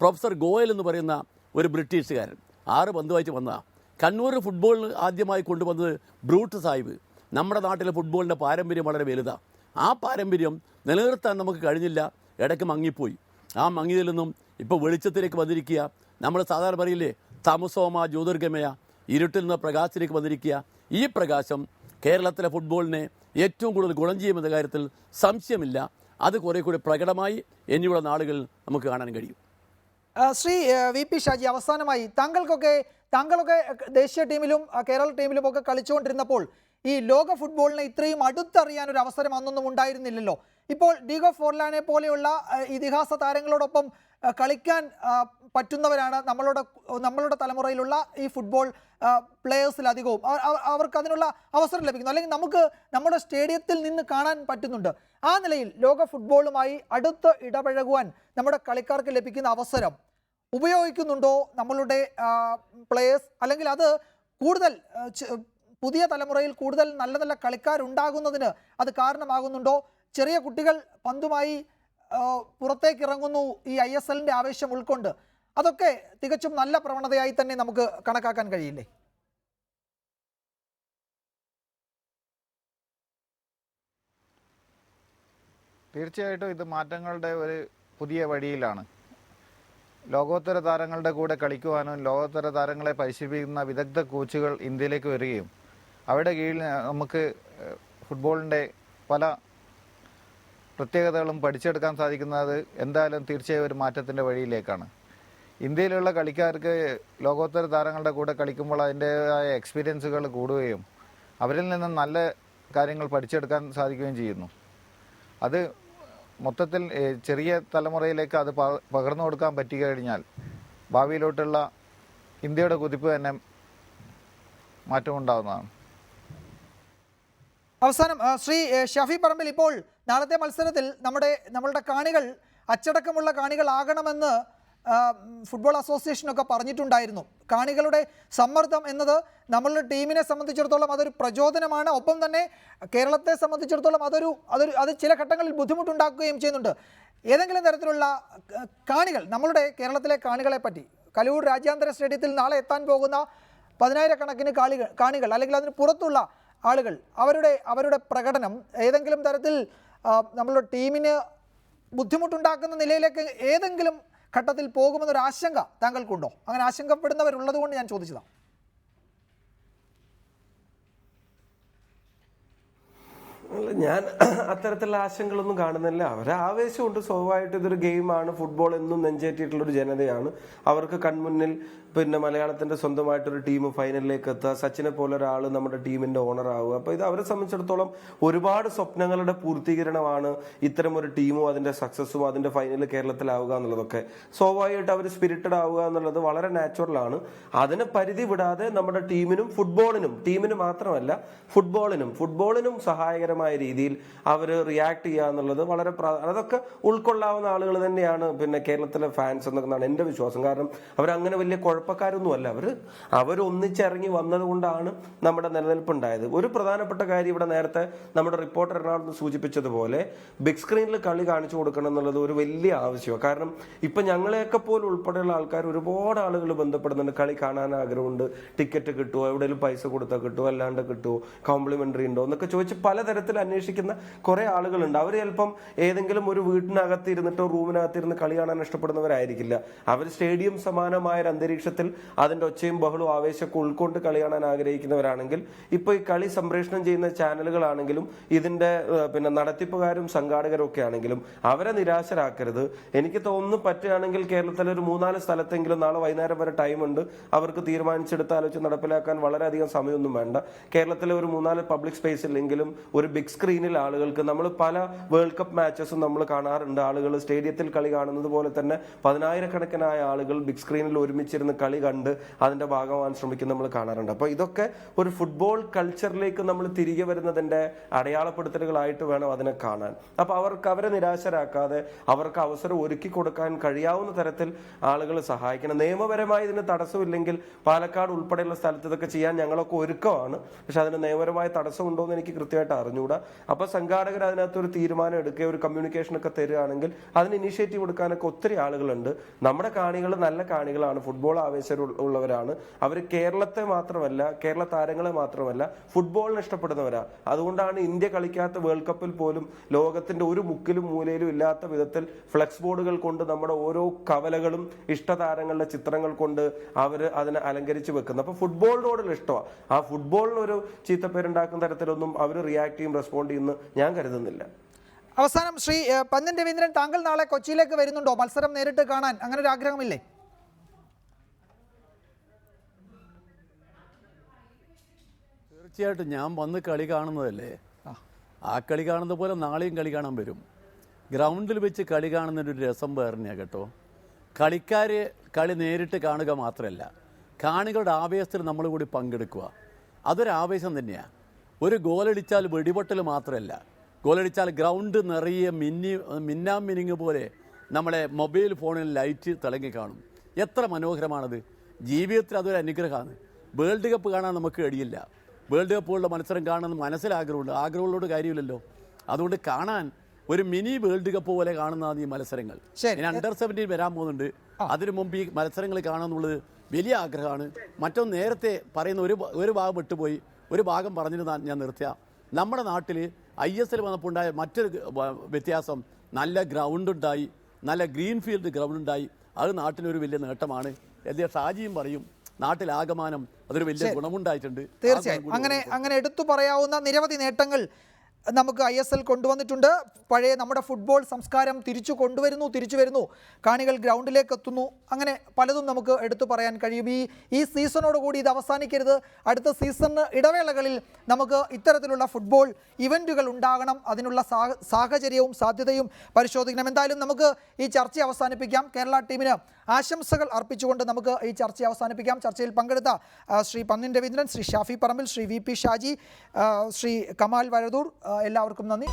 [SPEAKER 4] പ്രൊഫസർ ഗോയൽ എന്ന് പറയുന്ന ഒരു ബ്രിട്ടീഷുകാരൻ 6 പന്തുമായിട്ട് വന്നതാണ്. കണ്ണൂർ ഫുട്ബോളിന് ആദ്യമായി കൊണ്ടുവന്നത് ബ്രൂട്ട് സാഹിബ്. നമ്മുടെ നാട്ടിലെ ഫുട്ബോളിൻ്റെ പാരമ്പര്യം വളരെ വലുതാണ്. ആ പാരമ്പര്യം നിലനിർത്താൻ നമുക്ക് കഴിഞ്ഞില്ല, ഇടയ്ക്ക് മങ്ങിപ്പോയി. ആ മങ്ങിയതിൽ നിന്നും ഇപ്പോൾ വെളിച്ചത്തിലേക്ക് വന്നിരിക്കുക. നമ്മൾ സാധാരണ പറയില്ലേ, തമസോമ ജ്യോതിർഗമയ, ഇരുട്ടിൽ നിന്ന് പ്രകാശത്തിലേക്ക് വന്നിരിക്കുക. ഈ പ്രകാശം കേരളത്തിലെ ഫുട്ബോളിനെ ഏറ്റവും കൂടുതൽ ഗുണം ചെയ്യുമെന്ന കാര്യത്തിൽ സംശയമില്ല. അത് കുറേ കൂടി പ്രകടമായി ഇനിയുള്ള നാളുകൾ നമുക്ക് കാണാൻ കഴിയും.
[SPEAKER 1] ശ്രീ VP ഷാജി, അവസാനമായി താങ്കളൊക്കെ ദേശീയ ടീമിലും കേരള ടീമിലും ഒക്കെ കളിച്ചുകൊണ്ടിരുന്നപ്പോൾ ഈ ലോക ഫുട്ബോളിനെ ഇത്രയും അടുത്തറിയാൻ ഒരു അവസരം അന്നൊന്നും ഉണ്ടായിരുന്നില്ലല്ലോ. ഇപ്പോൾ ഡീഗോ ഫോർലാനെ പോലെയുള്ള ഇതിഹാസ താരങ്ങളോടൊപ്പം കളിക്കാൻ പറ്റുന്നവരാണ് നമ്മളുടെ തലമുറയിലുള്ള ഈ ഫുട്ബോൾ പ്ലേയേഴ്സിലധികവും. അവർക്ക് അതിനുള്ള അവസരം ലഭിക്കുന്നു, അല്ലെങ്കിൽ നമുക്ക് നമ്മുടെ സ്റ്റേഡിയത്തിൽ നിന്ന് കാണാൻ പറ്റുന്നുണ്ട്. ആ നിലയിൽ ലോക ഫുട്ബോളുമായി അടുത്ത് ഇടപഴകുവാൻ നമ്മുടെ കളിക്കാർക്ക് ലഭിക്കുന്ന അവസരം ഉപയോഗിക്കുന്നുണ്ടോ നമ്മളുടെ പ്ലേയേഴ്സ്? അല്ലെങ്കിൽ അത് കൂടുതൽ പുതിയ തലമുറയിൽ കൂടുതൽ നല്ല നല്ല കളിക്കാരുണ്ടാകുന്നതിന് അത് കാരണമാകുന്നുണ്ടോ? ചെറിയ കുട്ടികൾ പന്തുമായി പുറത്തേക്ക് ഇറങ്ങുന്നു ഈ ISLന്റെ ആവേശം ഉൾക്കൊണ്ട്. അതൊക്കെ തികച്ചും നല്ല പ്രവണതയായി തന്നെ നമുക്ക് കണക്കാക്കാൻ കഴിയില്ലേ?
[SPEAKER 7] തീർച്ചയായിട്ടും ഇത് മാറ്റങ്ങളുടെ ഒരു പുതിയ വഴിയിലാണ്. ലോകോത്തര താരങ്ങളുടെ കൂടെ കളിക്കുവാനും ലോകോത്തര താരങ്ങളെ പരിശീലിപ്പിക്കുന്ന വിദഗ്ധ കോച്ചുകൾ ഇന്ത്യയിലേക്ക് വരികയും അവരുടെ കീഴിൽ നമുക്ക് ഫുട്ബോളിൻ്റെ പല പ്രത്യേകതകളും പഠിച്ചെടുക്കാൻ സാധിക്കുന്നത് എന്തായാലും തീർച്ചയായും ഒരു മാറ്റത്തിൻ്റെ വഴിയിലേക്കാണ്. ഇന്ത്യയിലുള്ള കളിക്കാർക്ക് ലോകോത്തര താരങ്ങളുടെ കൂടെ കളിക്കുമ്പോൾ അതിൻ്റേതായ എക്സ്പീരിയൻസുകൾ കൂടുകയും അവരിൽ നിന്നും നല്ല കാര്യങ്ങൾ പഠിച്ചെടുക്കാൻ സാധിക്കുകയും ചെയ്യുന്നു. അത് മൊത്തത്തിൽ ചെറിയ തലമുറയിലേക്ക് അത് പകർന്നു കൊടുക്കാൻ പറ്റി കഴിഞ്ഞാൽ ഭാവിയിലോട്ടുള്ള ഇന്ത്യയുടെ കുതിപ്പ് തന്നെ മാറ്റമുണ്ടാകുന്നതാണ്.
[SPEAKER 1] അവസാനം ശ്രീ ഷഫി പറമ്പിൽ, ഇപ്പോൾ നാളത്തെ മത്സരത്തിൽ നമ്മളുടെ കാണികൾ അച്ചടക്കമുള്ള കാണികളാകണമെന്ന് ഫുട്ബോൾ അസോസിയേഷനൊക്കെ പറഞ്ഞിട്ടുണ്ടായിരുന്നു. കാണികളുടെ സമ്മർദ്ദം എന്നത് നമ്മളുടെ ടീമിനെ സംബന്ധിച്ചിടത്തോളം അതൊരു പ്രചോദനമാണ്. ഒപ്പം തന്നെ കേരളത്തെ സംബന്ധിച്ചിടത്തോളം അത് ചില ഘട്ടങ്ങളിൽ ബുദ്ധിമുട്ടുണ്ടാക്കുകയും ചെയ്യുന്നുണ്ട്. ഏതെങ്കിലും തരത്തിലുള്ള കാണികൾ, നമ്മളുടെ കേരളത്തിലെ കാണികളെ പറ്റി, കലൂർ രാജ്യാന്തര സ്റ്റേഡിയത്തിൽ നാളെ എത്താൻ പോകുന്ന 10,000-കണക്കിന് കാണികൾ അല്ലെങ്കിൽ അതിന് പുറത്തുള്ള ആളുകൾ, അവരുടെ പ്രകടനം ഏതെങ്കിലും തരത്തിൽ നമ്മളുടെ ടീമിന് ബുദ്ധിമുട്ടുണ്ടാക്കുന്ന നിലയിലേക്ക് ഏതെങ്കിലും ഘട്ടത്തിൽ പോകുമെന്നൊരു ആശങ്ക താങ്കൾക്കുണ്ടോ? അങ്ങനെ ആശങ്കപ്പെടുന്നവരുള്ളത് കൊണ്ട് ഞാൻ ചോദിച്ചതാണ്.
[SPEAKER 5] ഞാൻ അത്തരത്തിലുള്ള ആശങ്കകളൊന്നും കാണുന്നില്ല. അവരെ ആവേശമുണ്ട്, സ്വാഭാവികമായിട്ട് ഇതൊരു ഗെയിമാണ്. ഫുട്ബോൾ എന്നും നെഞ്ചേറ്റിയിട്ടുള്ളൊരു ജനതയാണ്. അവർക്ക് കൺമുന്നിൽ മലയാളത്തിന്റെ സ്വന്തമായിട്ടൊരു ടീം ഫൈനലിലേക്ക് എത്തുക, സച്ചിനെ പോലെ ഒരാൾ നമ്മുടെ ടീമിന്റെ ഓണർ ആവുക. അപ്പോൾ ഇത് അവരെ സംബന്ധിച്ചിടത്തോളം ഒരുപാട് സ്വപ്നങ്ങളുടെ പൂർത്തീകരണമാണ് ഇത്തരം ഒരു ടീമും അതിന്റെ സക്സസ്സും അതിന്റെ ഫൈനലിൽ കേരളത്തിലാവുക എന്നുള്ളതൊക്കെ. സ്വാഭാവികമായിട്ട് അവർ സ്പിരിറ്റഡ് ആവുക എന്നുള്ളത് വളരെ നാച്ചുറലാണ്. അതിന് പരിധി വിടാതെ നമ്മുടെ ടീമിനും ഫുട്ബോളിനും, ടീമിന് മാത്രമല്ല ഫുട്ബോളിനും സഹായകരമായ നിയമപരമായ രീതിയിൽ അവർ റിയാക്ട് ചെയ്യുക എന്നുള്ളത് വളരെ അതൊക്കെ ഉൾക്കൊള്ളാവുന്ന ആളുകൾ തന്നെയാണ് പിന്നെ കേരളത്തിലെ ഫാൻസ് എന്നൊക്കെയാണ് എൻ്റെ വിശ്വാസം. കാരണം അവരങ്ങനെ വലിയ കുഴപ്പക്കാരൊന്നുമല്ല. അവർ ഒന്നിച്ചിറങ്ങി വന്നതുകൊണ്ടാണ് നമ്മുടെ നിലനിൽപ്പുണ്ടായത്. ഒരു പ്രധാനപ്പെട്ട കാര്യം ഇവിടെ നേരത്തെ നമ്മുടെ റിപ്പോർട്ടർ എറണാകുളത്ത് സൂചിപ്പിച്ചതുപോലെ ബിഗ് സ്ക്രീനിൽ കളി കാണിച്ചു കൊടുക്കണം എന്നുള്ളത് ഒരു വലിയ ആവശ്യമാണ്. കാരണം ഇപ്പൊ ഞങ്ങളെയൊക്കെ പോലും ഉൾപ്പെടെയുള്ള ആൾക്കാർ ഒരുപാട് ആളുകൾ ബന്ധപ്പെടുന്നുണ്ട്. കളി കാണാൻ ആഗ്രഹമുണ്ട്, ടിക്കറ്റ് കിട്ടുമോ, എവിടെയെങ്കിലും പൈസ കൊടുത്താൽ കിട്ടുമോ, അല്ലാണ്ട് കിട്ടുമോ, കോംപ്ലിമെന്ററി ഉണ്ടോ എന്നൊക്കെ ചോദിച്ച് പലതരത്തിൽ അന്വേഷിക്കുന്ന കുറെ ആളുകളുണ്ട്. അവർ ചിലപ്പം ഏതെങ്കിലും ഒരു വീട്ടിനകത്ത് ഇരുന്നിട്ടോ റൂമിനകത്തിരുന്ന് കളി കാണാൻ ഇഷ്ടപ്പെടുന്നവരായിരിക്കില്ല. അവർ സ്റ്റേഡിയം സമാനമായ ഒരു അന്തരീക്ഷത്തിൽ അതിന്റെ ഒച്ചയും ബഹളവും ആവേശമൊക്കെ ഉൾക്കൊണ്ട് കളി കാണാൻ ആഗ്രഹിക്കുന്നവരാണെങ്കിൽ ഇപ്പൊ ഈ കളി സംപ്രേഷണം ചെയ്യുന്ന ചാനലുകളാണെങ്കിലും ഇതിന്റെ പിന്നെ നടത്തിപ്പുകാരും സംഘാടകരും ഒക്കെ ആണെങ്കിലും അവരെ നിരാശരാക്കരുത്. എനിക്ക് തോന്നുന്നു പറ്റുകയാണെങ്കിൽ കേരളത്തിലെ ഒരു 3-4 സ്ഥലത്തെങ്കിലും നാളെ വൈകുന്നേരം വരെ ടൈമുണ്ട്. അവർക്ക് തീരുമാനിച്ചെടുത്ത് ആലോചിച്ച് നടപ്പിലാക്കാൻ വളരെയധികം സമയമൊന്നും വേണ്ട. കേരളത്തിലെ ഒരു 3-4 പബ്ലിക് സ്പേസിലെങ്കിലും ഒരു ബിഗ് സ്ക്രീനിൽ ആളുകൾക്ക്, നമ്മൾ പല വേൾഡ് കപ്പ് മാച്ചസും നമ്മൾ കാണാറുണ്ട്, ആളുകൾ സ്റ്റേഡിയത്തിൽ കളി കാണുന്നത് പോലെ തന്നെ 10,000-കണക്കിനായ ആളുകൾ ബിഗ് സ്ക്രീനിൽ ഒരുമിച്ചിരുന്ന് കളി കണ്ട് അതിന്റെ ഭാഗമാകാൻ ശ്രമിക്കുന്ന നമ്മൾ കാണാറുണ്ട്. അപ്പൊ ഇതൊക്കെ ഒരു ഫുട്ബോൾ കൾച്ചറിലേക്ക് നമ്മൾ തിരികെ വരുന്നതിന്റെ അടയാളപ്പെടുത്തലുകളായിട്ട് വേണം അതിനെ കാണാൻ. അപ്പൊ അവരെ നിരാശരാക്കാതെ അവർക്ക് അവസരം ഒരുക്കി കൊടുക്കാൻ കഴിയാവുന്ന തരത്തിൽ ആളുകൾ സഹായിക്കണം. നിയമപരമായി ഇതിന് തടസ്സമില്ലെങ്കിൽ പാലക്കാട് ഉൾപ്പെടെയുള്ള സ്ഥലത്ത് ഇതൊക്കെ ചെയ്യാൻ ഞങ്ങളൊക്കെ ഒരുക്കമാണ്. പക്ഷെ അതിന് നിയമപരമായ തടസ്സമുണ്ടോ എന്ന് എനിക്ക് കൃത്യമായിട്ട് അറിഞ്ഞുകൂടാ. അപ്പൊ സംഘാടകർ അതിനകത്തൊരു തീരുമാനം എടുക്കുക, ഒരു കമ്മ്യൂണിക്കേഷൻ ഒക്കെ തരികയാണെങ്കിൽ അതിന് ഇനീഷ്യേറ്റീവ് എടുക്കാനൊക്കെ ഒത്തിരി ആളുകളുണ്ട്. നമ്മുടെ കാണികൾ നല്ല കാണികളാണ്, ഫുട്ബോൾ ആവേശം ഉള്ളവരാണ്. അവർ കേരളത്തെ മാത്രമല്ല, കേരള താരങ്ങളെ മാത്രമല്ല, ഫുട്ബോളിനെ ഇഷ്ടപ്പെടുന്നവരാ. അതുകൊണ്ടാണ് ഇന്ത്യ കളിക്കാത്ത വേൾഡ് കപ്പിൽ പോലും ലോകത്തിന്റെ ഒരു മുക്കിലും മൂലയിലും ഇല്ലാത്ത വിധത്തിൽ ഫ്ലെക്സ് ബോർഡുകൾ കൊണ്ട് നമ്മുടെ ഓരോ കവലകളും ഇഷ്ടതാരങ്ങളുടെ ചിത്രങ്ങൾ കൊണ്ട് അവർ അതിനെ അലങ്കരിച്ച് വെക്കുന്നത്. അപ്പൊ ഫുട്ബോളിനോടുള്ള ഇഷ്ടമാണ്. ആ ഫുട്ബോളിനൊരു ചീത്തപ്പേരുണ്ടാക്കുന്ന തരത്തിലൊന്നും അവർ റിയാക്ട് ചെയ്യും, റെസ്പോണ്ട് ചെയ്യുമെന്ന് ഞാൻ കരുതുന്നില്ല.
[SPEAKER 1] അവസാനം ശ്രീ പന്ന്യൻ രവീന്ദ്രൻ, താങ്കൾ നാളെ കൊച്ചിയിലേക്ക് വരുന്നുണ്ടോ മത്സരം നേരിട്ട് കാണാൻ? അങ്ങനെ ഒരു ആഗ്രഹമില്ലേ?
[SPEAKER 4] തീർച്ചയായിട്ടും ഞാൻ വന്ന് കളി കാണുന്നതല്ലേ. ആ കളി കാണുന്ന പോലെ നാളെയും കളി കാണാൻ വരും. ഗ്രൗണ്ടിൽ വെച്ച് കളി കാണുന്നൊരു രസം വേറെയാണ് കേട്ടോ. കളിക്കാർ കളി നേരിട്ട് കാണുക മാത്രമല്ല, കാണികളുടെ ആവേശത്തിൽ നമ്മൾ കൂടി പങ്കെടുക്കുക. അതൊരു ആവേശം തന്നെയാണ്. ഒരു ഗോളടിച്ചാൽ വെടിപൊട്ടൽ മാത്രമല്ല, ഗോളടിച്ചാൽ ഗ്രൗണ്ട് നിറയെ മിന്നിങ് പോലെ നമ്മളെ മൊബൈൽ ഫോണിൽ ലൈറ്റ് തിളങ്ങി കാണും. എത്ര മനോഹരമാണത്. ജീവിതത്തിൽ അതൊരു അനുഗ്രഹമാണ്. വേൾഡ് കപ്പ് കാണാൻ നമുക്ക് കഴിയില്ല. വേൾഡ് കപ്പുകളുടെ മത്സരം കാണാൻ മനസ്സിലാഗ്രഹമുണ്ട്. ആഗ്രഹമുള്ളോട് കാര്യമില്ലല്ലോ. അതുകൊണ്ട് കാണാൻ ഒരു മിനി വേൾഡ് കപ്പ് പോലെ കാണുന്നതാണ് ഈ മത്സരങ്ങൾ. ഇനി അണ്ടർ-17 വരാൻ പോകുന്നുണ്ട്. അതിനു മുമ്പ് ഈ മത്സരങ്ങൾ കാണാമെന്നുള്ളത് വലിയ ആഗ്രഹമാണ്. മറ്റൊന്ന് നേരത്തെ പറയുന്ന ഒരു ഭാഗം വിട്ടുപോയി, ഒരു ഭാഗം പറഞ്ഞിട്ട് ഞാൻ നിർത്തിയ, നമ്മുടെ നാട്ടിൽ ISL വന്നപ്പോൾ ഉണ്ടായ മറ്റൊരു വ്യത്യാസം, നല്ല ഗ്രൗണ്ടുണ്ടായി, നല്ല ഗ്രീൻ ഫീൽഡ് ഗ്രൗണ്ടുണ്ടായി. അത് നാട്ടിലൊരു വലിയ നേട്ടമാണ്. എന്നാൽ ഷാജിയും പറയും നാട്ടിലാകമാനം അതൊരു വലിയ ഗുണമുണ്ടായിട്ടുണ്ട്.
[SPEAKER 1] തീർച്ചയായും അങ്ങനെ എടുത്തു പറയാവുന്ന നിരവധി നേട്ടങ്ങൾ നമുക്ക് ISL കൊണ്ടുവന്നിട്ടുണ്ട്. പഴയ നമ്മുടെ ഫുട്ബോൾ സംസ്കാരം തിരിച്ചു വരുന്നു, കാണികൾ ഗ്രൗണ്ടിലേക്ക് എത്തുന്നു. അങ്ങനെ പലതും നമുക്ക് എടുത്തു പറയാൻ കഴിയും. ഈ സീസണോടുകൂടി ഇത് അവസാനിക്കരുത്. അടുത്ത സീസണിന് ഇടവേളകളിൽ നമുക്ക് ഇത്തരത്തിലുള്ള ഫുട്ബോൾ ഇവൻറ്റുകൾ ഉണ്ടാകണം. അതിനുള്ള സാഹചര്യവും സാധ്യതയും പരിശോധിക്കണം. എന്തായാലും നമുക്ക് ഈ ചർച്ച അവസാനിപ്പിക്കാം. കേരള ടീമിന് ആശംസകൾ അർപ്പിച്ചുകൊണ്ട് നമുക്ക് ഈ ചർച്ച അവസാനിപ്പിക്കാം. ചർച്ചയിൽ പങ്കെടുത്ത ശ്രീ പന്ന്യൻ രവീന്ദ്രൻ, ശ്രീ ഷാഫി പറമ്പിൽ, ശ്രീ VP ഷാജി, ശ്രീ കമാൽ വരദൂർ, എല്ലാവർക്കും നന്ദി.